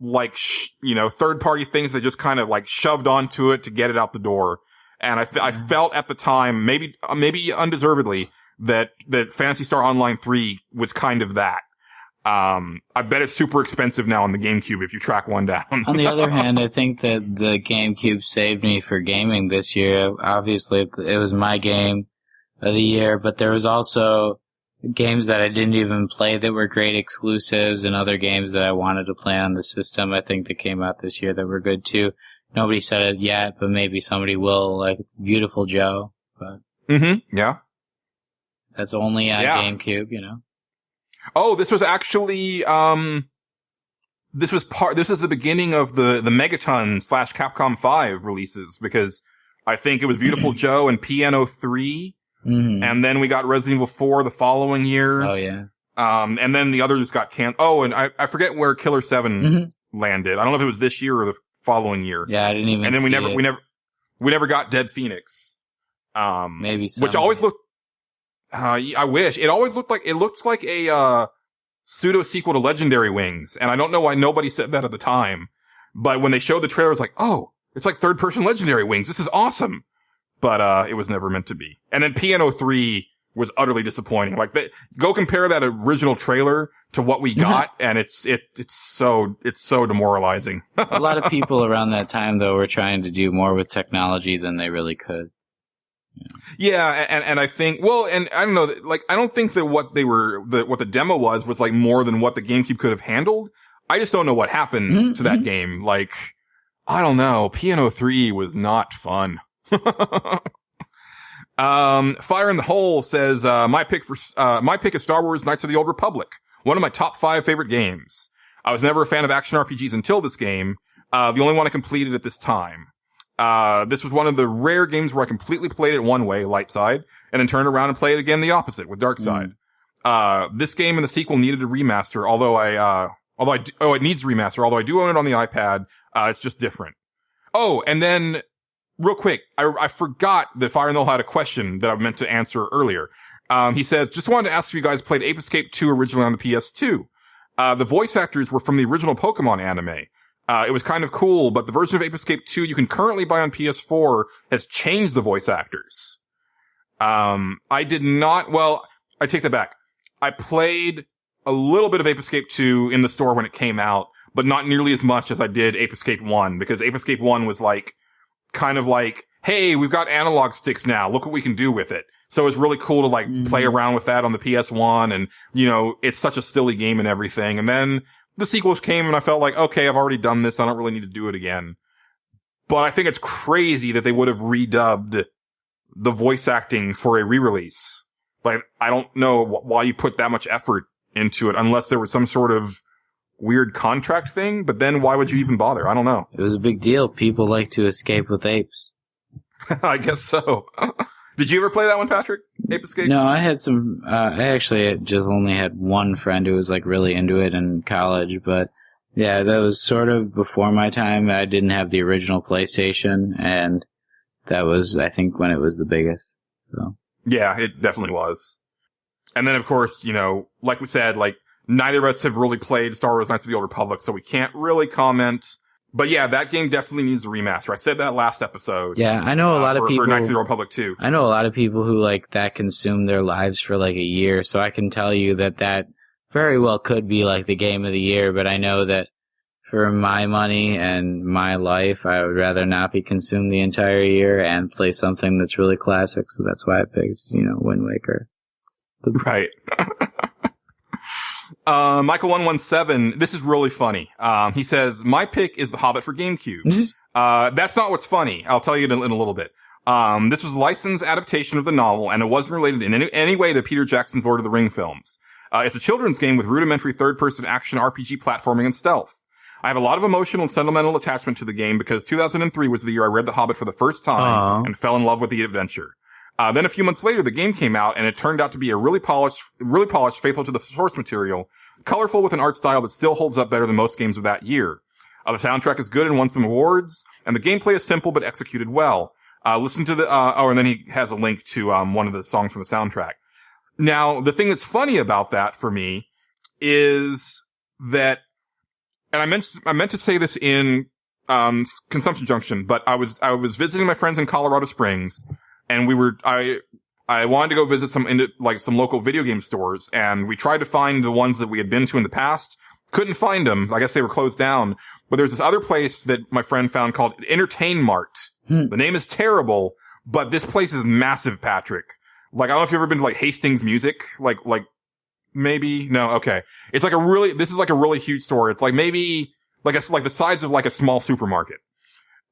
like, third-party things that just kind of, like, shoved onto it to get it out the door. And I felt at the time, maybe undeservedly, that Phantasy Star Online 3 was kind of that. I bet it's super expensive now on the GameCube if you track one down. On the other hand, I think that the GameCube saved me for gaming this year. Obviously, it was my game of the year, but there was also games that I didn't even play that were great exclusives and other games that I wanted to play on the system, I think, that came out this year that were good too. Nobody said it yet, but maybe somebody will, like Beautiful Joe. But yeah. That's only on GameCube, you know. Oh, this was actually, this is the beginning of the Megaton / Capcom 5 releases, because I think it was Beautiful Joe and Piano 3. And then we got Resident Evil 4 the following year. Oh, yeah. And then the others got canceled. Oh, and I forget where Killer 7 landed. I don't know if it was this year or the following year. Yeah, I didn't even And then see we never got Dead Phoenix. Maybe so. Which always looked, I wish. It looked like a, pseudo sequel to Legendary Wings. And I don't know why nobody said that at the time. But when they showed the trailer, it was like, oh, it's like third person Legendary Wings. This is awesome. But, it was never meant to be. And then Piano 3 was utterly disappointing. Like, go compare that original trailer to what we got, and it's so demoralizing. A lot of people around that time, though, were trying to do more with technology than they really could. Yeah, and I think, well, and I don't know, like, I don't think that what the demo was like more than what the GameCube could have handled. I just don't know what happened to that game. Like, I don't know, Piano 3 was not fun. Fire in the Hole says, my pick is Star Wars Knights of the Old Republic. One of my top 5 favorite games. I was never a fan of action RPGs until this game. The only one I completed at this time. This was one of the rare games where I completely played it one way, light side, and then turned around and played it again the opposite with dark side. This game and the sequel needed a remaster, it needs a remaster, although I do own it on the iPad. It's just different. Oh, and then, real quick, I forgot that Fire in the Hole had a question that I meant to answer earlier. He says, just wanted to ask if you guys played Ape Escape 2 originally on the PS2. The voice actors were from the original Pokemon anime. It was kind of cool, but the version of Ape Escape 2 you can currently buy on PS4 has changed the voice actors. I did not, well, I take that back. I played a little bit of Ape Escape 2 in the store when it came out, but not nearly as much as I did Ape Escape 1, because Ape Escape 1 was like, kind of like, hey, we've got analog sticks now, look what we can do with it. So it was really cool to like play around with that on the PS1, and, you know, it's such a silly game and everything. And then the sequels came and I felt like, okay, I've already done this, I don't really need to do it again. But I think it's crazy that they would have redubbed the voice acting for a re-release. Like, I don't know why you put that much effort into it, unless there was some sort of weird contract thing, but then why would you even bother? I don't know. It was a big deal. People like to escape with apes. I guess so. Did you ever play that one, Patrick? Ape Escape? No, I had some, I actually just only had one friend who was like really into it in college, but yeah, that was sort of before my time. I didn't have the original PlayStation, and that was, I think, when it was the biggest. So. Yeah, it definitely was. And then, of course, you know, like we said, like, neither of us have really played Star Wars Knights of the Old Republic, so we can't really comment. But yeah, that game definitely needs a remaster. I said that last episode. Yeah, I know a lot of people. For Knights of the Old Republic 2. I know a lot of people who, like, that consume their lives for, like, a year, so I can tell you that that very well could be, like, the game of the year, but I know that for my money and my life, I would rather not be consumed the entire year and play something that's really classic, so that's why I picked, you know, Wind Waker. Right. Michael117, this is really funny. He says, my pick is The Hobbit for GameCube. That's not what's funny. I'll tell you in a little bit. This was a licensed adaptation of the novel, and it wasn't related in any way to Peter Jackson's Lord of the Rings films. It's a children's game with rudimentary third-person action RPG platforming and stealth. I have a lot of emotional and sentimental attachment to the game because 2003 was the year I read The Hobbit for the first time and fell in love with the adventure. Then a few months later, the game came out, and it turned out to be a really polished, faithful to the source material, colorful with an art style that still holds up better than most games of that year. The soundtrack is good and won some awards, and the gameplay is simple but executed well. Listen to the, and then he has a link to, one of the songs from the soundtrack. Now, the thing that's funny about that for me is that, and I meant to say this in, Consumption Junction, but I was visiting my friends in Colorado Springs, and I wanted to go visit some local video game stores, and we tried to find the ones that we had been to in the past. Couldn't find them. I guess they were closed down. But there's this other place that my friend found called Entertain Mart. The name is terrible, but this place is massive, Patrick. Like, I don't know if you've ever been to like Hastings Music. Maybe? No, okay. It's like this is like a really huge store. It's like maybe, like the size of like a small supermarket.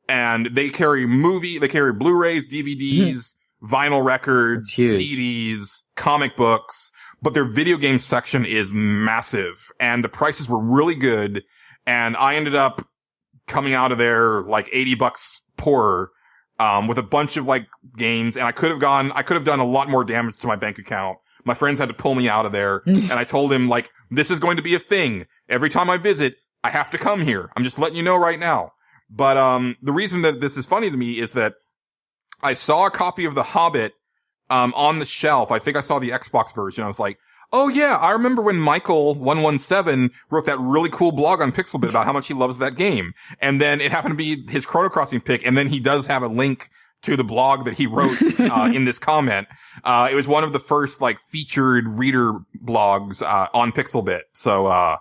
And they carry Blu-rays, DVDs, vinyl records, CDs, comic books, but their video game section is massive, and the prices were really good, and I ended up coming out of there like $80 poorer, with a bunch of like games, and I could have done a lot more damage to my bank account. My friends had to pull me out of there, and I told him, like, this is going to be a thing. Every time I visit, I have to come here. I'm just letting you know right now. But, the reason that this is funny to me is that I saw a copy of The Hobbit, on the shelf. I think I saw the Xbox version. I was like, oh yeah, I remember when Michael117 wrote that really cool blog on Pixelbit about how much he loves that game. And then it happened to be his Chrono Crossing pick. And then he does have a link to the blog that he wrote, in this comment. It was one of the first, like, featured reader blogs, on Pixelbit. So,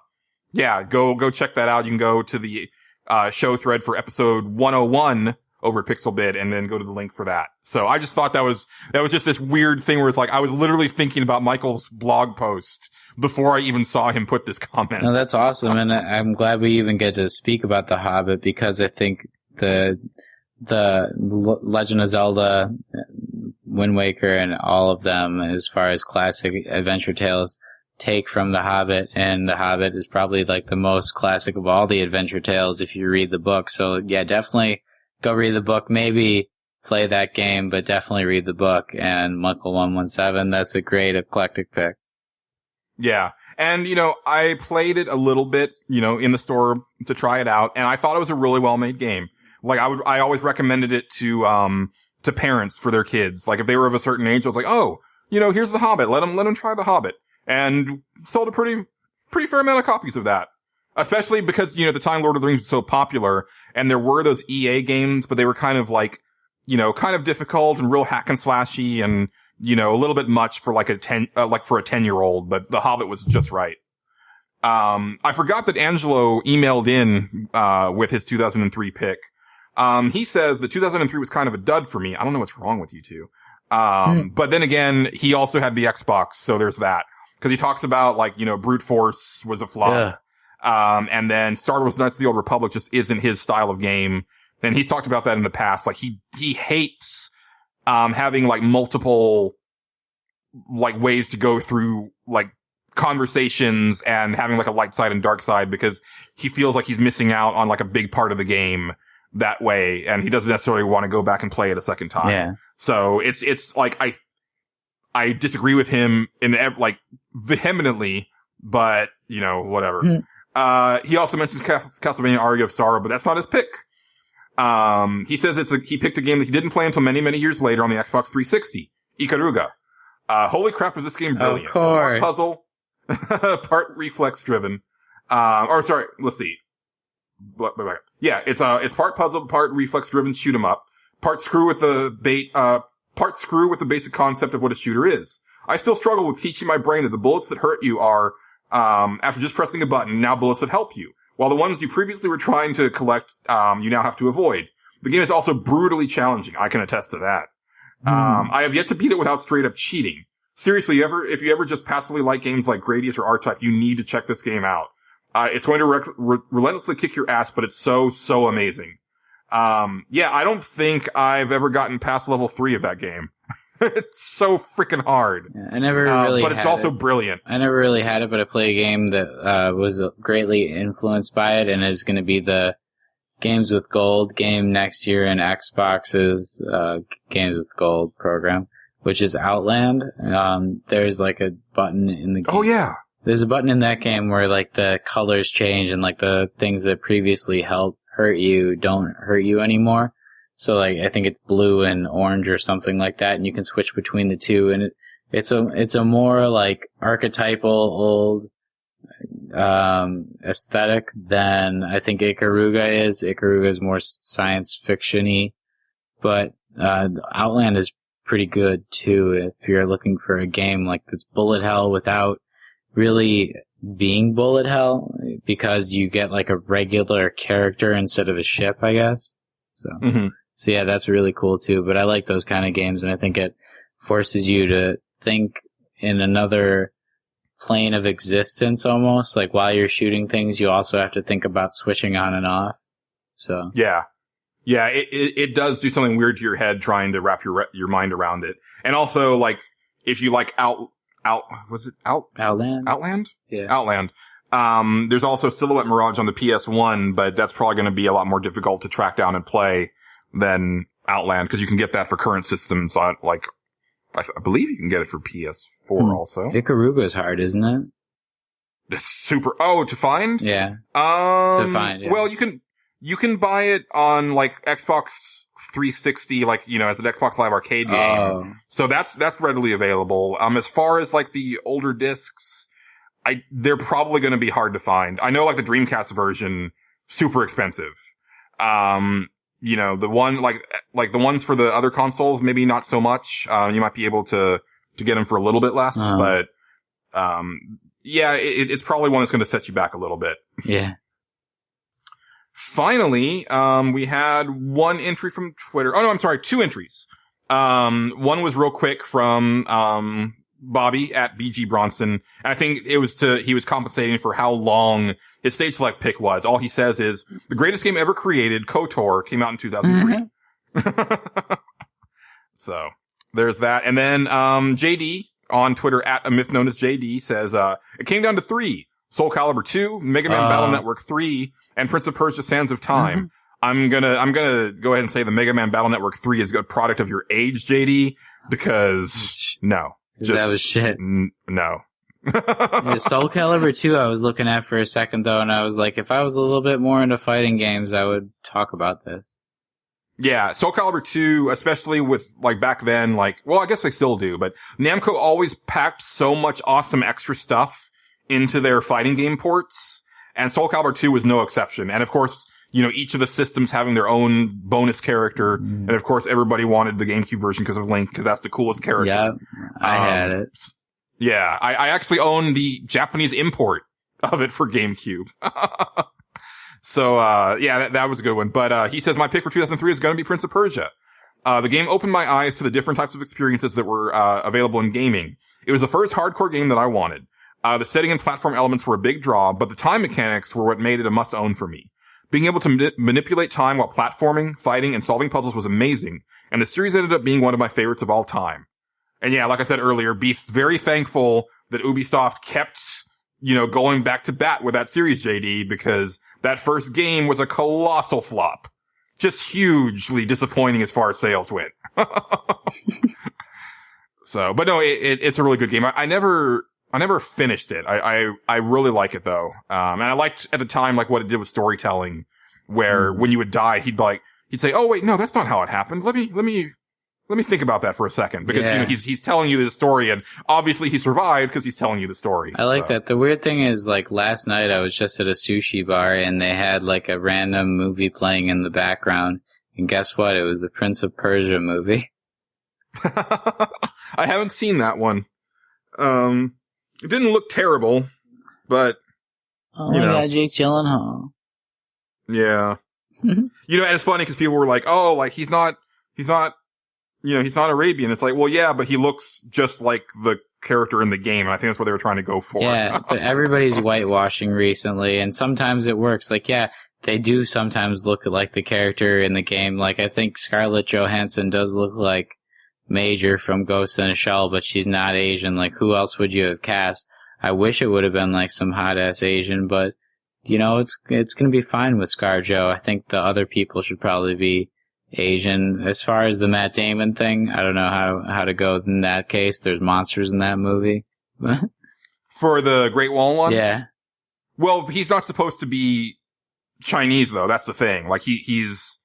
yeah, go check that out. You can go to the, show thread for episode 101 over at Pixelbit and then go to the link for that. So I just thought that was just this weird thing where it's like, I was literally thinking about Michael's blog post before I even saw him put this comment. No, that's awesome. And I'm glad we even get to speak about The Hobbit, because I think the Legend of Zelda, Wind Waker, and all of them, as far as classic adventure tales, take from The Hobbit, and The Hobbit is probably like the most classic of all the adventure tales if you read the book. So yeah, definitely go read the book. Maybe play that game, but definitely read the book. And Michael117, that's a great eclectic pick. Yeah. And, I played it a little bit, in the store to try it out, and I thought it was a really well-made game. Like, I always recommended it to parents for their kids. Like, if they were of a certain age, I was like, oh, here's The Hobbit. Let them try The Hobbit. And sold a pretty fair amount of copies of that. Especially because, at the time Lord of the Rings was so popular, and there were those EA games, but they were kind of like, kind of difficult and real hack and slashy and, a little bit much for like for a 10-year-old, but The Hobbit was just right. I forgot that Angelo emailed in, with his 2003 pick. He says the 2003 was kind of a dud for me. I don't know what's wrong with you two. But then again, he also had the Xbox, so there's that. Cause he talks about like, Brute Force was a flop. Yeah. And then Star Wars Knights of the Old Republic just isn't his style of game. And he's talked about that in the past. Like he hates, having like multiple, like ways to go through like conversations and having like a light side and dark side because he feels like he's missing out on like a big part of the game that way. And he doesn't necessarily want to go back and play it a second time. Yeah. So it's like, I disagree with him like vehemently, but whatever. He also mentions Castlevania Aria of Sorrow, but that's not his pick. He says he picked a game that he didn't play until many, many years later on the Xbox 360, Ikaruga. Holy crap, was this game brilliant. Of course. It's part puzzle, part reflex driven. Let's see. Yeah, it's part puzzle, part reflex driven shoot 'em up, part screw with the basic concept of what a shooter is. I still struggle with teaching my brain that the bullets that hurt you are, after just pressing a button, now bullets that help you. While the ones you previously were trying to collect, you now have to avoid. The game is also brutally challenging. I can attest to that. I have yet to beat it without straight up cheating. Seriously, if you ever just passively like games like Gradius or R-Type, you need to check this game out. It's going to relentlessly kick your ass, but it's so, so amazing. Yeah, I don't think I've ever gotten past level 3 of that game. It's so freaking hard. Yeah, I never really but it's also brilliant. I never really had it, but I played a game that, was greatly influenced by it and is going to be the Games with Gold game next year in Xbox's, Games with Gold program, which is Outland. There's like a button in the game. Oh yeah. There's a button in that game where like the colors change and like the things that previously hurt you don't hurt you anymore. So like I think it's blue and orange or something like that, and you can switch between the two. And it's a more like archetypal old aesthetic than I think Ikaruga is. Ikaruga is more science fiction-y, but Outland is pretty good too if you're looking for a game like that's bullet hell without really being bullet hell, because you get like a regular character instead of a ship, I guess. So, So yeah, that's really cool too. But I like those kind of games, and I think it forces you to think in another plane of existence almost. Like while you're shooting things, you also have to think about switching on and off. So yeah, it does do something weird to your head trying to wrap your mind around it. And also, like if you like Outland? Yeah. Outland. There's also Silhouette Mirage on the PS1, but that's probably going to be a lot more difficult to track down and play than Outland, because you can get that for current systems on, like, I believe you can get it for PS4 also. Ikaruga is hard, isn't it? It's super, to find? Yeah. To find, yeah. Well, you can buy it on, like, Xbox 360, like, as an Xbox Live Arcade game. Oh. So that's readily available. As far as, like, the older discs, they're probably going to be hard to find. I know, like, the Dreamcast version, super expensive. The one, like the ones for the other consoles, maybe not so much. You might be able to get them for a little bit less, but, yeah, it's probably one that's going to set you back a little bit. Yeah. Finally, we had one entry from Twitter. Oh no, I'm sorry, 2 entries. One was real quick from, Bobby at BG Bronson. And I think he was compensating for how long his stage select pick was. All he says is, the greatest game ever created, KOTOR, came out in 2003. So, there's that. And then, JD on Twitter at a myth known as JD says, it came down to 3. Soul Calibur 2, Mega Man Battle Network 3, and Prince of Persia Sands of Time. I'm gonna go ahead and say the Mega Man Battle Network 3 is a product of your age, JD, because no. That was shit. No. Yeah, Soul Calibur 2 I was looking at for a second though, and I was like, if I was a little bit more into fighting games, I would talk about this. Yeah, Soul Calibur 2, especially with, like, back then, like, well, I guess they still do, but Namco always packed so much awesome extra stuff into their fighting game ports. And Soul Calibur 2 was no exception. And of course, each of the systems having their own bonus character. And of course, everybody wanted the GameCube version because of Link, because that's the coolest character. Yeah, I had it. Yeah, I actually own the Japanese import of it for GameCube. So, that was a good one. But, he says my pick for 2003 is going to be Prince of Persia. The game opened my eyes to the different types of experiences that were, available in gaming. It was the first hardcore game that I wanted. The setting and platform elements were a big draw, but the time mechanics were what made it a must-own for me. Being able to manipulate time while platforming, fighting, and solving puzzles was amazing, and the series ended up being one of my favorites of all time. And yeah, like I said earlier, be very thankful that Ubisoft kept, going back to bat with that series, JD, because that first game was a colossal flop. Just hugely disappointing as far as sales went. So, but no, it's a really good game. I never finished it. I really like it though. And I liked at the time, like what it did with storytelling, where when you would die, he'd say, "Oh wait, no, that's not how it happened. Let me think about that for a second." Because, he's telling you the story, and obviously he survived because he's telling you the story. I like that. The weird thing is, like, last night I was just at a sushi bar and they had like a random movie playing in the background. And guess what? It was the Prince of Persia movie. I haven't seen that one. It didn't look terrible, but yeah, Jake Gyllenhaal. Yeah. And it's funny because people were like, "Oh, like he's not Arabian." It's like, well, yeah, but he looks just like the character in the game, and I think that's what they were trying to go for. Yeah, but everybody's whitewashing recently, and sometimes it works. Like, yeah, they do sometimes look like the character in the game. Like, I think Scarlett Johansson does look like Major from Ghost in a Shell, but she's not Asian. Like, who else would you have cast? I wish it would have been like some hot-ass Asian, but, it's gonna be fine with ScarJo. I think the other people should probably be Asian. As far as the Matt Damon thing, I don't know how to go in that case. There's monsters in that movie. For the Great Wall one? Yeah. Well, he's not supposed to be Chinese, though. That's the thing. Like, he's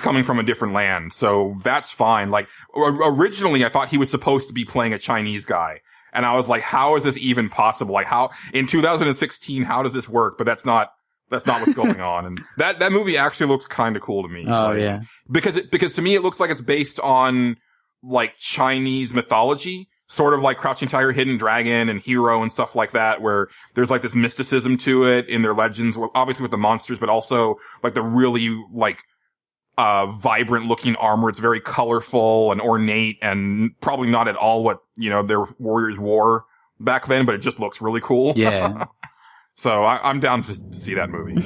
coming from a different land, so that's fine. Like, originally I thought he was supposed to be playing a Chinese guy. And I was like, how is this even possible? Like, how, in 2016, how does this work? But that's not what's going on. And that movie actually looks kind of cool to me. Oh, like, yeah. Because to me it looks like it's based on, like, Chinese mythology. Sort of like Crouching Tiger, Hidden Dragon, and Hero and stuff like that, where there's like this mysticism to it in their legends, obviously with the monsters, but also like the really, like, vibrant looking armor. It's very colorful and ornate and probably not at all what, their warriors wore back then, but it just looks really cool. Yeah. So I'm down to see that movie.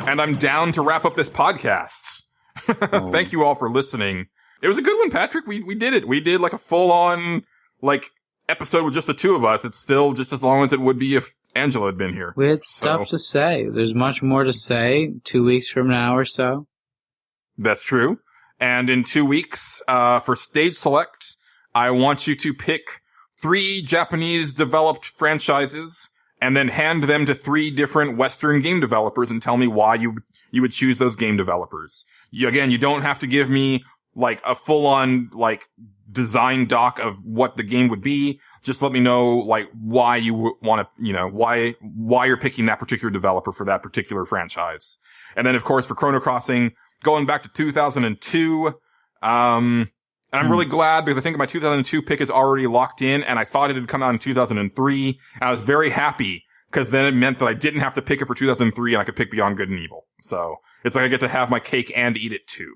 And I'm down to wrap up this podcast. Thank you all for listening. It was a good one, Patrick. We did it. We did like a full-on, like, episode with just the two of us. It's still just as long as it would be if Angela had been here. We had stuff to say. There's much more to say 2 weeks from now or so. That's true. And in 2 weeks, for Stage Select, I want you to pick 3 Japanese developed franchises and then hand them to 3 different Western game developers and tell me why you would choose those game developers. You don't have to give me like a full-on like design doc of what the game would be. Just let me know like why you want to, why you're picking that particular developer for that particular franchise. And then of course for Chrono Crossing, going back to 2002, and I'm really glad because I think my 2002 pick is already locked in, and I thought it had come out in 2003, and I was very happy because then it meant that I didn't have to pick it for 2003 and I could pick Beyond Good and Evil. So it's like I get to have my cake and eat it too.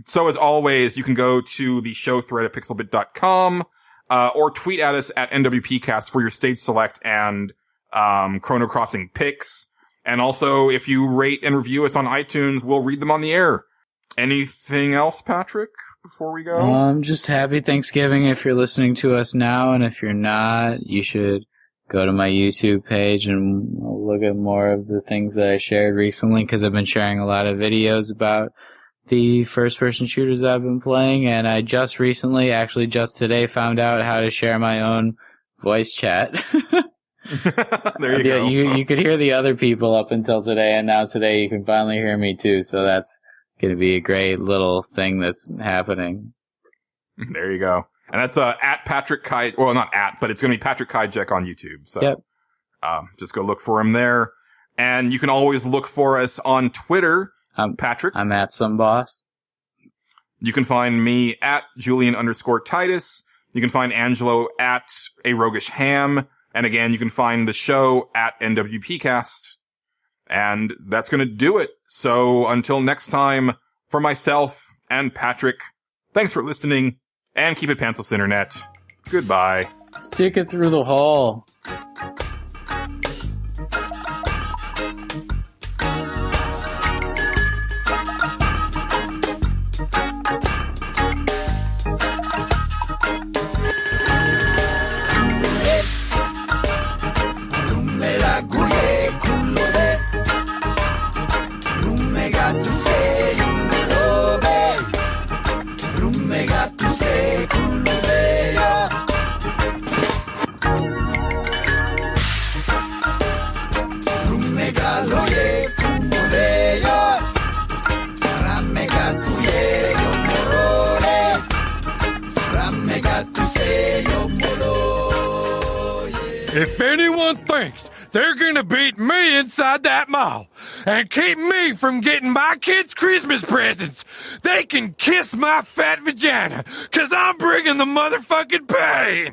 So as always, you can go to the show thread at pixelbit.com, or tweet at us at NWPcast for your Stage Select and, Chrono Crossing picks. And also, if you rate and review us on iTunes, we'll read them on the air. Anything else, Patrick, before we go? Just happy Thanksgiving if you're listening to us now, and if you're not, you should go to my YouTube page and look at more of the things that I shared recently, because I've been sharing a lot of videos about the first-person shooters I've been playing, and I just recently, actually just today, found out how to share my own voice chat. There you go. You could hear the other people up until today, and now today you can finally hear me too. So that's going to be a great little thing that's happening. There you go. And that's at Patrick Kai. Well, not at, but it's going to be Patrick Kajek on YouTube. So yep. Just go look for him there. And you can always look for us on Twitter. Patrick. I'm at some boss. You can find me at Julian_Titus. You can find Angelo at A Roguish Ham. And again, you can find the show at NWPcast. And that's going to do it. So until next time, for myself and Patrick, thanks for listening, and keep it pantsless, Internet. Goodbye. Stick it through the hole. If anyone thinks they're gonna beat me inside that mall and keep me from getting my kids' Christmas presents, they can kiss my fat vagina, 'cause I'm bringing the motherfucking pain!